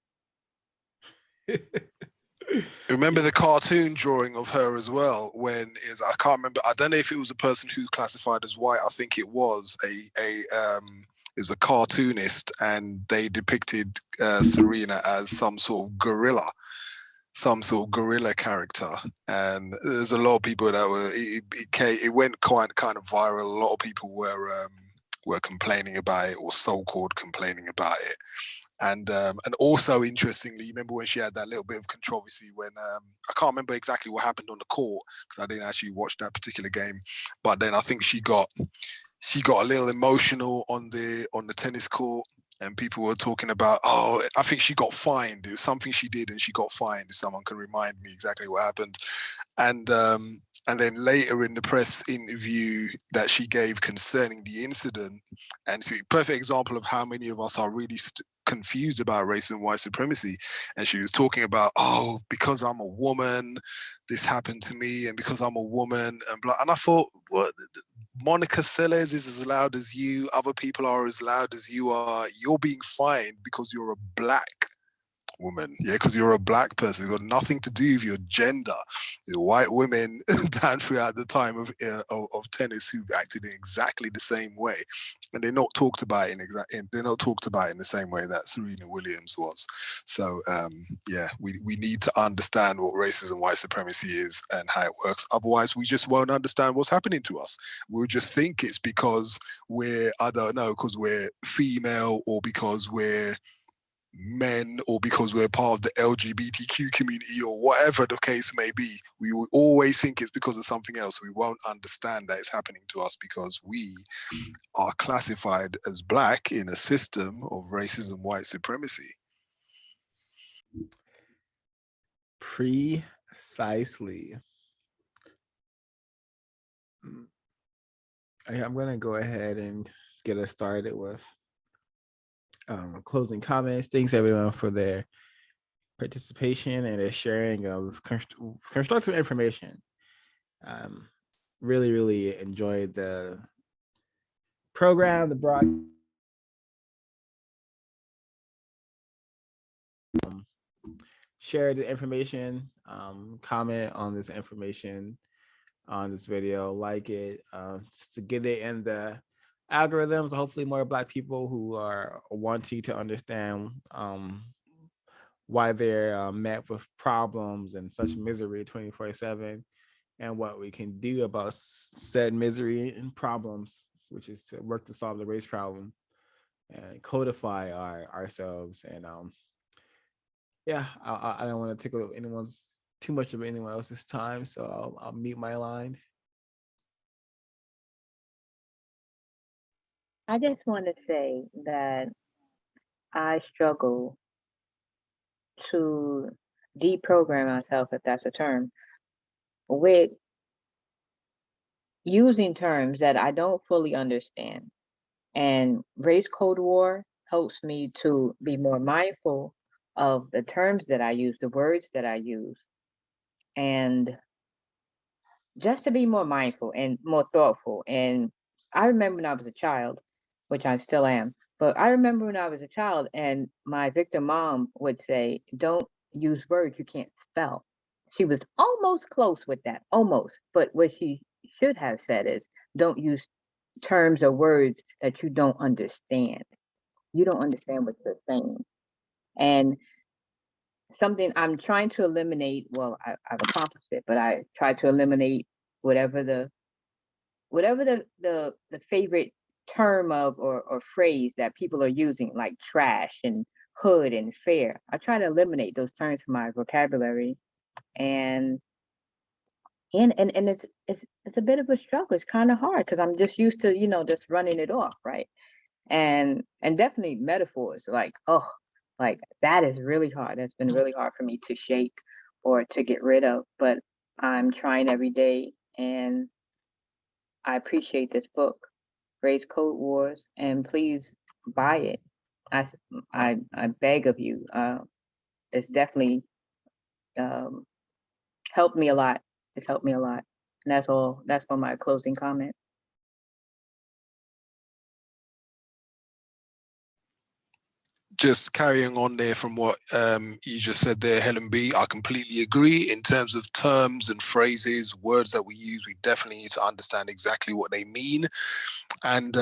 S8: Remember the cartoon drawing of her as well, when is, I can't remember, I don't know if it was a person who classified as white. I think it was a cartoonist, and they depicted Serena as some sort of gorilla character. And there's a lot of people that were, it went quite kind of viral. A lot of people were complaining about it, or so-called complaining about it. And also, interestingly, remember when she had that little bit of controversy when I can't remember exactly what happened on the court, because I didn't actually watch that particular game. But then I think she got a little emotional on the tennis court, and people were talking about, oh, I think she got fined. It was something she did, and she got fined. If someone can remind me exactly what happened. And then later in the press interview that she gave concerning the incident, and it's a perfect example of how many of us are really confused about race and white supremacy. And she was talking about, oh, because I'm a woman, this happened to me, and because I'm a woman, and blah. And I thought, what? Monica Seles is as loud as you. Other people are as loud as you are. You're being fined because you're a black woman. Yeah, because you're a black person. It's got nothing to do with your gender. The white women down throughout the time of tennis who acted in exactly the same way, and they're not talked about they're not talked about in the same way that Serena Williams was. So yeah, we need to understand what racism, white supremacy is, and how it works. Otherwise, we just won't understand what's happening to us. We'll just think it's because we're, I don't know, because we're female, or because we're men, or because we're part of the LGBTQ community, or whatever the case may be. We will always think it's because of something else. We won't understand that it's happening to us because we are classified as black in a system of racism, white supremacy.
S6: Precisely. I'm going to go ahead and get us started with closing comments. Thanks everyone for their participation and their sharing of constructive information. Really enjoyed the program, the broadcast. Share the information, comment on this information on this video, like it, to get it in the algorithms. Hopefully more Black people who are wanting to understand why they're met with problems and such misery 24/7, and what we can do about said misery and problems, which is to work to solve the race problem and codify ourselves. And yeah, I don't want to take up too much of anyone else's time, so I'll mute my line.
S10: I just want to say that I struggle to deprogram myself, if that's a term, with using terms that I don't fully understand. And Race Code War helps me to be more mindful of the terms that I use, the words that I use, and just to be more mindful and more thoughtful. And I remember when I was a child, which I still am, but I remember when I was a child and my victim mom would say, don't use words you can't spell. She was almost close with that, almost. But what she should have said is, don't use terms or words that you don't understand. You don't understand what you're saying. And something I'm trying to eliminate, well, I've accomplished it, but I try to eliminate whatever the favorite term of or phrase that people are using, like trash and hood and fair. I try to eliminate those terms from my vocabulary, and it's a bit of a struggle. It's kind of hard because I'm just used to, just running it off, right? And definitely metaphors, like, oh, like that is really hard. That's been really hard for me to shake or to get rid of, but I'm trying every day, and I appreciate this book, Race Code Wars, and please buy it. I beg of you. It's definitely helped me a lot. It's helped me a lot. And that's all. That's for my closing comment.
S8: Just carrying on there from what you just said there, Helen B, I completely agree. In terms of terms and phrases, words that we use, we definitely need to understand exactly what they mean. And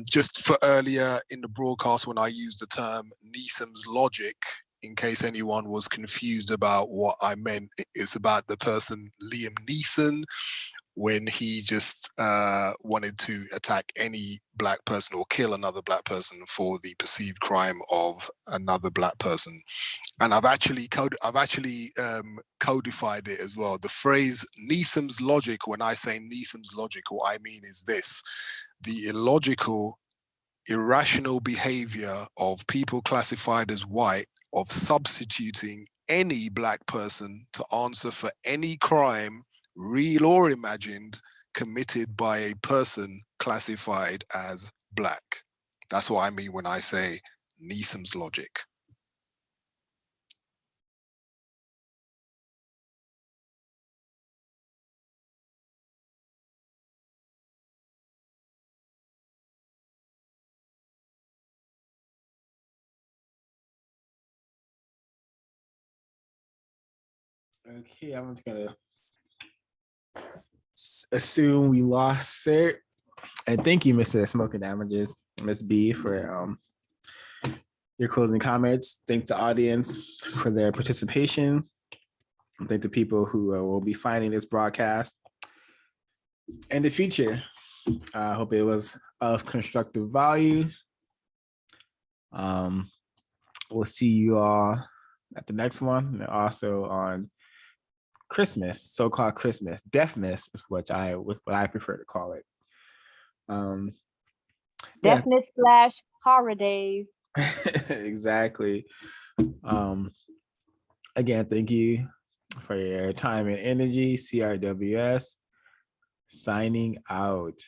S8: just for earlier in the broadcast, when I used the term Neeson's logic, in case anyone was confused about what I meant, it's about the person Liam Neeson, when he just wanted to attack any Black person or kill another Black person for the perceived crime of another Black person. And I've actually codified it as well. The phrase Neeson's logic, when I say Neeson's logic, what I mean is this: the illogical, irrational behavior of people classified as white, of substituting any Black person to answer for any crime, real or imagined, committed by a person classified as Black. That's what I mean when I say Neeson's logic.
S6: Okay, I'm just gonna assume we lost Sir. And thank you, Mr. Smoking Damages, Miss B, for your closing comments. Thank the audience for their participation. Thank the people who will be finding this broadcast in the future. I hope it was of constructive value. We'll see you all at the next one, and also on Christmas, so-called Christmas, Deafness is what I prefer to call it.
S10: Deafness slash horror days.
S6: Exactly. Again, thank you for your time and energy. CRWS signing out.